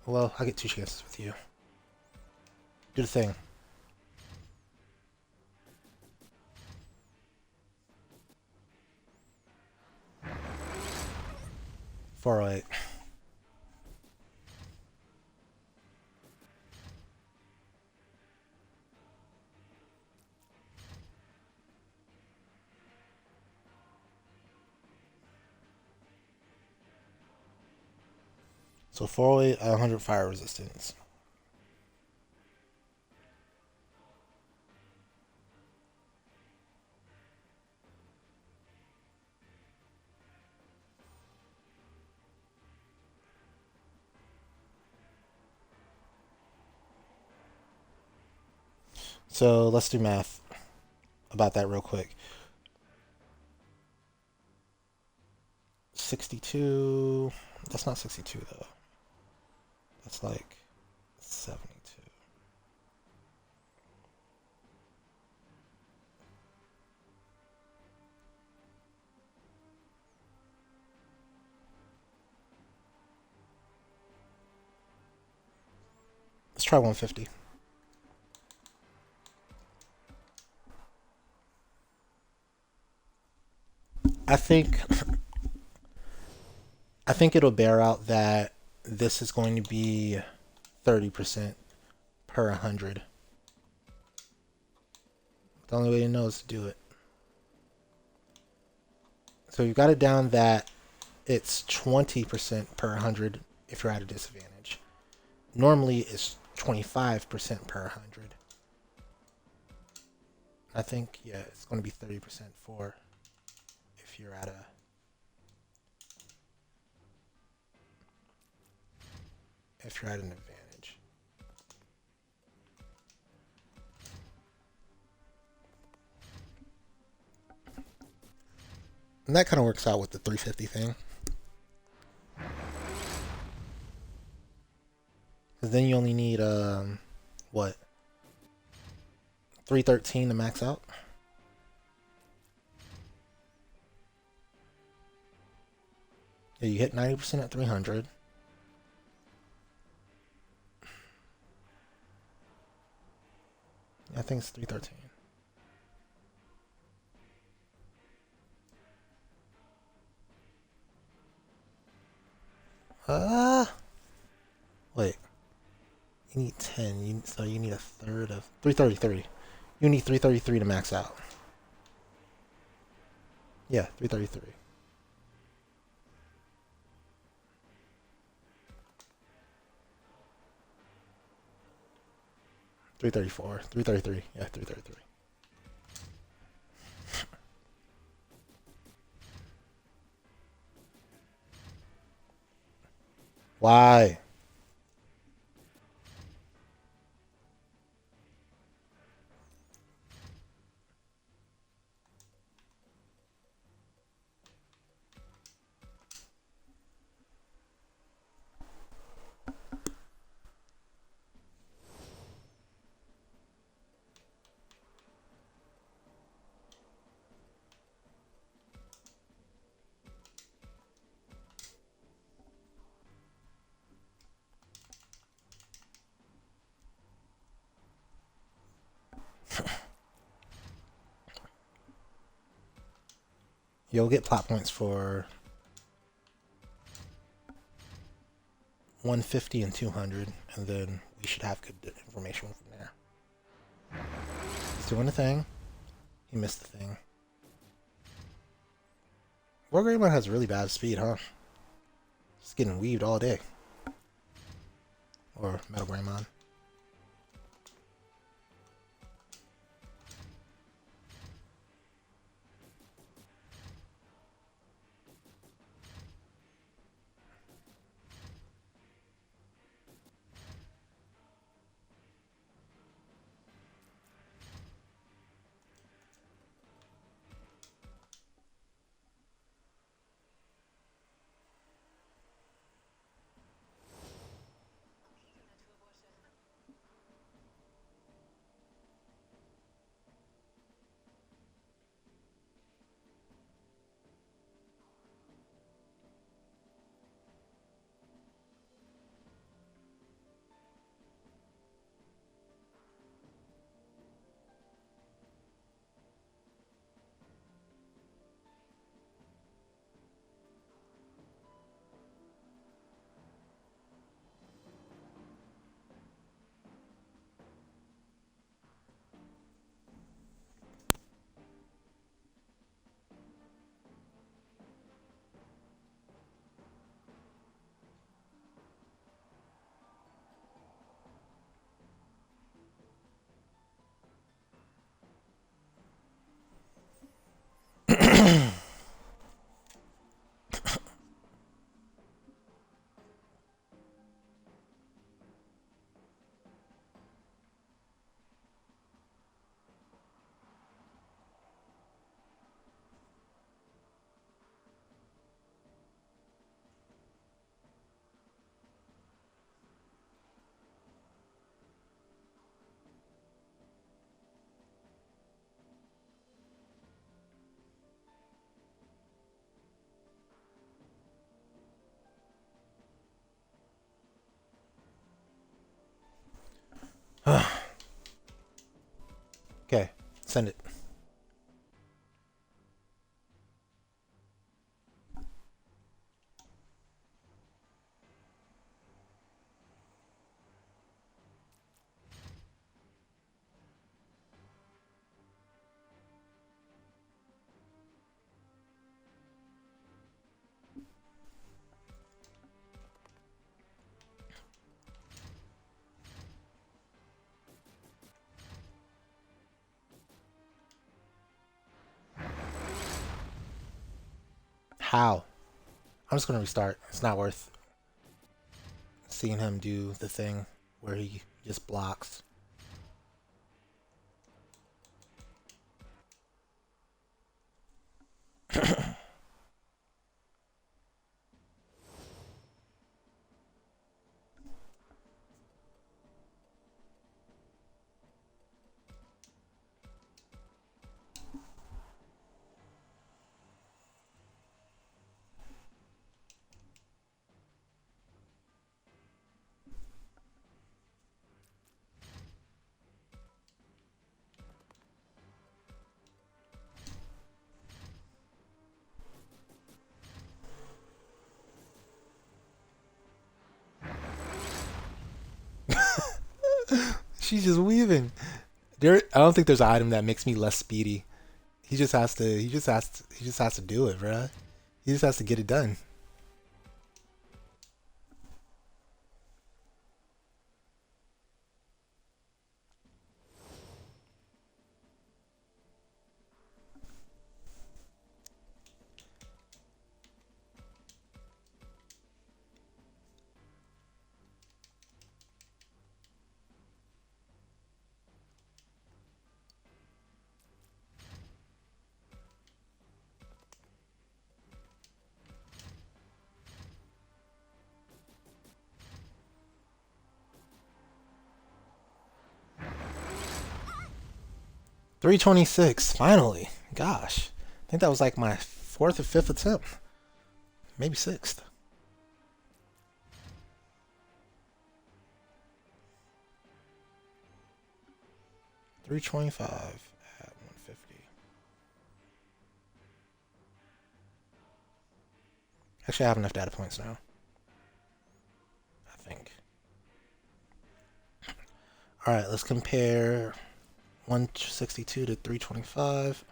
Well, I get two chances with you. Do the thing. 408. So 408 at 100 fire resistance. So let's do math about that real quick. 62. That's not 62 though. That's like 72. Let's try 150. I think I think it'll bear out that this is going to be 30% per 100. The only way to know is to do it. So you've got it down that it's 20% per 100 if you're at a disadvantage. Normally it's 25% per 100. I think, yeah, it's going to be 30% for if you're at a if you're at an advantage. And that kind of works out with the 350 thing. Because then you only need, what? 313 to max out? Yeah, you hit 90% at 300. I think it's 313. Wait. You need 10. So you need a third of 333. You need 333 to max out. Yeah, 333. 334. 333. Yeah, 333. Why? You'll get plot points for 150 and 200, and then we should have good information from there. He's doing the thing. He missed the thing. War Greymon has really bad speed, huh? Just getting weaved all day. Or Metal Greymon. Okay, send it. How? I'm just gonna restart. It's not worth seeing him do the thing where he just blocks. She's just weaving. There, I don't think there's an item that makes me less speedy. He just has to. He just has to do it, bruh. He just has to get it done. 326. Finally. Gosh, I think that was like my fourth or fifth attempt, maybe sixth. 325 at 150. Actually, I have enough data points now. I think. All right, let's compare 162 to 325.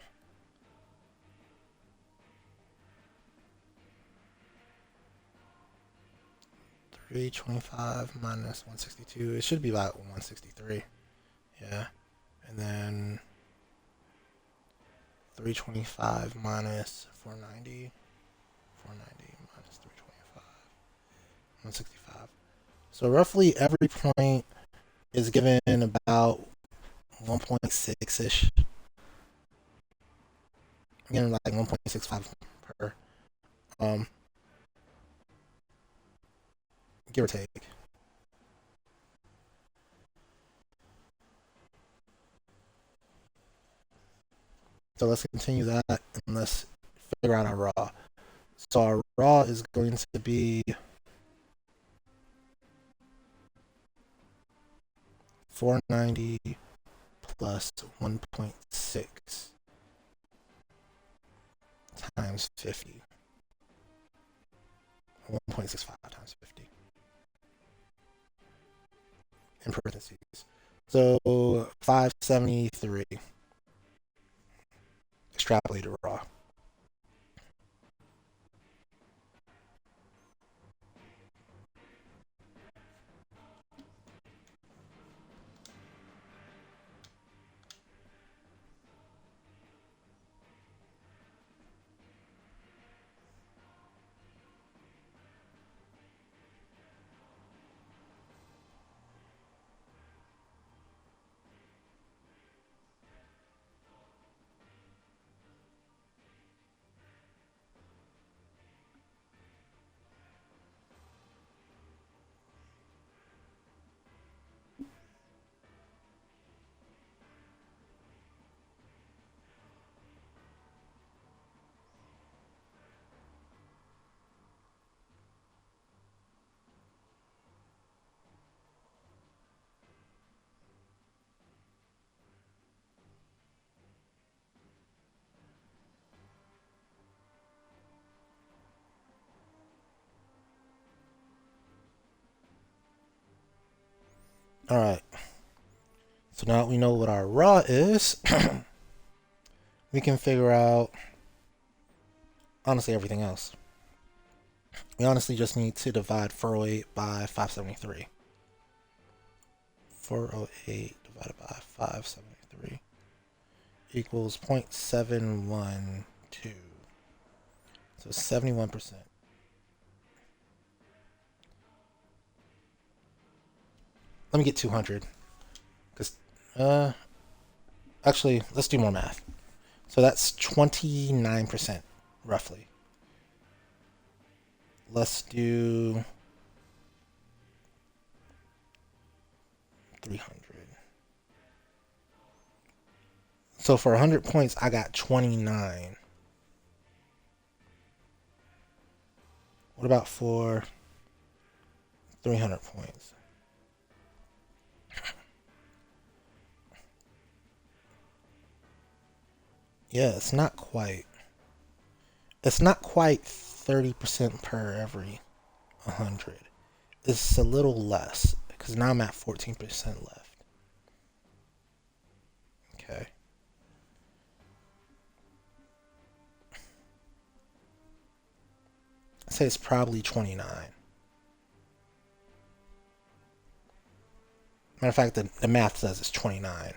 325 minus 162. It should be about 163. Yeah. And then 325 minus 490. 490 minus 325. 165. So roughly every point is given about 1.6 ish. Again, like 1.65 per, um, give or take. So let's continue that and let's figure out our raw. So our raw is going to be 490 plus 1.6 times 50. 1.65 times 50 in parentheses. So 573 extrapolated raw. All right. So now that we know what our raw is, we can figure out honestly everything else. We honestly just need to divide 408 by 573. 408 divided by 573 equals 0.712. So 71%. Let me get 200. Because, actually, let's do more math. So that's 29%, roughly. Let's do 300. So for 100 points, I got 29. What about for 300 points? Yeah, it's not quite. It's not quite 30% per every 100. It's a little less because now I'm at 14% left. Okay. I'd say it's probably 29. Matter of fact, the math says it's 29.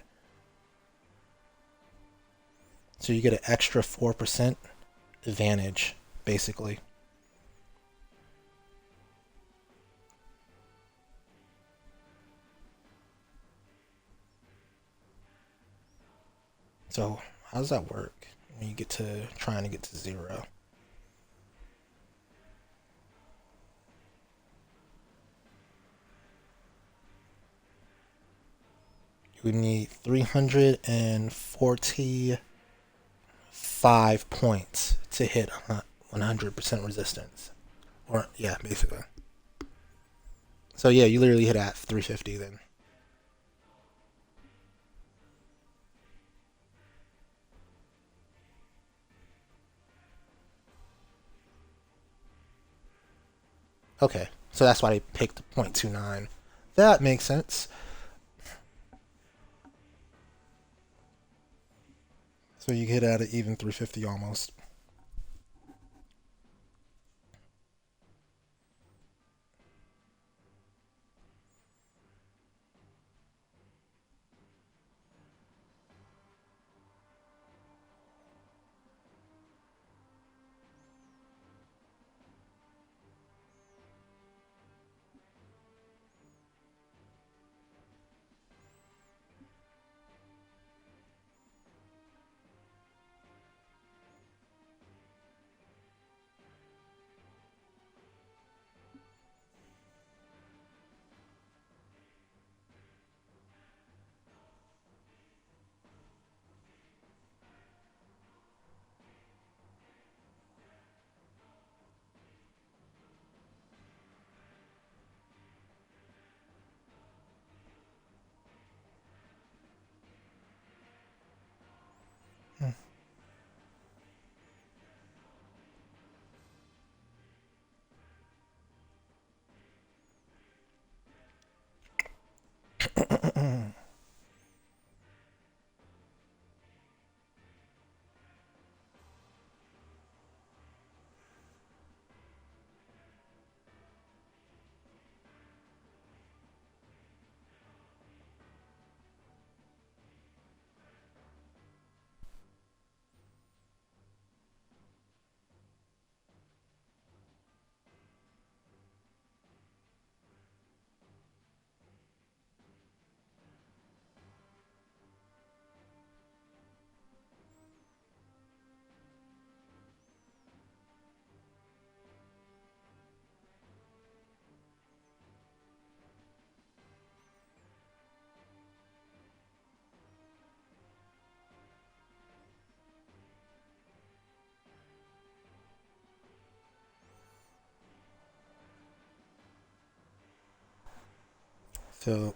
So you get an extra 4% advantage, basically. So how does that work when you get to trying to get to 0? You would need 345 points to hit 100% resistance. Or, yeah, basically. So, yeah, you literally hit at 350 then. Okay, so that's why they picked 0.29. That makes sense. So you hit at an even 350 almost. So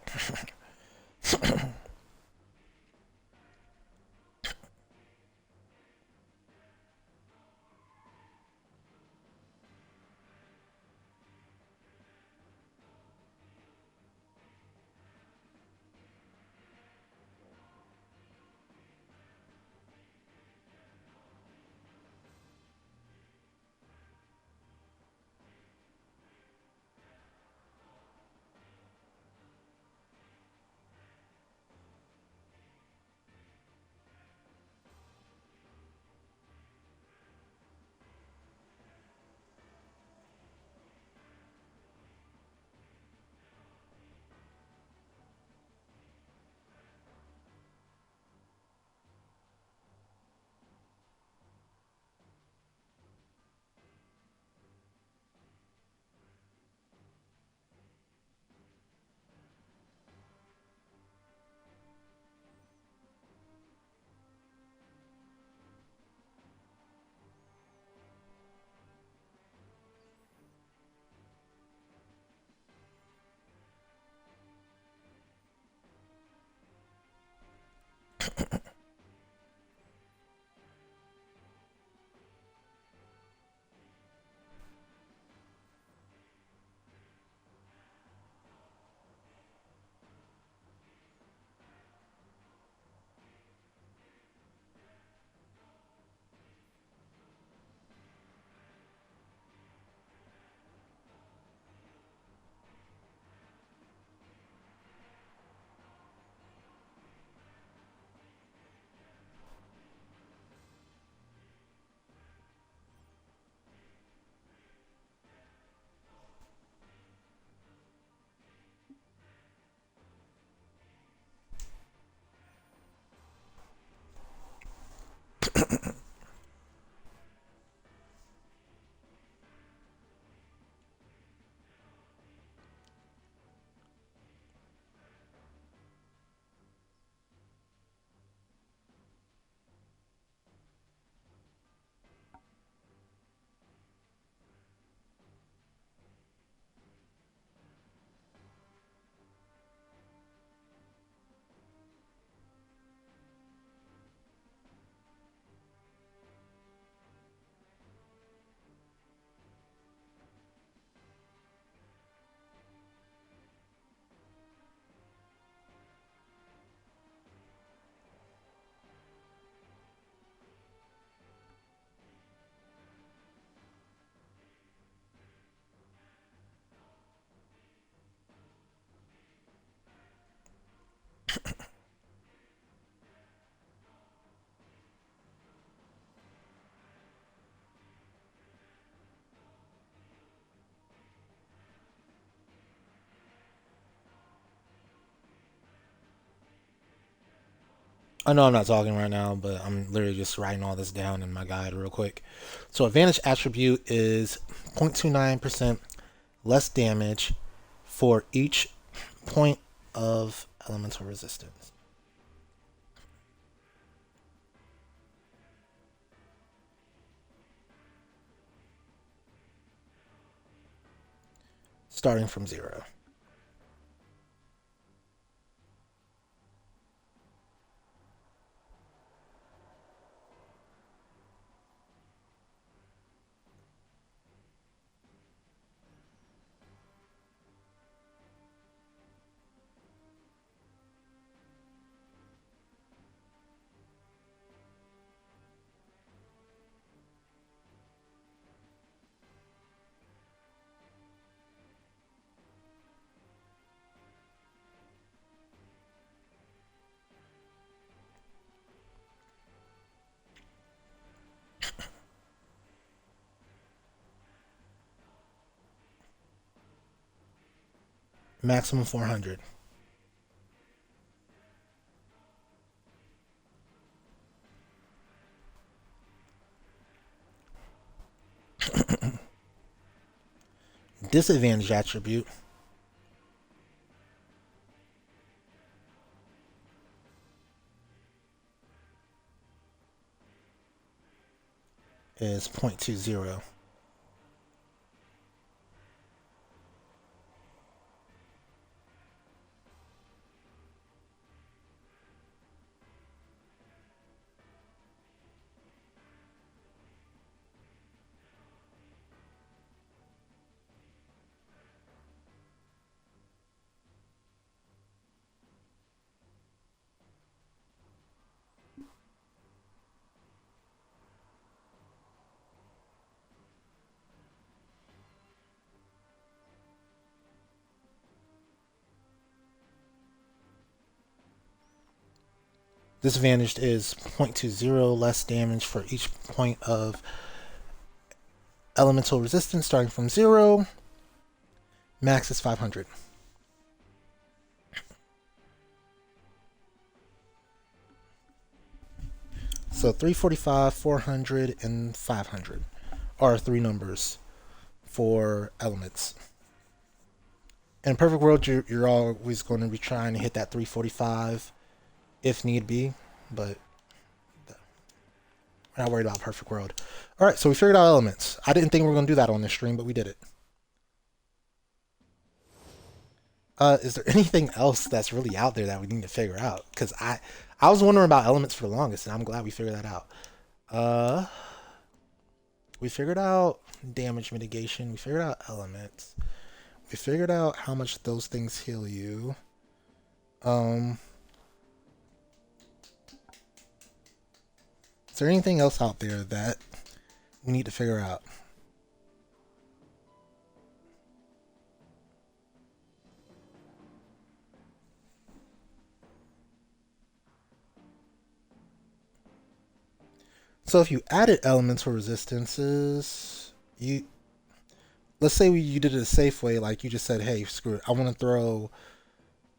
I know I'm not talking right now, but I'm literally just writing all this down in my guide real quick. So advantage attribute is 0.29% less damage for each point of elemental resistance. Starting from 0. Maximum 400. Disadvantage attribute is 0.20. Disadvantaged is 0.20 less damage for each point of elemental resistance starting from 0. Max is 500. So 345, 400, and 500 are three numbers for elements. In a perfect world, you're always going to be trying to hit that 345 if need be, but we're not worried about perfect world. All right, so we figured out elements. I didn't think we were going to do that on this stream, but we did it. Is there anything else that's really out there that we need to figure out? Because I was wondering about elements for the longest, and I'm glad we figured that out. Uh, we figured out damage mitigation. We figured out elements. We figured out how much those things heal you. Um, is there anything else out there that we need to figure out? So if you added elemental resistances, you let's say you did it a safe way, like you just said, hey, screw it, I want to throw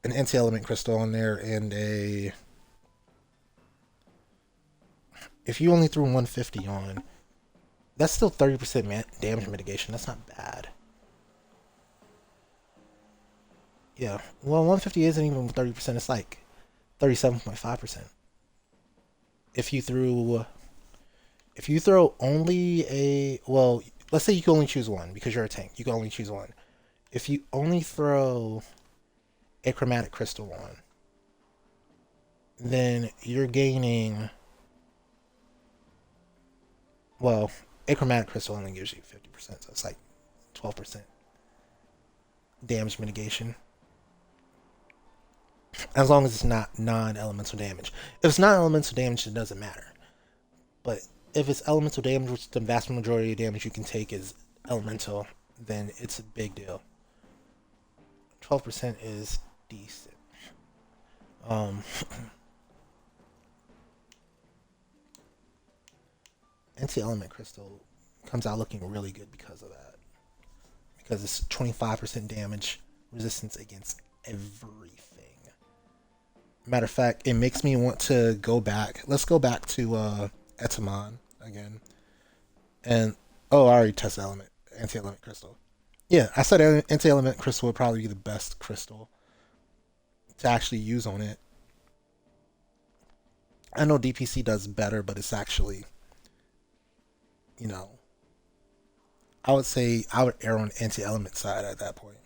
an anti-element crystal on there and a. If you only threw 150 on, that's still 30% damage mitigation. That's not bad. Yeah. Well, 150 isn't even 30%. It's like 37.5%. If you threw, if you throw only a, well, let's say you can only choose one because you're a tank. You can only choose one. If you only throw a chromatic crystal on, then you're gaining. Well, a chromatic crystal only gives you 50%, so it's like 12% damage mitigation. As long as it's not non-elemental damage. If it's not elemental damage, it doesn't matter. But if it's elemental damage, which the vast majority of damage you can take is elemental, then it's a big deal. 12% is decent. Um, Anti-element crystal comes out looking really good because of that. Because it's 25% damage resistance against everything. Matter of fact, it makes me want to go back. Let's go back to Etamon again. And oh, I already tested element anti-element crystal. Yeah, I said anti-element crystal would probably be the best crystal to actually use on it. I know DPC does better, but it's actually, you know, I would say I would err on anti-element side at that point.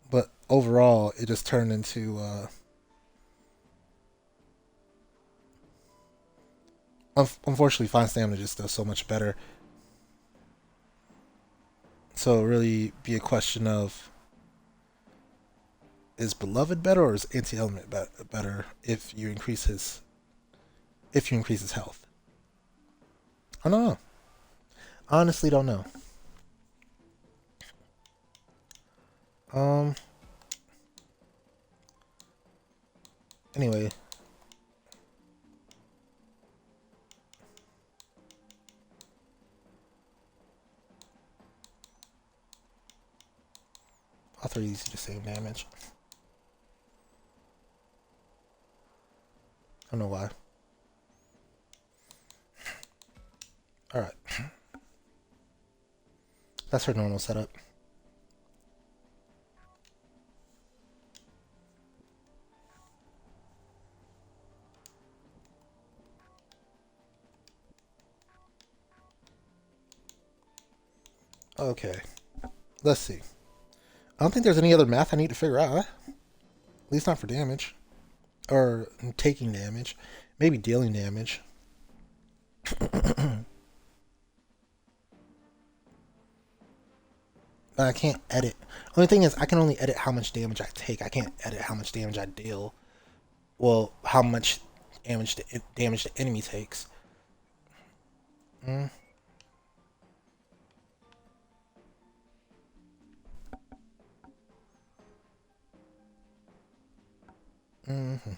But overall, it just turned into unfortunately, fine stamina just does so much better. So it really be a question of is beloved better or is anti-element better if you increase his health. I don't know. Honestly, don't know. Um. Anyway, all three of these do the same damage. I don't know why. All right, that's her normal setup. Okay, let's see. I don't think there's any other math I need to figure out. At least not for damage or taking damage. Maybe dealing damage. But I can't edit. Only thing is, I can only edit how much damage I take. I can't edit how much damage I deal. Well, how much damage the enemy takes. Mm, mm-hmm.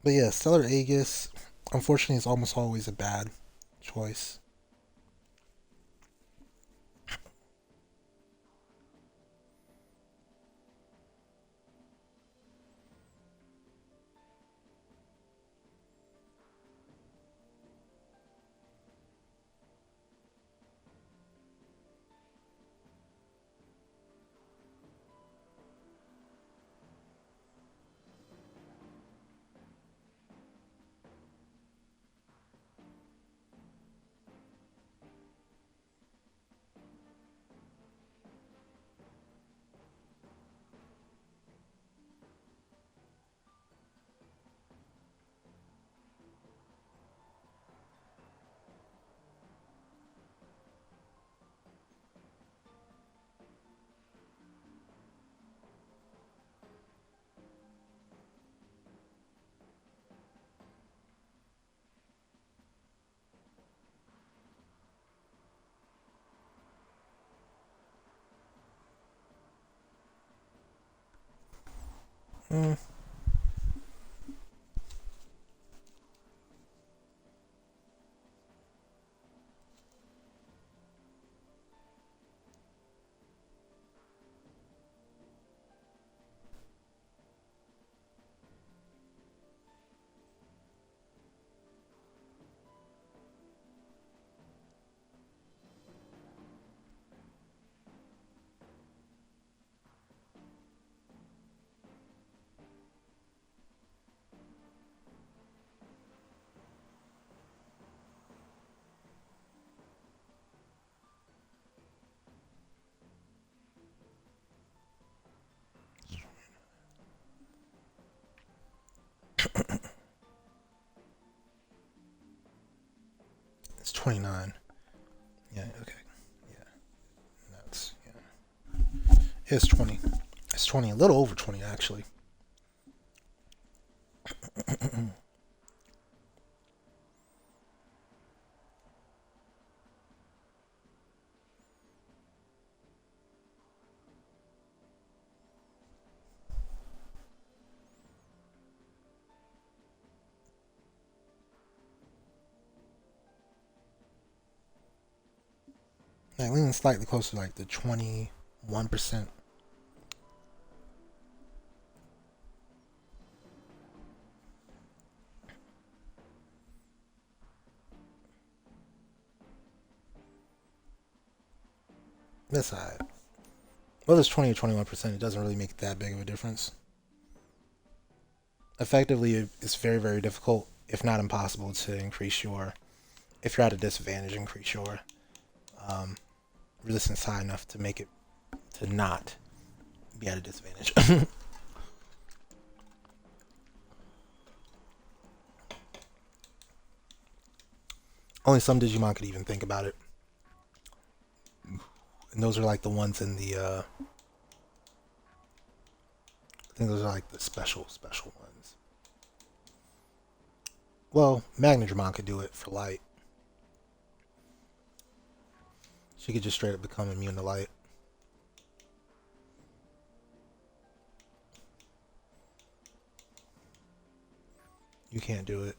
But yeah, Stellar Aegis, unfortunately, is almost always a bad choice. Mm, it's 29. Yeah, okay. Yeah, that's yeah. It's 20. It's 20, a little over 20 actually. Like leaning slightly closer to like the 21%. That's alright. Whether it's 20 or 21%, it doesn't really make that big of a difference. Effectively, it's very, very difficult, if not impossible, to increase your, if you're at a disadvantage, increase your um, resistance high enough to make it to not be at a disadvantage. Only some Digimon could even think about it. And those are like the ones in the, I think those are like the special ones. Well, Magnadramon could do it for light. She could just straight up become immune to light. You can't do it.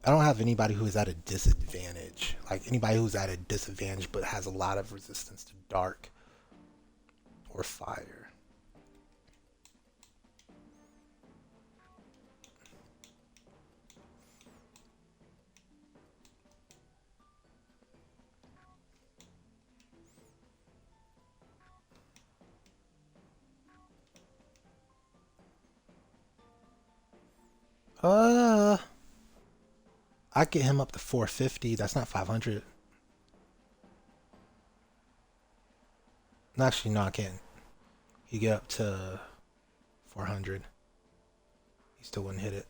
I don't have anybody who is at a disadvantage. Like anybody who's at a disadvantage but has a lot of resistance to dark or fire. Uh, I get him up to 450. That's not 500. Actually, no, I can't. You get up to 400. He still wouldn't hit it.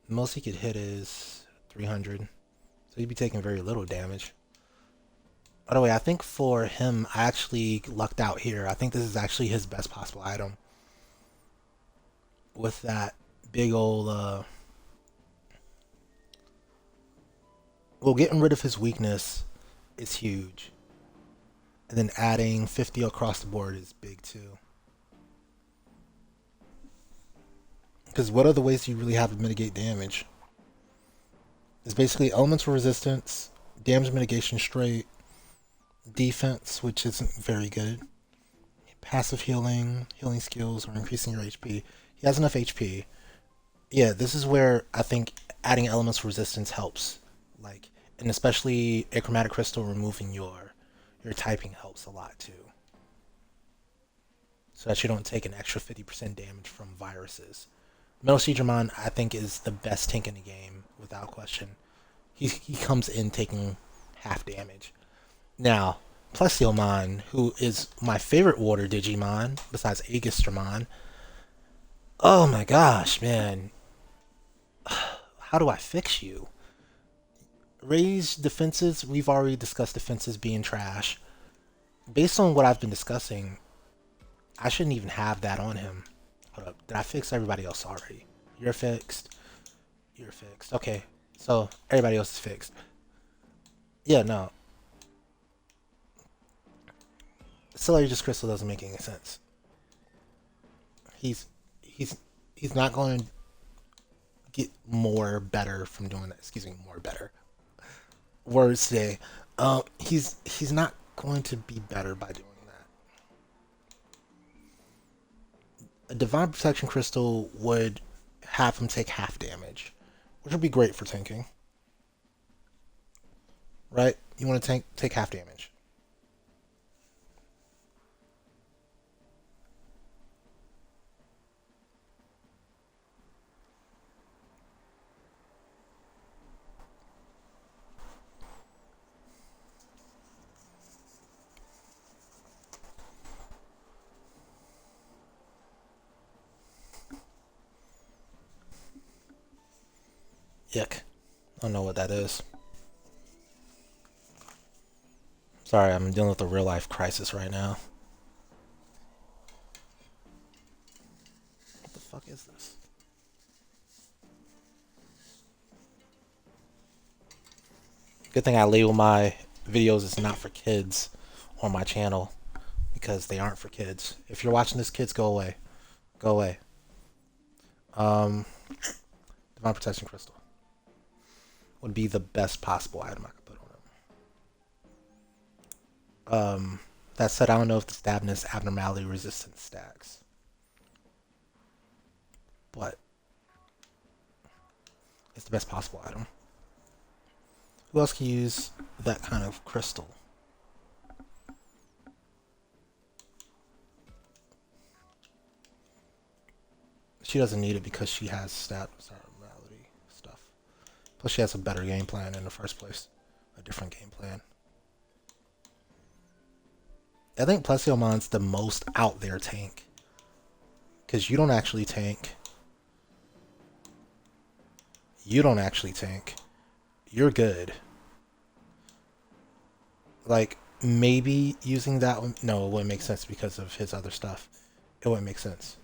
The most he could hit is 300. So he'd be taking very little damage. By the way, I think for him, I actually lucked out here. I think this is actually his best possible item. With that big old, well, getting rid of his weakness is huge. And then adding 50 across the board is big too. Because what other ways do you really have to mitigate damage? It's basically elemental resistance, damage mitigation straight, defense, which isn't very good, passive healing, healing skills, or increasing your HP. He has enough HP. Yeah, this is where I think adding elemental resistance helps. Like, and especially a chromatic crystal removing your typing helps a lot too. So that you don't take an extra 50% damage from viruses. Metal Seedramon, I think, is the best tank in the game, without question. He comes in taking half damage. Now, Plesiomon, who is my favorite water Digimon, besides Aegistramon, oh my gosh, man. How do I fix you? Raise defenses, we've already discussed defenses being trash. Based on what I've been discussing, I shouldn't even have that on him. Hold up, did I fix everybody else already? You're fixed. You're fixed. Okay, so everybody else is fixed. Yeah, no. Stellaris Crystal doesn't make any sense. He's he's he's not going to get more better from doing that. Excuse me, more better. Words today. He's not going to be better by doing that. A Divine Protection Crystal would have him take half damage, which would be great for tanking. Right? You want to take half damage. Yuck. I don't know what that is. Sorry, I'm dealing with a real life crisis right now. What the fuck is this? Good thing I label my videos as not for kids on my channel because they aren't for kids. If you're watching this, kids, go away. Go away. Um, Divine Protection Crystal would be the best possible item I could put on him. That said, I don't know if the stabness abnormality resistance stacks, but it's the best possible item. Who else can use that kind of crystal? She doesn't need it because she has stat abnormality stuff. Plus, she has a better game plan in the first place. A different game plan. I think Plesiomon's the most out there tank. Because you don't actually tank. You don't actually tank. You're good. Like, maybe using that one. No, it wouldn't make sense because of his other stuff. It wouldn't make sense.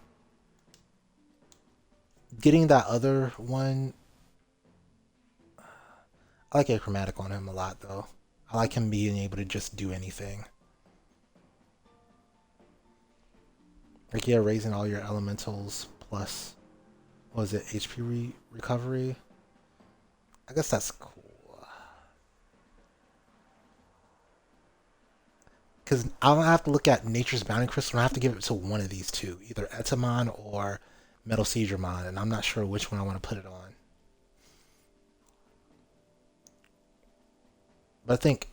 Getting that other one. I like Achromatic on him a lot, though. I like him being able to just do anything. Like, yeah, raising all your elementals plus, what was it, HP recovery? I guess that's cool. Because I don't have to look at Nature's Bounty Crystal, I have to give it to one of these two, either Etamon or Metal Seedramon, and I'm not sure which one I want to put it on. But I think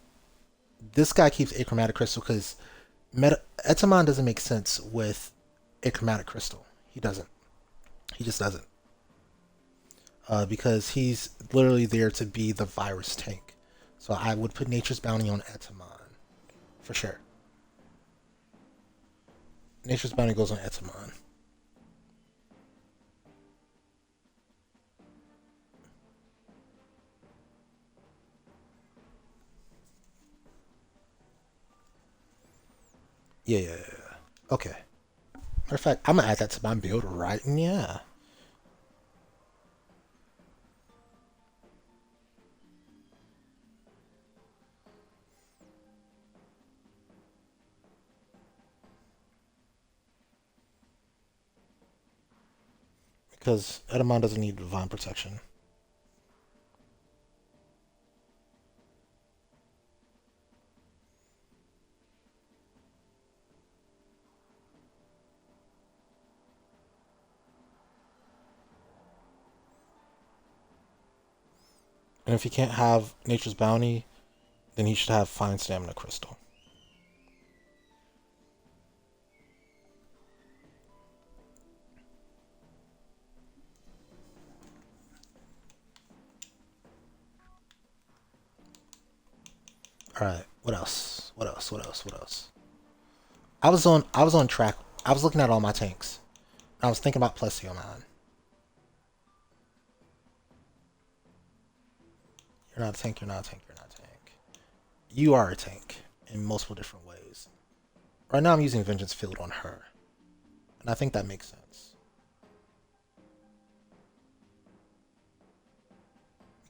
this guy keeps Achromatic Crystal because Etamon doesn't make sense with Achromatic Crystal. He doesn't. He just doesn't. Because he's literally there to be the virus tank. So I would put Nature's Bounty on Etamon for sure. Nature's Bounty goes on Etamon. Yeah, yeah, yeah. Okay. Matter of fact, I'm gonna add that to my build right now. Because Etamon doesn't need divine protection. And if he can't have Nature's Bounty, then he should have Fine Stamina Crystal. Alright, what else? What else? What else? What else? I was on track. I was looking at all my tanks. I was thinking about Plesioman. You're not a tank, you're not a tank, you're not a tank. You are a tank in multiple different ways. Right now I'm using Vengeance Field on her. And I think that makes sense.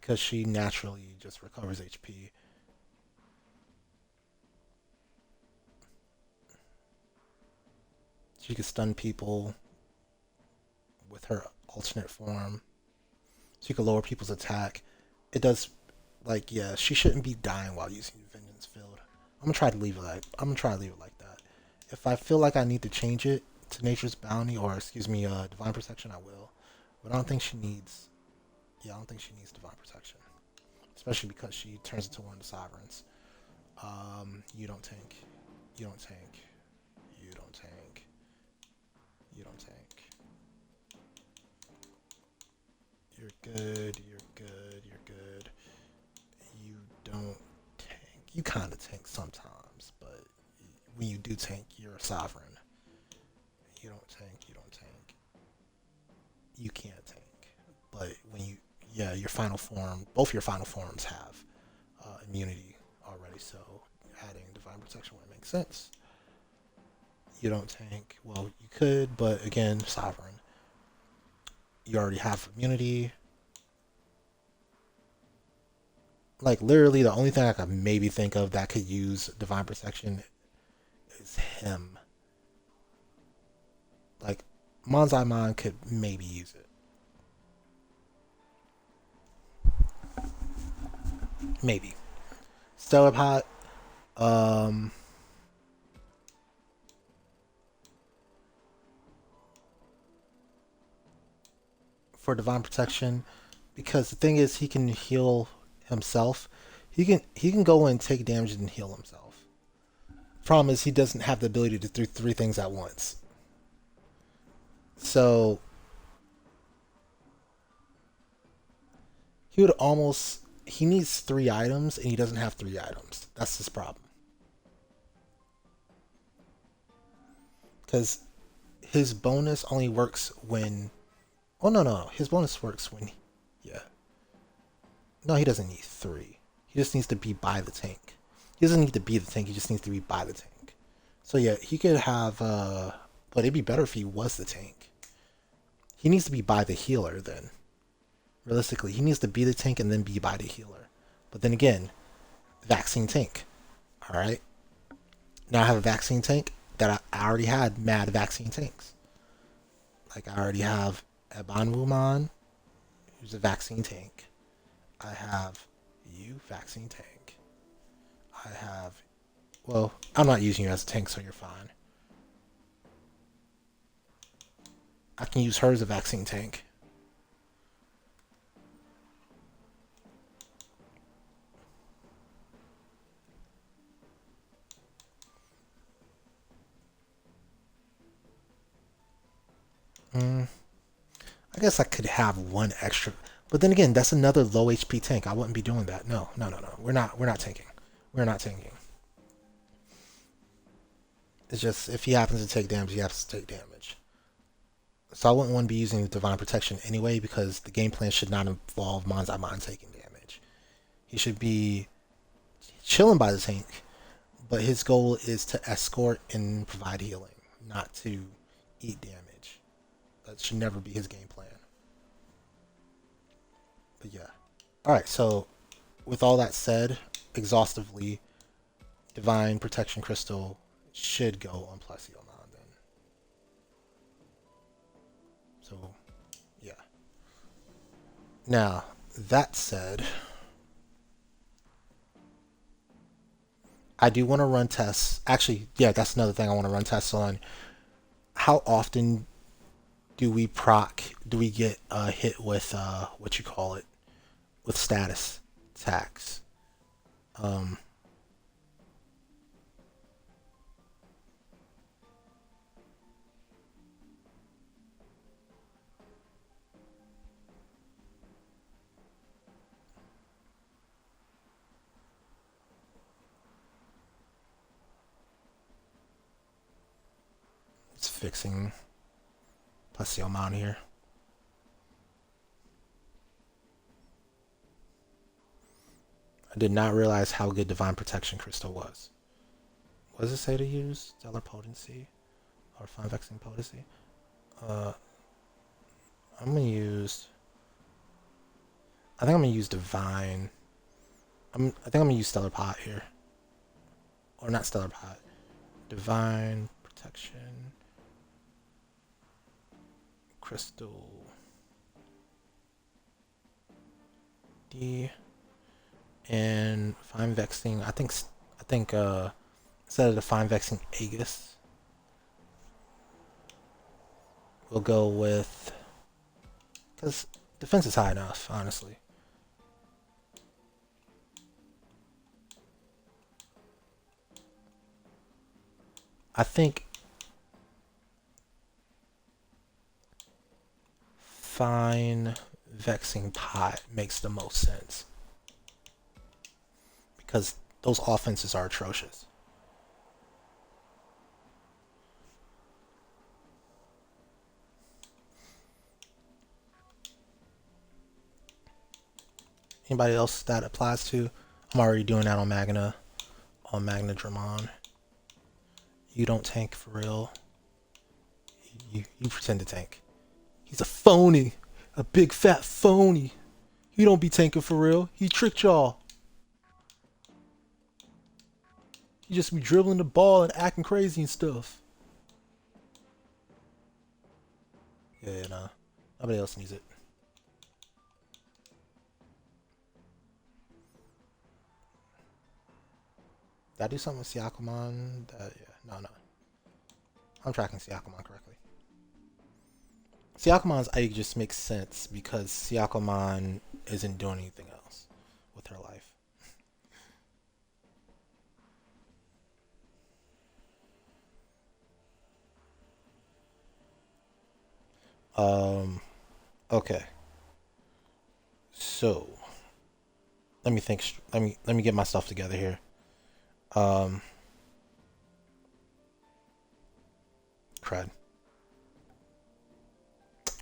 Because she naturally just recovers HP. She can stun people with her alternate form. She can lower people's attack. It does, like, yeah, she shouldn't be dying while using Vengeance Field. I'm gonna try to leave it like that. If I feel like I need to change it to Nature's Bounty or excuse me, Divine Protection, I will. But I don't think she needs. Yeah, I don't think she needs Divine Protection, especially because she turns into one of the sovereigns. You don't tank. You don't tank. You don't tank. You don't tank. You're good. You're good. You're good. You don't tank. You kind of tank sometimes, but when you do tank, you're a sovereign. You don't tank. You don't tank. You can't tank. But when you, yeah, your final form, both your final forms have immunity already, so adding divine protection would make sense. You don't tank. Well, you could, but again, sovereign. You already have immunity. Like literally, the only thing I could maybe think of that could use divine protection is him. Like Monzaimon could maybe use it. maybe. Stellar Pot. Um, for divine protection, because the thing is, he can heal himself. He can go and take damage and heal himself. Problem is, he doesn't have the ability to do three things at once. So he would almost. He needs three items, and he doesn't have three items. That's his problem. Because his bonus only works when. Oh no, no, his bonus works when. Yeah. No, he doesn't need three. He just needs to be by the tank. He doesn't need to be the tank. He just needs to be by the tank. So yeah, he could have. But it'd be better if he was the tank. He needs to be by the healer then. Realistically, he needs to be the tank and then be by the healer. But then again, vaccine tank. All right. Now I have a vaccine tank that I already had mad vaccine tanks. Like I already have Eban Wuman, who's a vaccine tank. I have you, vaccine tank. I have. Well, I'm not using you as a tank, so you're fine. I can use her as a vaccine tank. Mm, I guess I could have one extra, but then again, that's another low HP tank. I wouldn't be doing that. No, no, no, no. We're not. We're not tanking. We're not tanking. It's just if he happens to take damage, he has to take damage. So I wouldn't want to be using divine protection anyway because the game plan should not involve Monzamon taking damage. He should be chilling by the tank, but his goal is to escort and provide healing, not to eat damage. That should never be his game plan. But yeah. Alright, so with all that said, exhaustively, Divine Protection Crystal should go on Plesionon then. So, yeah. Now, that said, I do want to run tests. Actually, yeah, that's another thing I want to run tests on. How often do we get hit with what you call it with status attacks? Um, it's fixing Plesiomon here. I did not realize how good Divine Protection Crystal was. What does it say to use? Stellar Potency or Fine Vexing Potency? Uh, I'm gonna use. I think I'm gonna use Divine. I think I'm gonna use Stellar Pot here, or not Stellar Pot. Divine Protection Crystal D and Fine Vexing. I think instead of the Fine Vexing Aegis, we'll go with because defense is high enough, honestly. I think Fine Vexing Pot makes the most sense because those offenses are atrocious. Anybody else that applies to? I'm already doing that on Magna Dramon. You don't tank for real. You pretend to tank. He's a phony. A big fat phony. He don't be tanking for real. He tricked y'all. He just be dribbling the ball and acting crazy and stuff. Yeah, nah. Nobody else needs it. Did I do something with Siakamon? Yeah, no. I'm tracking Siakamon correctly. Siakamon's Ike just makes sense because Siakamon isn't doing anything else with her life. Um, okay. So let me think. Let me get my stuff together here. Um, crud.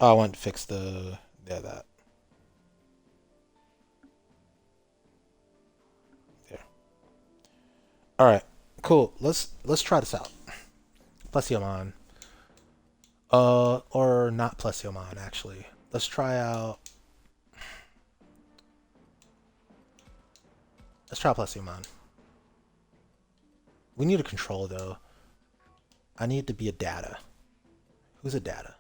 Oh, I want to fix the yeah that there. All right, cool. Let's try this out. Plesiomon. Or not Plesiomon actually. Let's try out. Let's try Plesiomon. We need a control though. I need to be a data. Who's a data?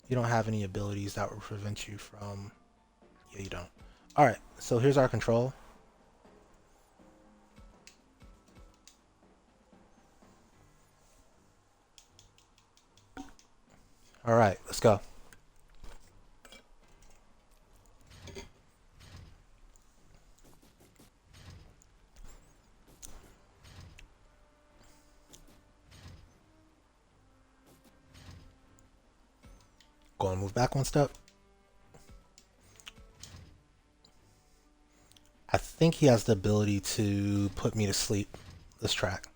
You don't have any abilities that would prevent you from. Yeah, you don't. All right. So here's our control. All right. Let's go. Go and move back one step. I think he has the ability to put me to sleep. This track.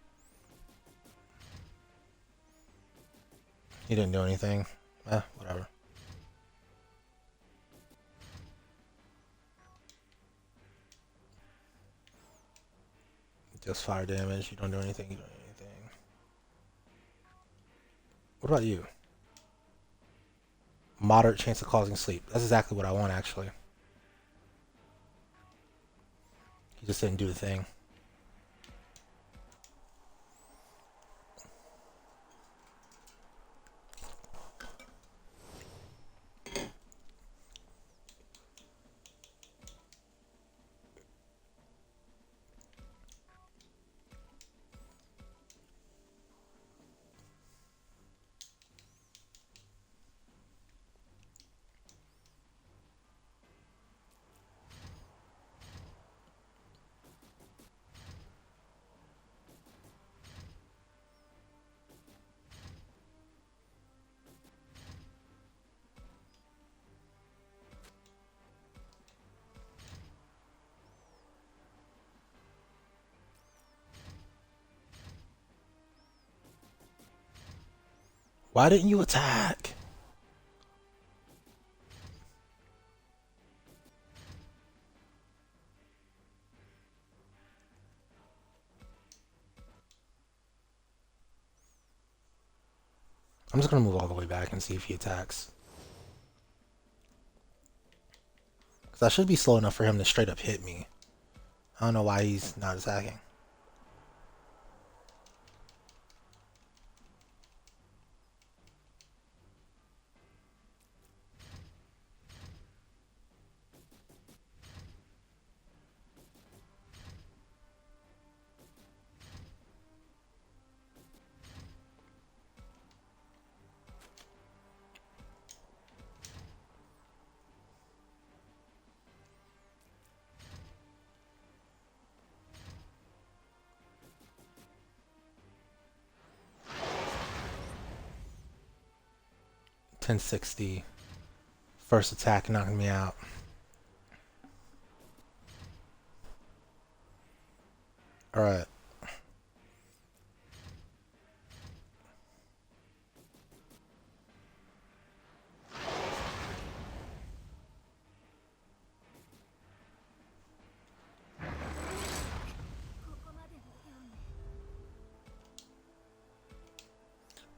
He didn't do anything. Whatever. Just fire damage. You don't do anything. You don't do anything. What about you? Moderate chance of causing sleep. That's exactly what I want, actually. He just didn't do the thing. Why didn't you attack? I'm just gonna move all the way back and see if he attacks. Because I should be slow enough for him to straight up hit me. I don't know why he's not attacking. $1060. First attack knocking me out. Alright.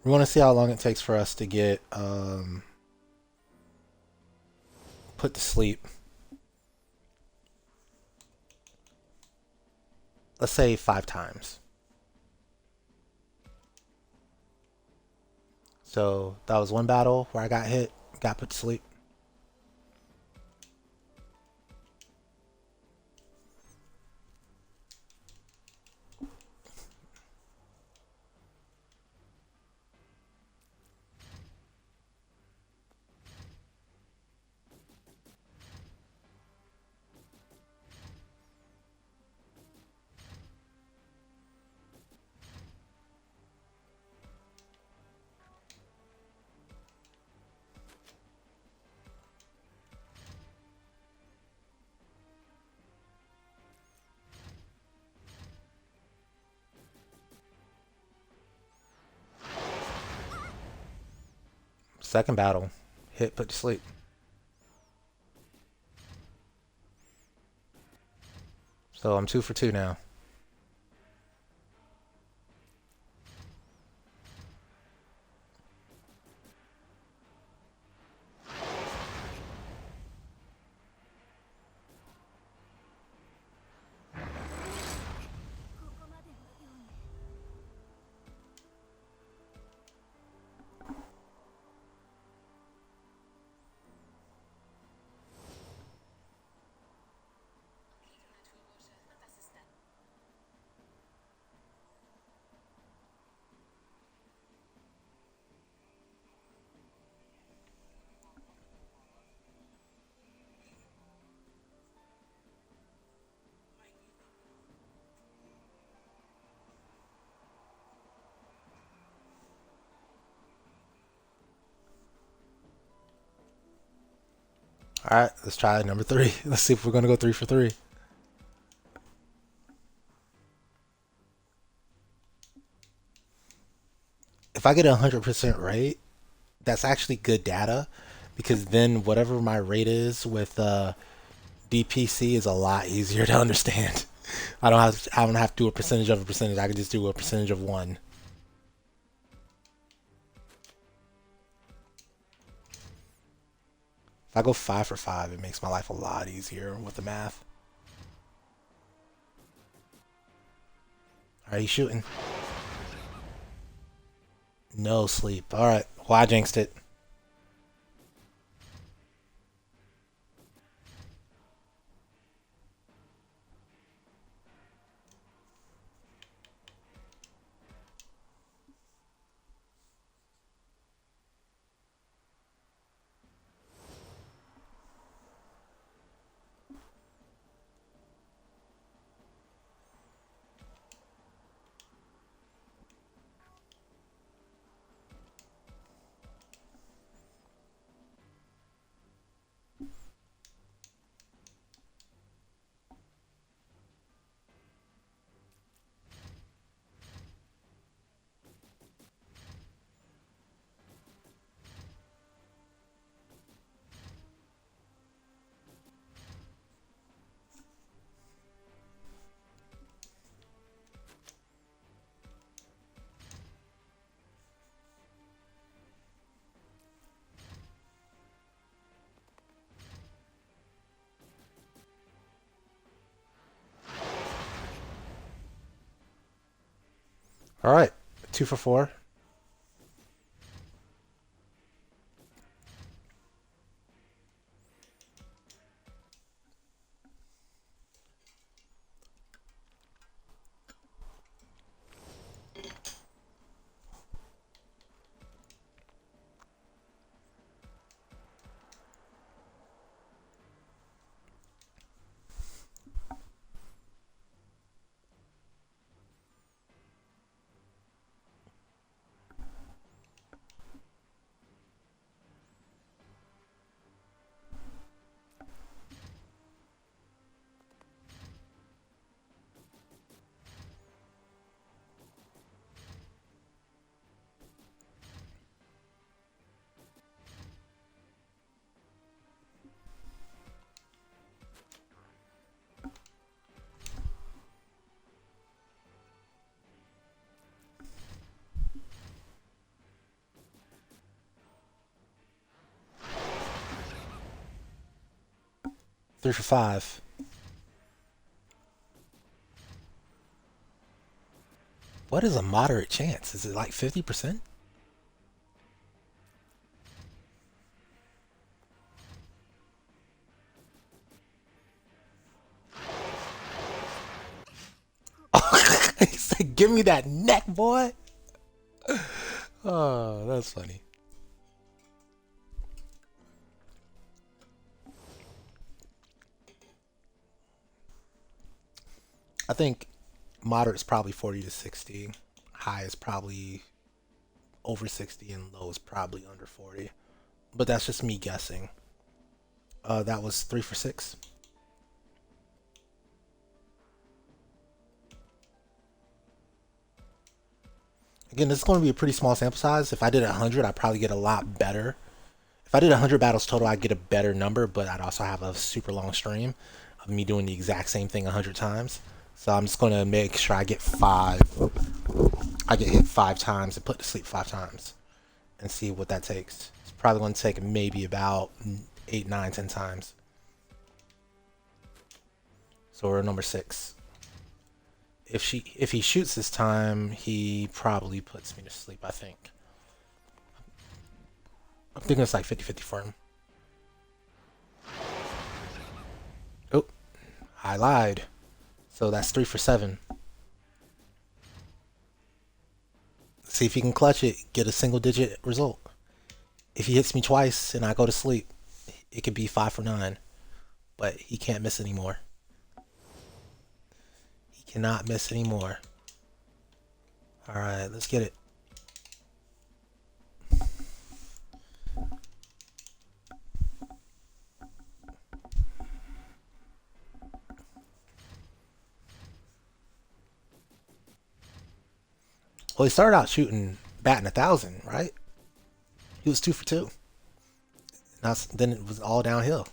We want to see how long it takes for us to get put to sleep. Let's say 5 times. So that was one battle where I got hit, got put to sleep. Second battle. Hit, put to sleep. So I'm 2 for 2 now. All right, let's try number 3. Let's see if we're gonna go 3 for 3. If I get 100% right, that's actually good data because then whatever my rate is with DPC is a lot easier to understand. I don't have to do a percentage of a percentage. I can just do a percentage of one. If I go 5 for 5, it makes my life a lot easier with the math. All right, he's shooting. No sleep. All right. Well, I jinxed it. All right. 2 for 4. 3 for 5. What is a moderate chance? Is it like 50%? He said, "Give me that neck, boy." Oh, that's funny. I think moderate is probably 40 to 60. High is probably over 60, and low is probably under 40. But that's just me guessing. That was 3 for 6. Again, this is going to be a pretty small sample size. If I did 100, I'd probably get a lot better. If I did 100 battles total, I'd get a better number, but I'd also have a super long stream of me doing the exact same thing 100 times. So I'm just going to make sure I get five. I get hit 5 times and put to sleep 5 times and see what that takes. It's probably going to take maybe about 8, 9, 10 times. So we're number 6. If he shoots this time, he probably puts me to sleep, I think. I'm thinking it's like 50-50 for him. Oh, I lied. So that's 3 for 7. See if he can clutch it, get a single digit result. If he hits me twice and I go to sleep, it could be 5 for 9. But he can't miss anymore. He cannot miss anymore. Alright, let's get it. Well, he started out shooting, batting 1,000, right? He was 2 for 2. Then it was all downhill.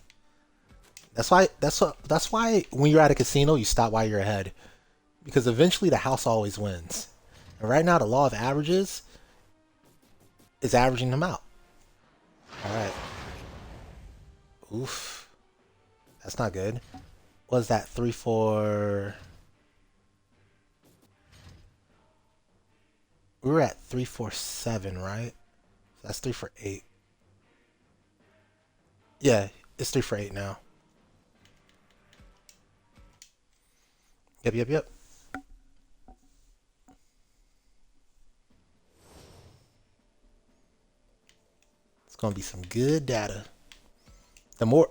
That's why when you're at a casino, you stop while you're ahead, because eventually the house always wins. And right now, the law of averages is averaging them out. All right. Oof. That's not good. What is that? 3 4. We were at 3 4 7, right? So that's 3 for 8. Yeah, it's 3 for 8 now. Yep. It's gonna be some good data. The more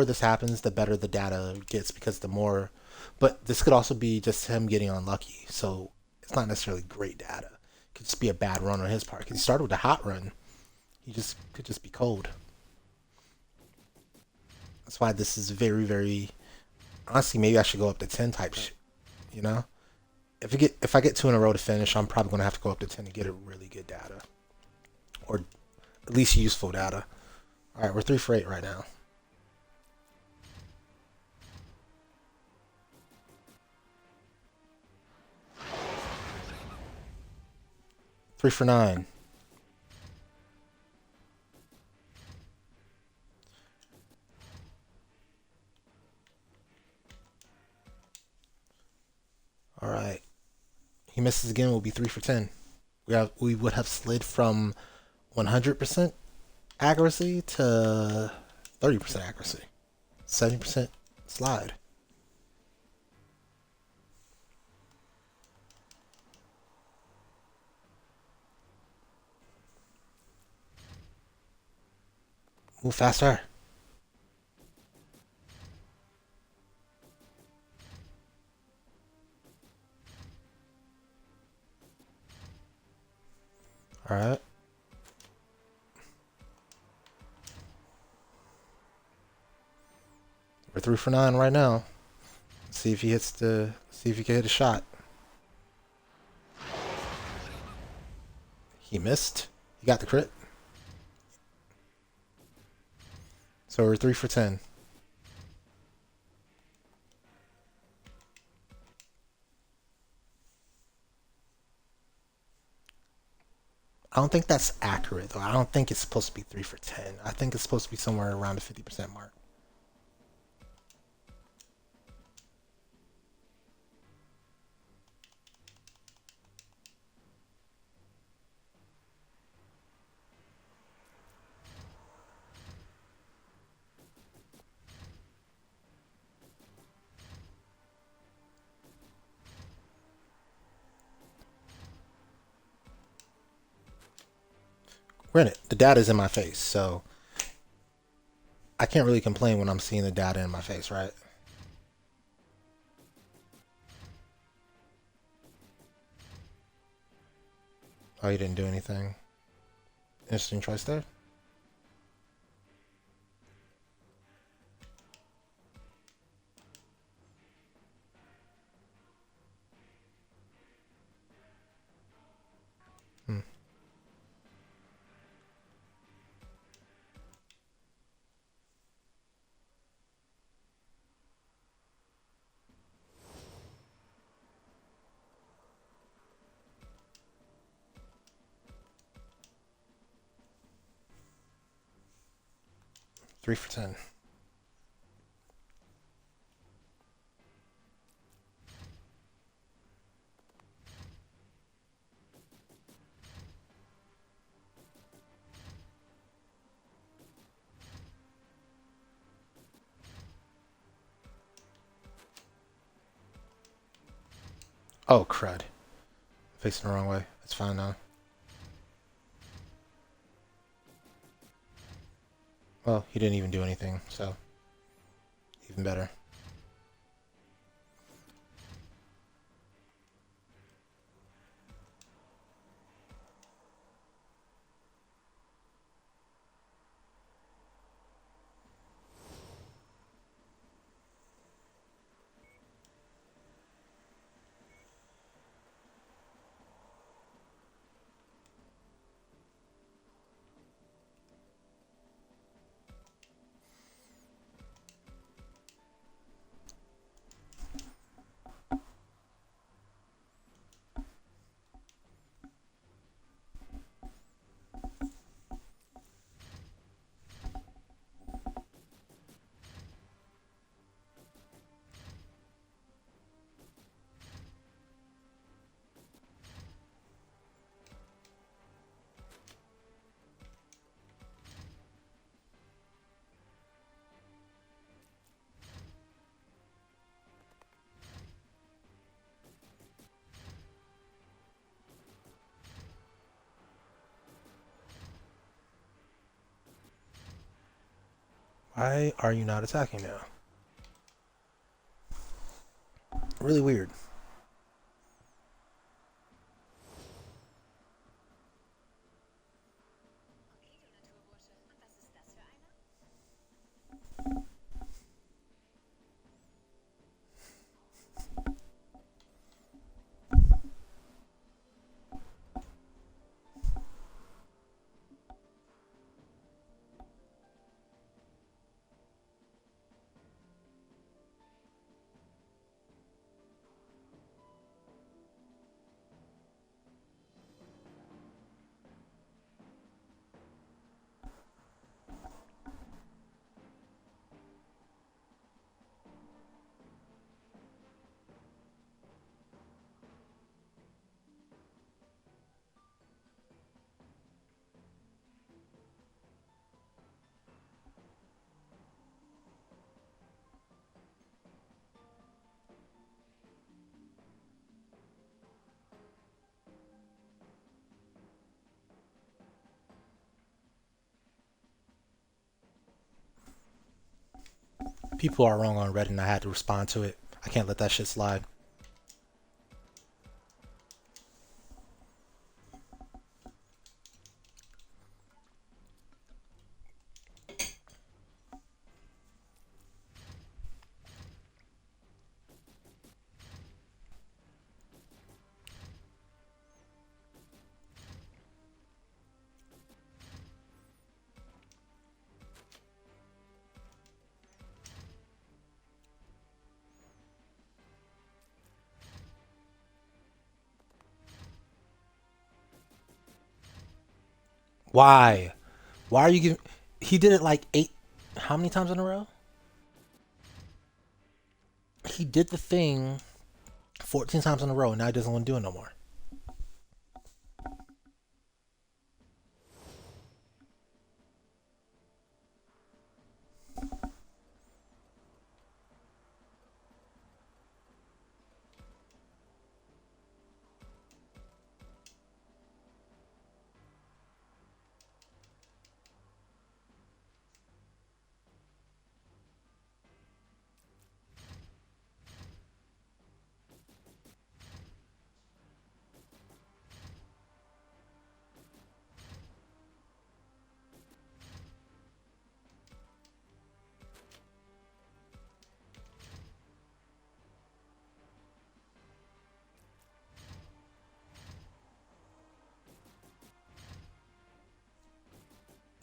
this happens, the better the data gets, because the more. But this could also be just him getting unlucky. So it's not necessarily great data. It could just be a bad run on his part. Because he started with a hot run. He just could just be cold. That's why this is very, very. Honestly, maybe I should go up to 10 type shit. You know, if I get 2 in a row to finish, I'm probably gonna have to go up to 10 to get a really good data, or at least useful data. All right, we're 3 for 8 right now. 3 for 9. All right. He misses again. We'll be 3 for 10. We would have slid from 100% accuracy to 30% accuracy. 70% slide. Move faster. All right. We're 3 for 9 right now. See if he hits the. See if he can hit a shot. He missed. He got the crit. So we're 3 for 10. I don't think that's accurate though. I don't think it's supposed to be 3 for 10. I think it's supposed to be somewhere around the 50% mark. Granted, the data is in my face, so I can't really complain when I'm seeing the data in my face, right? Oh, you didn't do anything. Interesting choice there. 3 for 10. Oh, crud. Facing the wrong way. It's fine now. Well, he didn't even do anything, so even better. Why are you not attacking now? Really weird. People are wrong on Reddit and I had to respond to it. I can't let that shit slide. Why? Why are you giving... He did it like 8... How many times in a row? He did the thing 14 times in a row and now he doesn't want to do it no more.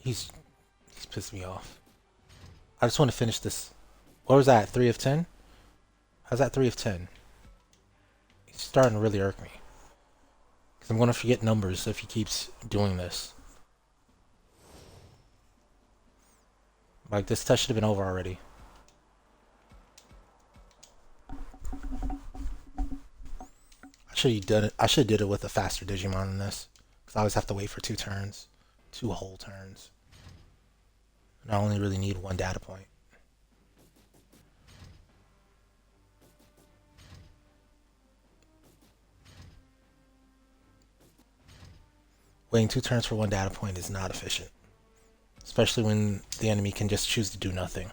He's pissed me off. I just want to finish this. What was that? 3 of 10? How's that 3 of 10? He's starting to really irk me. Because I'm going to forget numbers if he keeps doing this. Like, this test should have been over already. I should have done it. I should have did it with a faster Digimon than this, because I always have to wait for 2 turns, 2 whole turns. And I only really need 1 data point. Waiting 2 turns for 1 data point is not efficient, especially when the enemy can just choose to do nothing.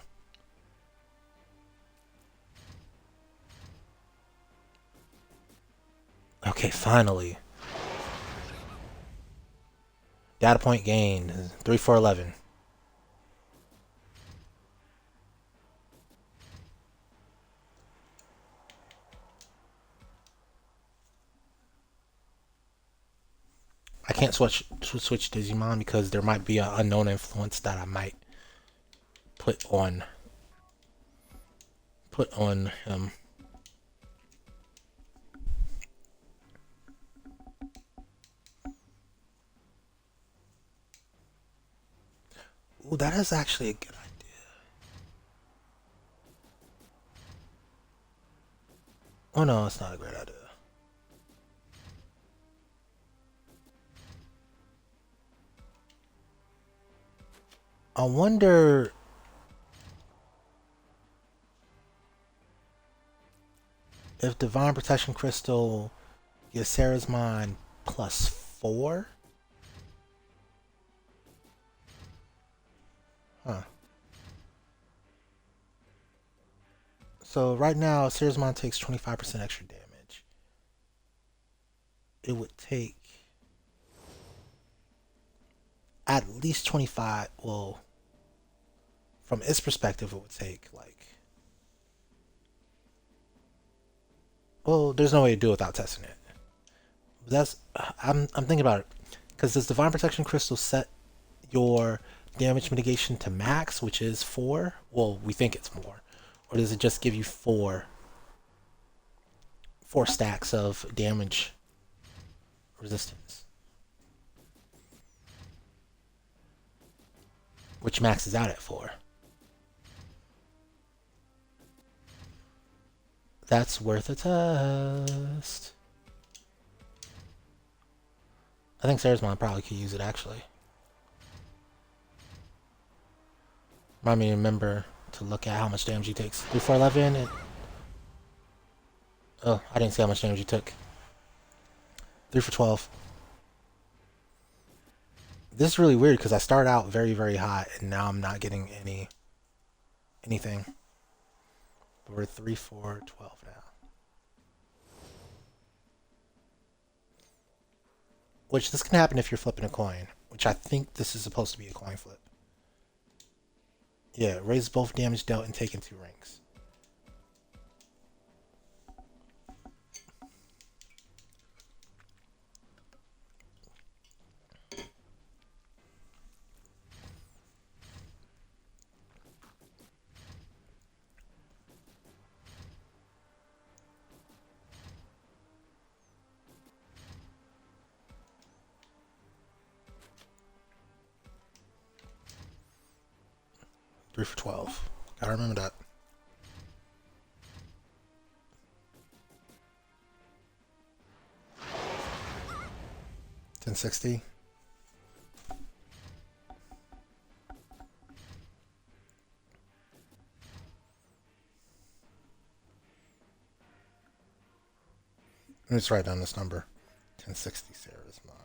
Okay, finally. Data point gained. 3 4 11. I can't switch Digimon because there might be an unknown influence that I might put on him. Ooh, that is actually a good idea. Oh no, it's not a great idea. I wonder if Divine Protection Crystal gives Sarah's Mind +4. Huh. So right now, Sarah's Mind takes 25% extra damage. It would take at least 25. Well, from its perspective, it would take like. Well, there's no way to do it without testing it. That's I'm thinking about it because does Divine Protection Crystal set your damage mitigation to max, which is 4? Well, we think it's more, or does it just give you four stacks of damage resistance, which maxes out at 4? That's worth a test. I think Sarah's mom probably could use it actually. Remind me to remember to look at how much damage he takes. 3 4 11 and oh, I didn't see how much damage he took. 3 for 12. This is really weird because I started out very, very hot and now I'm not getting anything. But we're 3 4 12 now. Which this can happen if you're flipping a coin, which I think this is supposed to be a coin flip. Yeah, raise both damage dealt and taken 2 ranks. Three for 12. Gotta remember that. $10.60. Let me just write down this number. 1060 Sarah's Mon.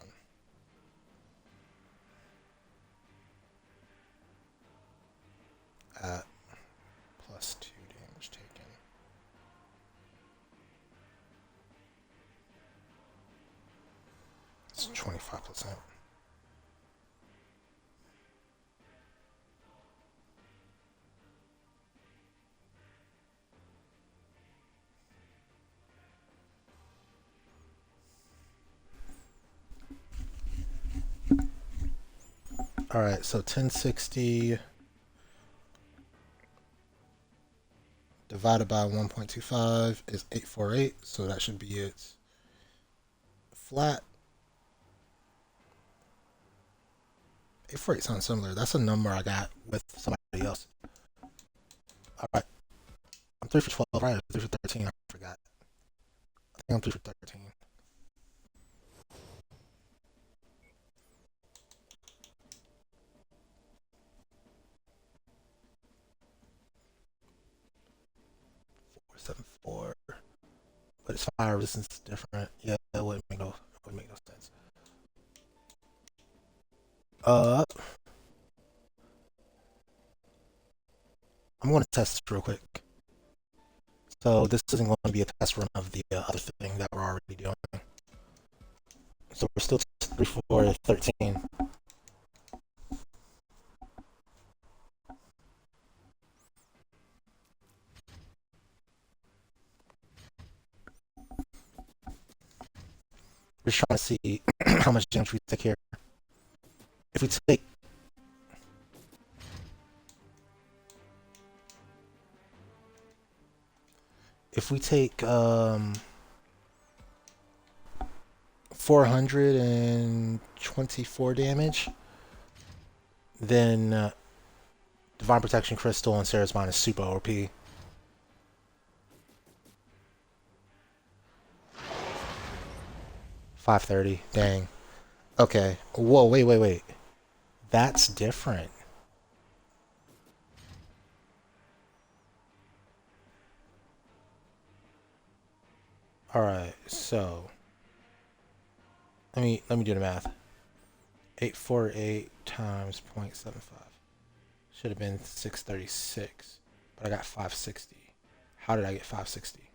At +2 damage taken. It's 25%. Alright, so 1060 divided by 1.25 is 848, so that should be it. Flat. 848 sounds similar. That's a number I got with somebody else. All right, I'm 3 for 12. Right, 3 for 13. I forgot. I think I'm 3 for 13. 474. But its fire resistance is different. Yeah, it wouldn't make no sense. Uh, I'm going to test this real quick. So this isn't going to be a test run of the other thing that we're already doing. So we're still 3 for 13. We're just trying to see how much damage we take here. If we take if we take 424 damage, then Divine Protection Crystal and Sarah's Mind is super OP. 530. Dang. Okay. Whoa, wait. That's different. Alright, so let me do the math. 848 times 0.75. Should have been 636. But I got 560. How did I get 560?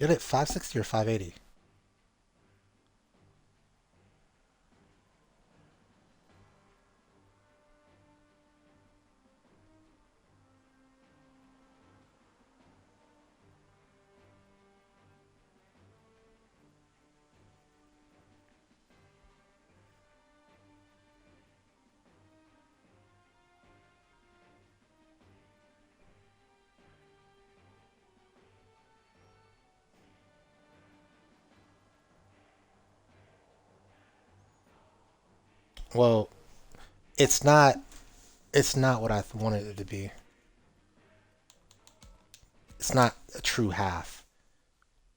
Did it 560 or 580? Well, it's not what I wanted it to be. It's not a true half.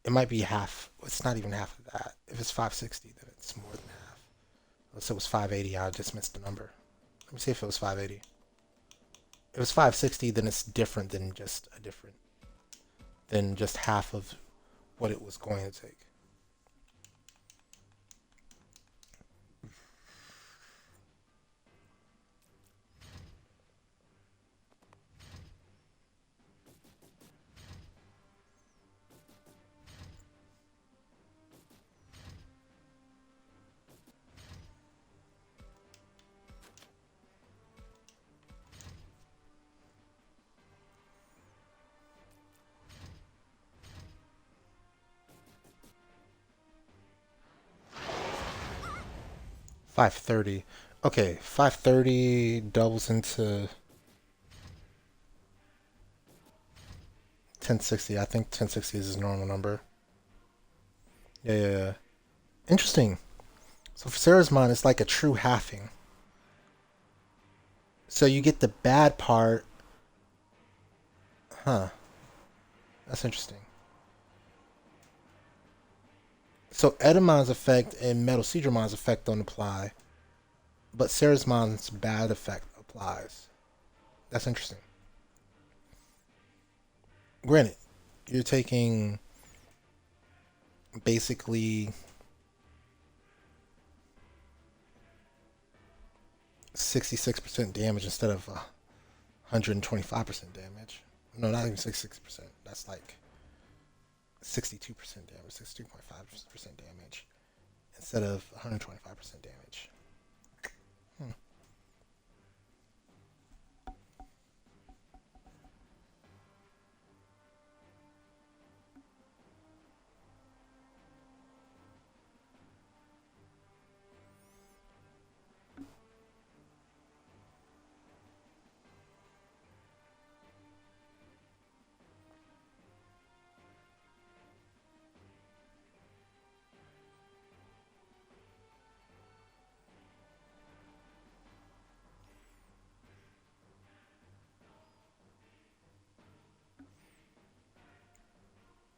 It might be half. It's not even half of that. If it's 560, then it's more than half. Let's say it was 580. I just missed the number. Let me see if it was 580. If it's 560, then it's different than just half of what it was going to take. 530. Okay, 530 doubles into 1060. I think 1060 is his normal number. Yeah. Interesting. So for Sarah's Mind, it's like a true halving. So you get the bad part. Huh. That's interesting. So Edamon's effect and Metal Seedromon's effect don't apply, but Sarazmon's bad effect applies. That's interesting. Granted, you're taking basically 66% damage instead of 125% damage. No, not even 66%. That's like 62% damage, 62.5% damage instead of 125% damage. Hmm.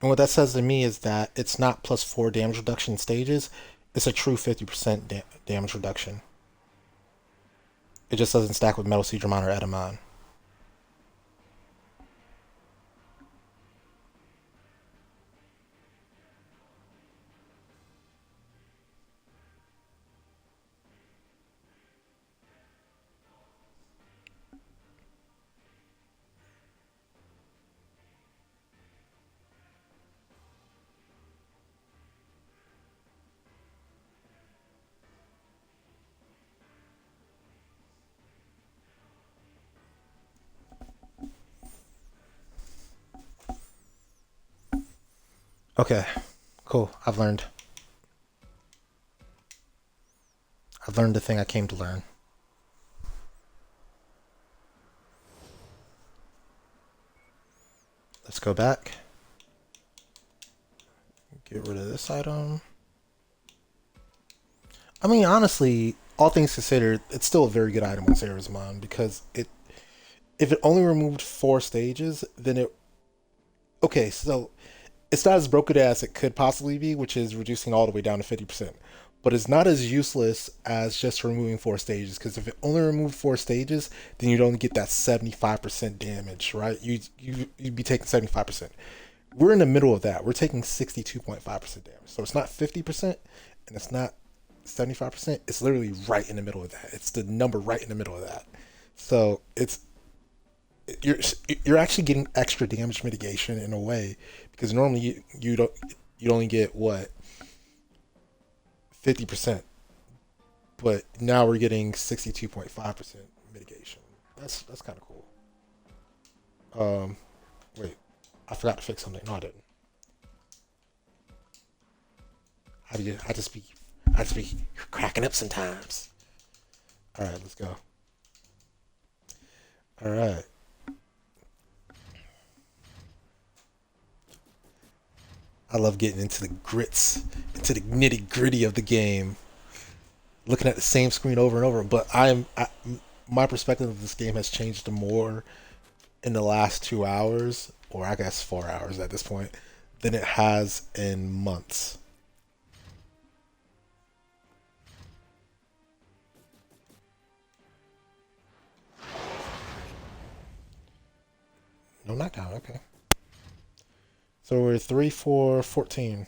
And what that says to me is that it's not plus 4 damage reduction stages. It's a true 50% damage reduction. It just doesn't stack with Metal Siege or Edamon. Okay, cool. I've learned the thing I came to learn. Let's go back. Get rid of this item. I mean, honestly, all things considered, it's still a very good item on Sarazamon because it if it only removed 4 stages, then it okay. So it's not as broken as it could possibly be, which is reducing all the way down to 50%. But it's not as useless as just removing 4 stages. Because if it only removed 4 stages, then you'd only get that 75% damage, right? You'd be taking 75%. We're in the middle of that. We're taking 62.5% damage. So it's not 50% and it's not 75%. It's literally right in the middle of that. It's the number right in the middle of that. So you're you're actually getting extra damage mitigation in a way because normally you don't you only get what 50%, but now we're getting 62.5% mitigation. That's kind of cool. Wait, I forgot to fix something. No, I didn't. I just be cracking up sometimes. All right, let's go. All right. I love getting into the grits, into the nitty gritty of the game, looking at the same screen over and over. But my perspective of this game has changed more in the last 2 hours, or I guess 4 hours at this point, than it has in months. No knockdown. Okay. So we're 3, 4, 14.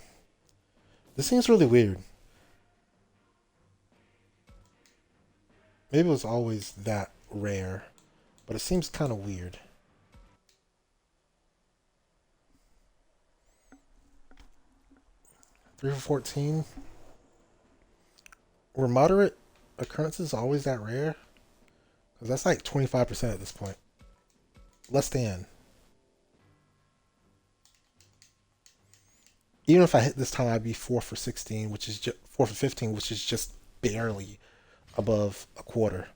This seems really weird. Maybe it was always that rare, but it seems kind of weird. 3 for 14. Were moderate occurrences always that rare? Because that's like 25% at this point. Less than. Even if I hit this time, I'd be 4 for 16, which is 4 for 15, which is just barely above a quarter.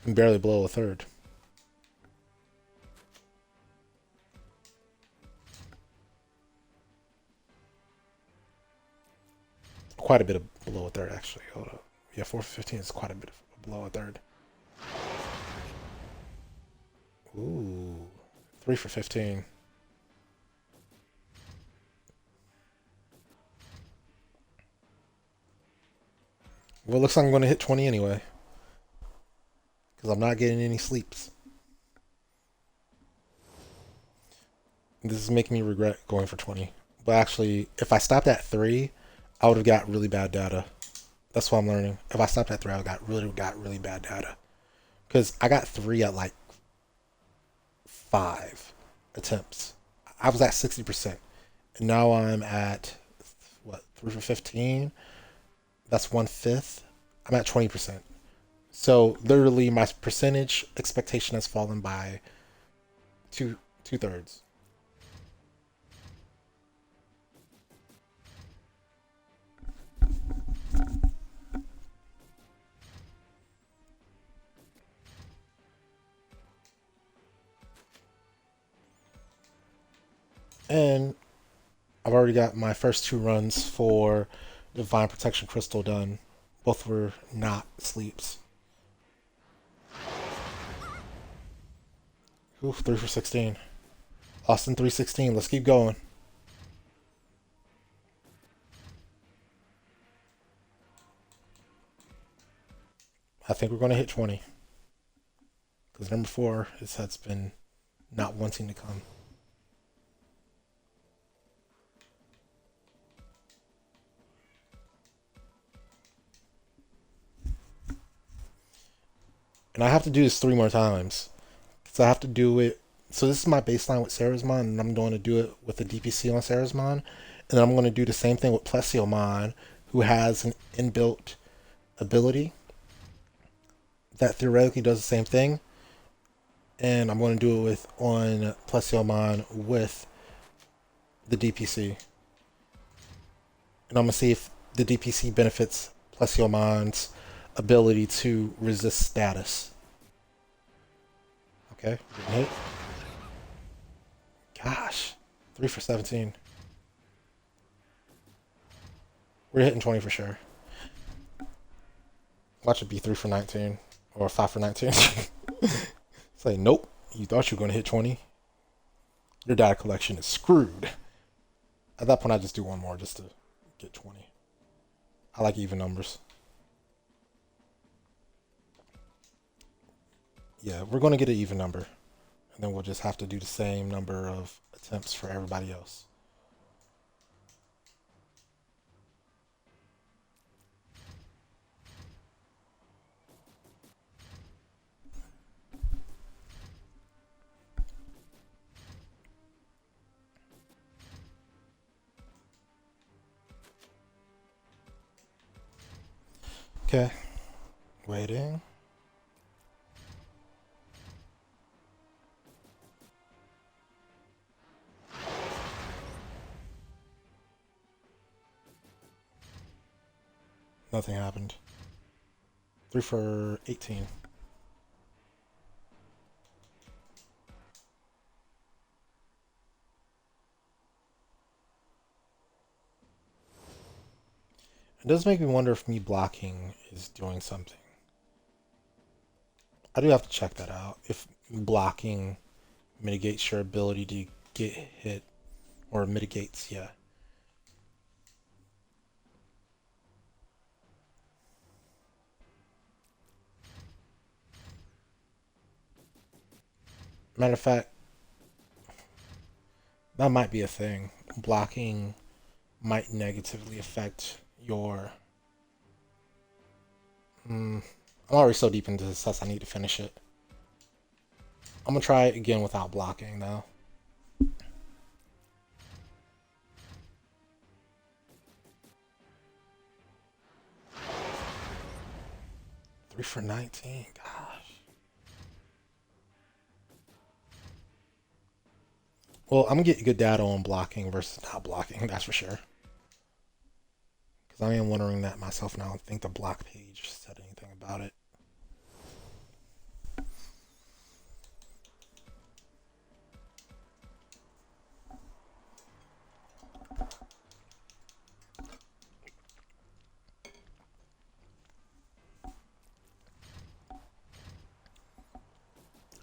And barely below a third. Quite a bit of below a third, actually. Hold up. Yeah, 4 for 15 is quite a bit of below a third. Ooh. 3 for 15. Well, it looks like I'm going to hit 20 anyway. Because I'm not getting any sleeps. This is making me regret going for 20. But actually, if I stopped at 3, I would have got really bad data. That's what I'm learning. If I stopped at 3, I got really bad data. Because I got 3 at like 5 attempts. I was at 60%. And now I'm at, what, 3 for 15? That's 1/5. I'm at 20%. So literally my percentage expectation has fallen by two thirds. And I've already got my first 2 runs for Divine Protection Crystal done. Both were not sleeps. Oof, 3 for 16. Austin 316. Let's keep going. I think we're going to hit 20. Because number 4 has been not wanting to come. And I have to do this 3 more times. Because I have to do it. So this is my baseline with Sarazmon, and I'm going to do it with the DPC on Sarazmon. And then I'm going to do the same thing with Plesiomon, who has an inbuilt ability that theoretically does the same thing. And I'm going to do it with on Plesiomon with the DPC. And I'm going to see if the DPC benefits Plesiomon's ability to resist status. Okay, hit. Gosh, 3 for 17. We're hitting 20 for sure. Watch it be 3 for 19 or 5 for 19. Say, nope, you thought you were going to hit 20. Your data collection is screwed. At that point, I just do one more just to get 20. I like even numbers. Yeah, we're going to get an even number. And then we'll just have to do the same number of attempts for everybody else. Okay, waiting. Nothing happened. 3 for 18. It does make me wonder if me blocking is doing something. I do have to check that out. If blocking mitigates your ability to get hit, or mitigates, yeah. Matter of fact, that might be a thing. Blocking might negatively affect your. I'm already so deep into this test, I need to finish it. I'm gonna try it again without blocking though. 3 for 19. Gosh. Well, I'm gonna get good data on blocking versus not blocking. That's for sure. Because I am wondering that myself now. I don't think the block page said anything about it.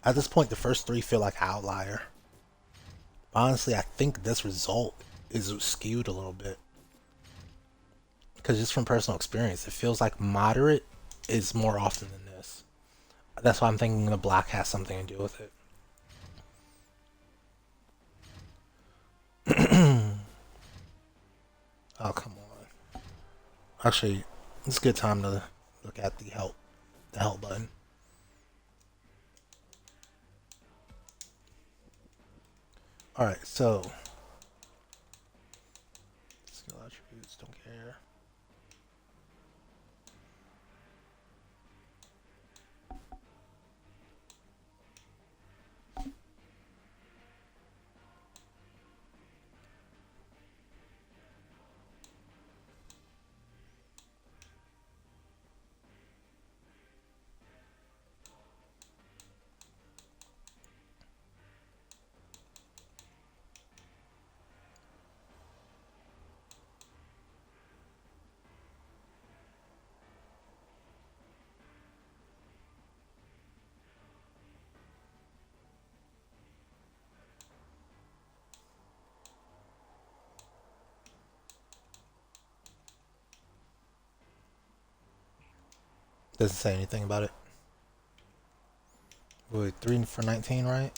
At this point, the first 3 feel like outlier. Honestly, I think this result is skewed a little bit. Because just from personal experience, it feels like moderate is more often than this. That's why I'm thinking the black has something to do with it. Oh, come on. Actually, it's a good time to look at the help button. Alright, so skill attributes, don't care. Doesn't say anything about it. Wait, 3 for 19, right?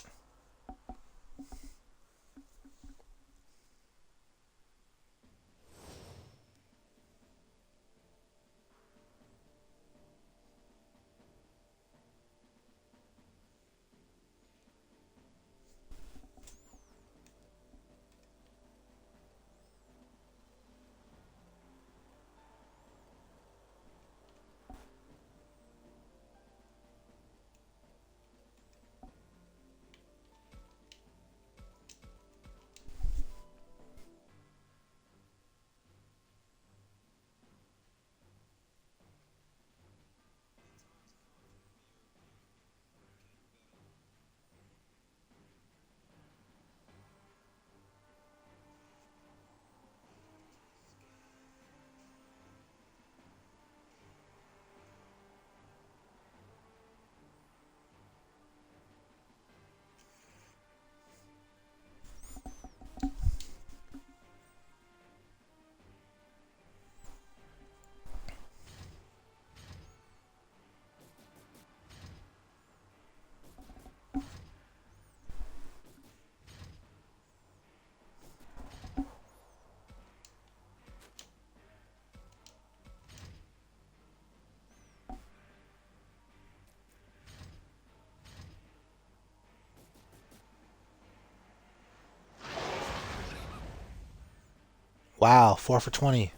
Wow, 4 for 20.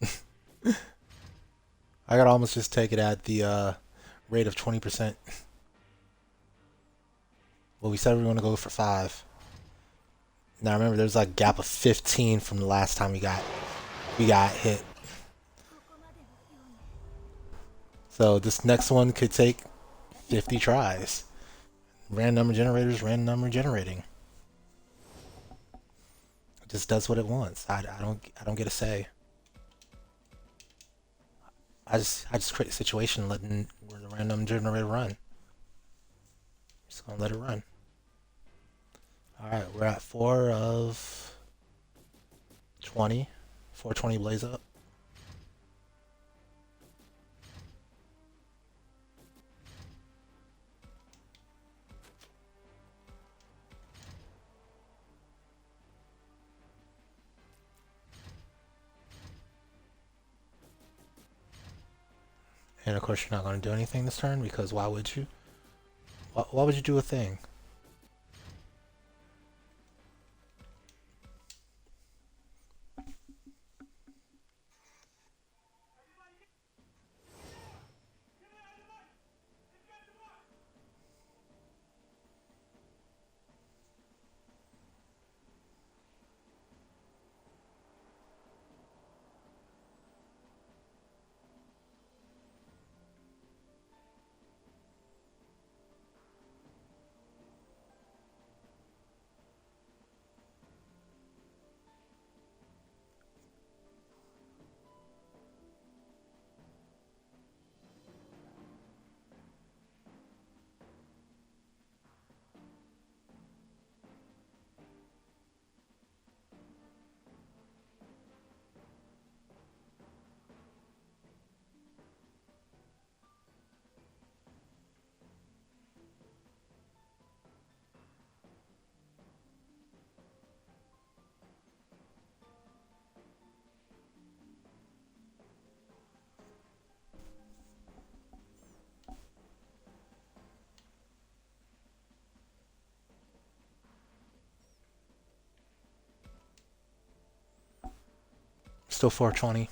I gotta almost just take it at the rate of 20%. Well, we said we want to go for 5. Now remember, there's like a gap of 15 from the last time we got hit. So this next one could take 50 tries. Random number generators, random number generating. It just does what it wants. I don't get a say. I just create a situation letting where the random generator run. Just gonna let it run. All right, we're at 4 of 20. 420 blaze up. And of course, you're not going to do anything this turn because why would you? Why would you do a thing? Still 420.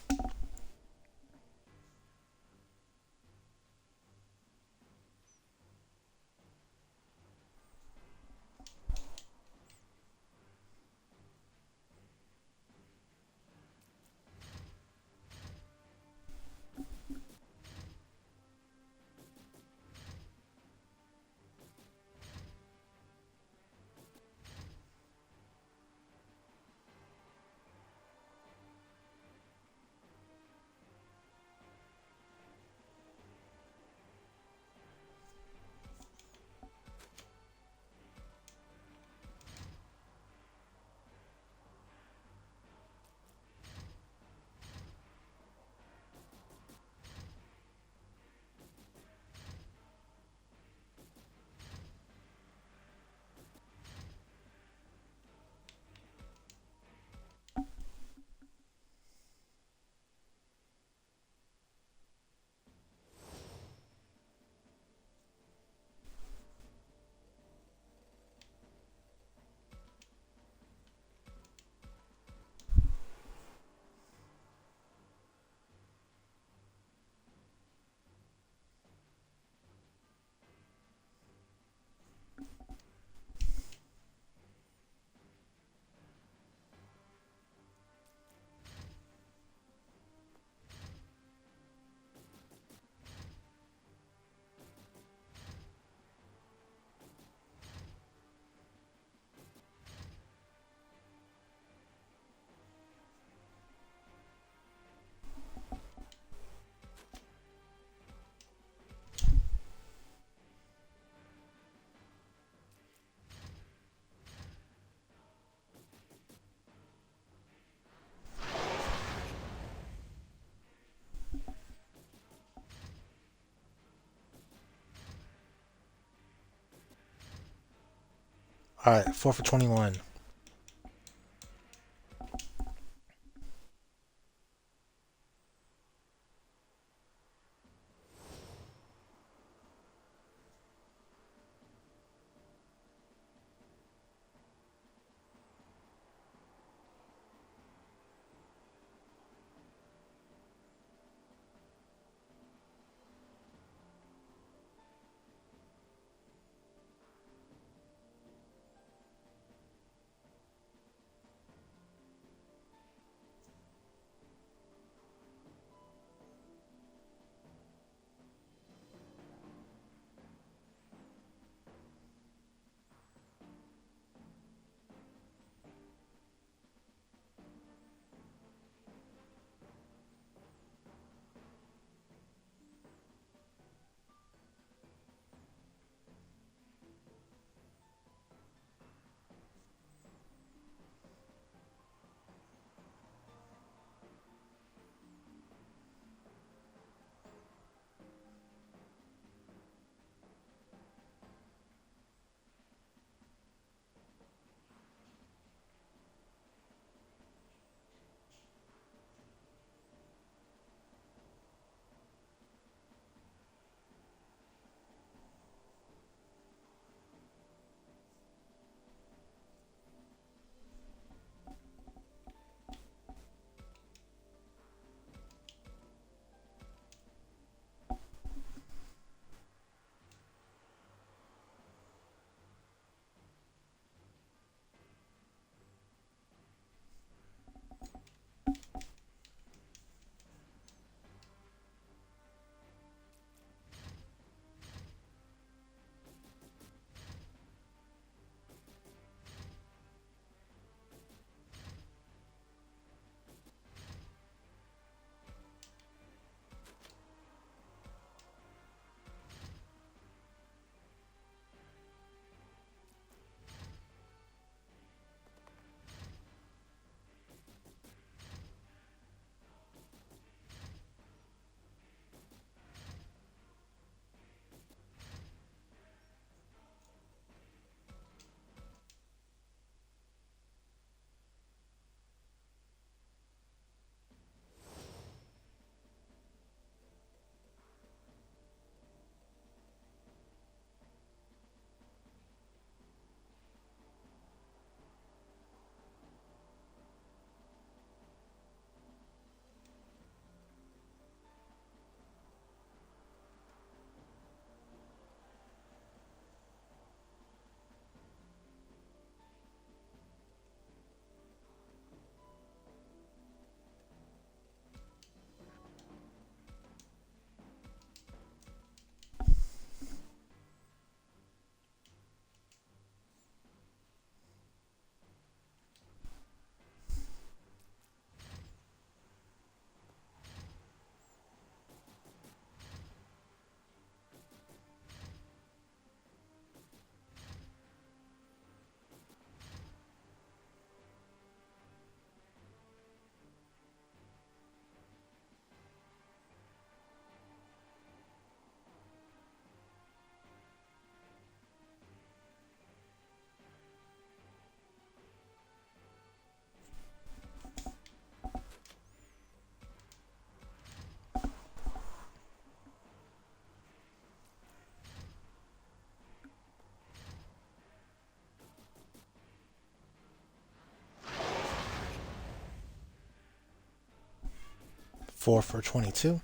All right, 4 for 21. 4 for 22.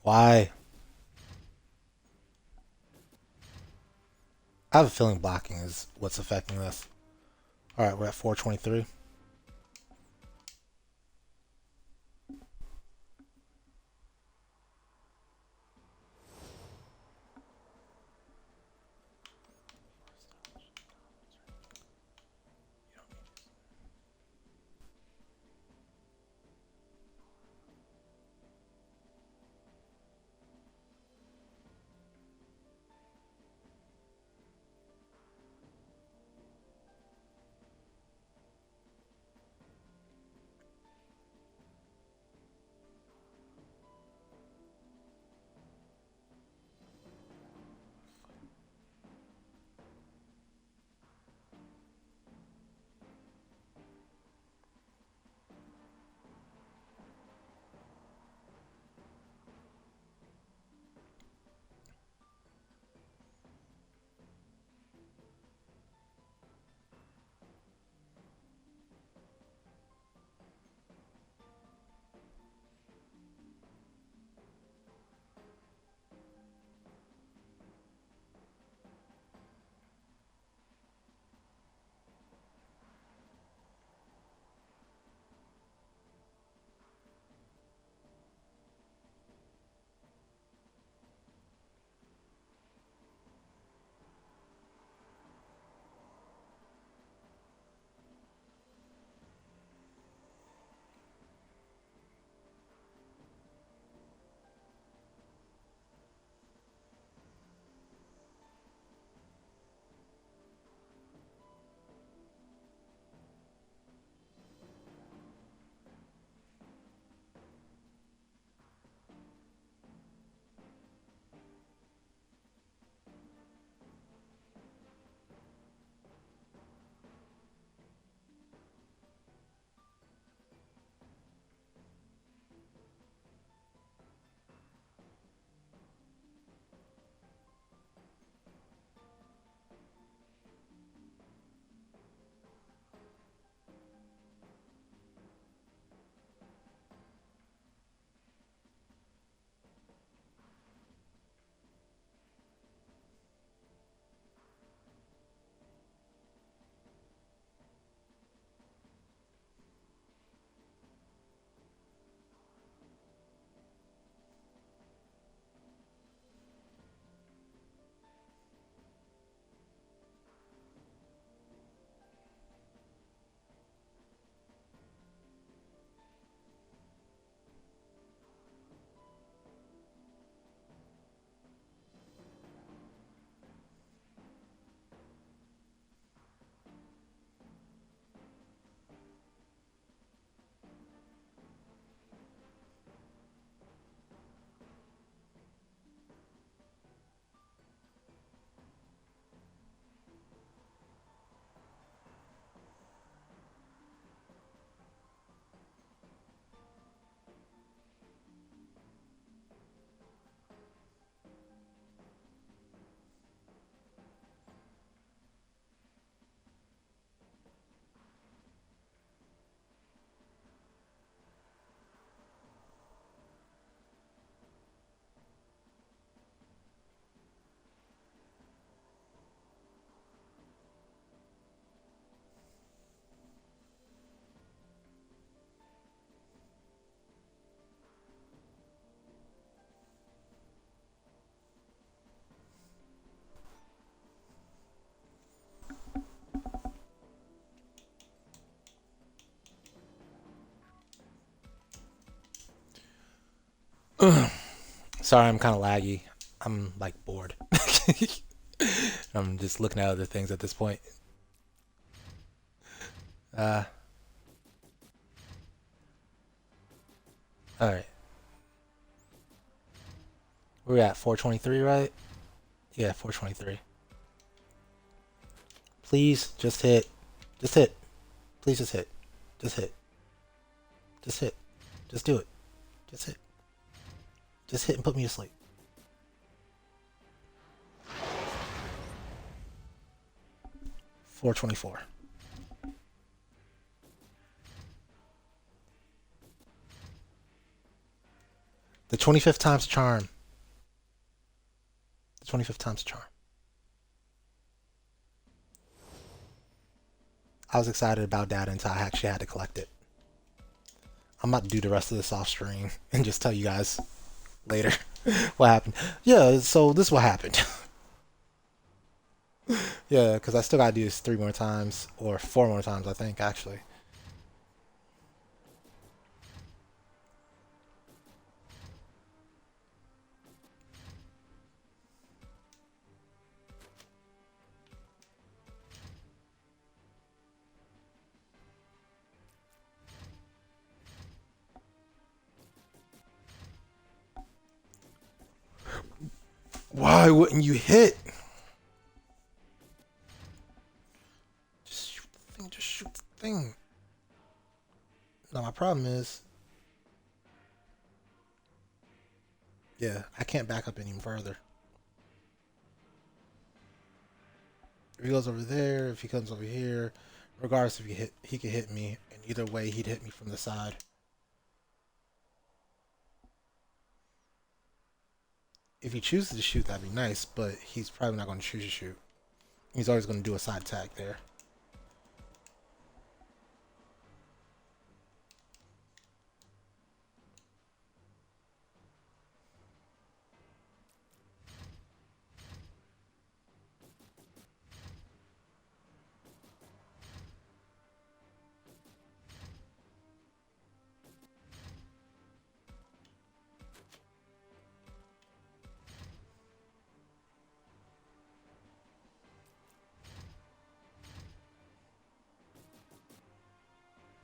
Why? I have a feeling blocking is what's affecting this. All right, we're at 423. Sorry, I'm kind of laggy. I'm like bored. I'm just looking at other things at this point. Uh, all right. We're at 423, right? Yeah, 423. Please just hit. Just hit. Please just hit. Just hit. Just hit. Just do it. Just hit. Just hit and put me to sleep. 424. The 25th time's charm. The 25th time's charm. I was excited about that until I actually had to collect it. I'm about to do the rest of this off stream and just tell you guys later what happened. Yeah, so this is what happened. Yeah, because I still gotta do this 3 more times or 4 more times, I think actually. Why wouldn't you hit? Just shoot the thing. Just shoot the thing. No, my problem is, yeah, I can't back up any further. If he goes over there, if he comes over here, regardless if he could hit me, and either way, he'd hit me from the side. If he chooses to shoot, that'd be nice, but he's probably not going to choose to shoot. He's always going to do a side attack there.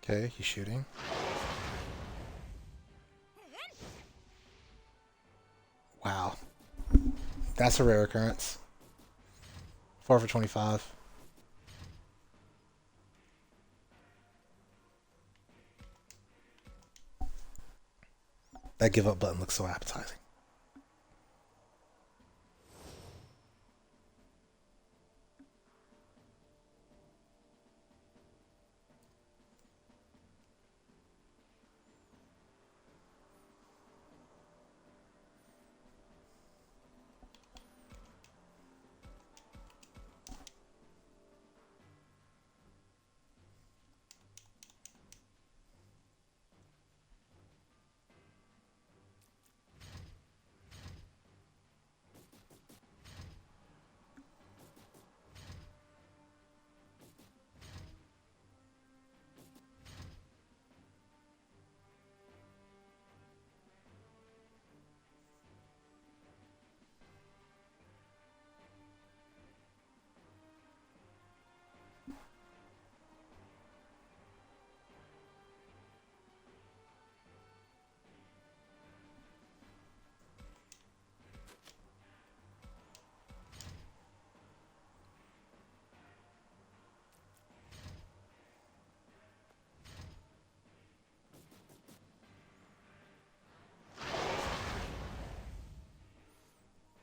Okay, he's shooting. Wow. That's a rare occurrence. 4 for 25. That give up button looks so appetizing.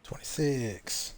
$26.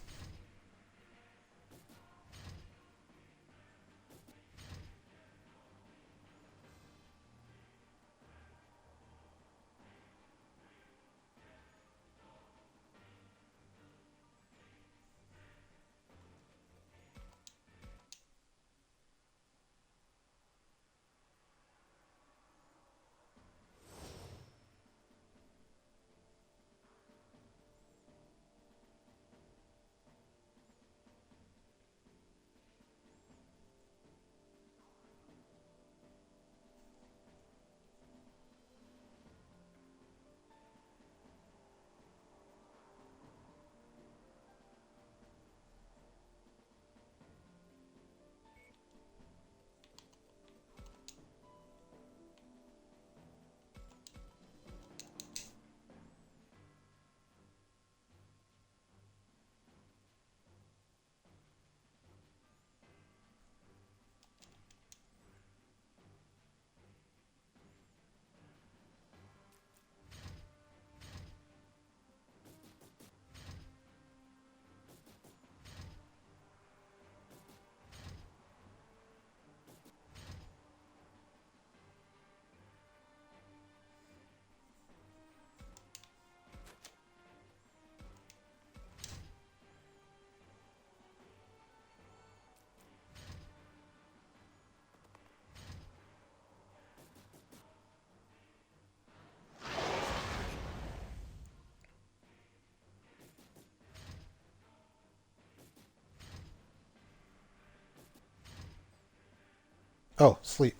Oh, sleep.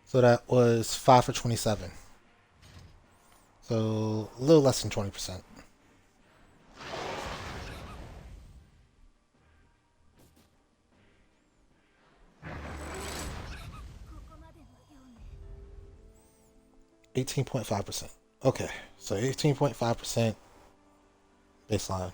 So that was 5 for 27. So a little less than 20%. $18.5%. Okay, so 18.5% baseline.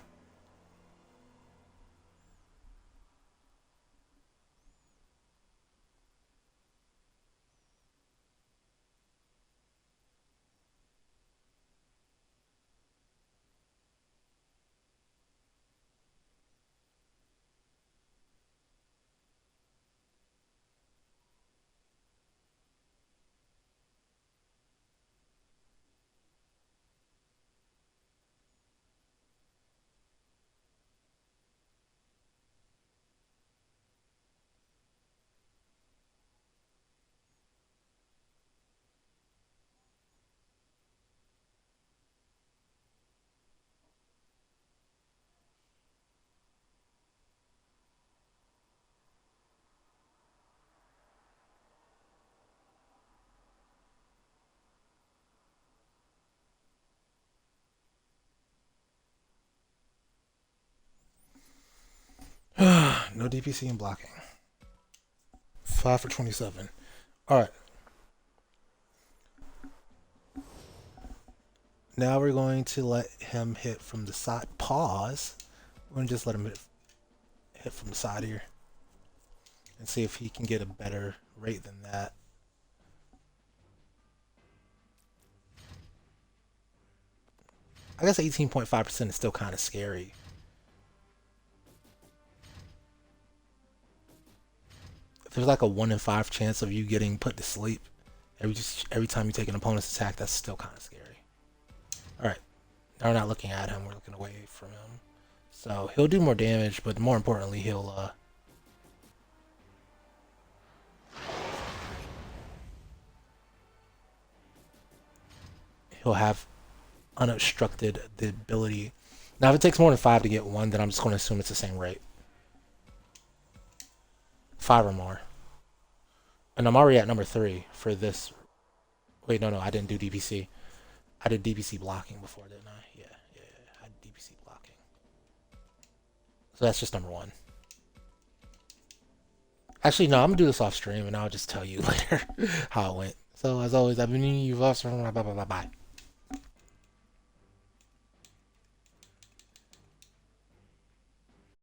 No DPC and blocking. 5 for 27. All right. Now we're going to let him hit from the side. Pause. We're going to just let him hit from the side here and see if he can get a better rate than that. I guess 18.5% is still kind of scary. If there's like a 1 in 5 chance of you getting put to sleep every time you take an opponent's attack, that's still kind of scary. All right. Now we're not looking at him. We're looking away from him. So he'll do more damage, but more importantly, he'll have unobstructed the ability. Now, if it takes more than 5 to get 1, then I'm just going to assume it's the same rate. 5 or more. And I'm already at number 3 for this. Wait, no, I didn't do DPC. I did DPC blocking before, didn't I? Yeah. I did DPC blocking. So that's just number 1. Actually, no, I'm going to do this off stream and I'll just tell you later how it went. So, as always, I've been you off stream. Bye.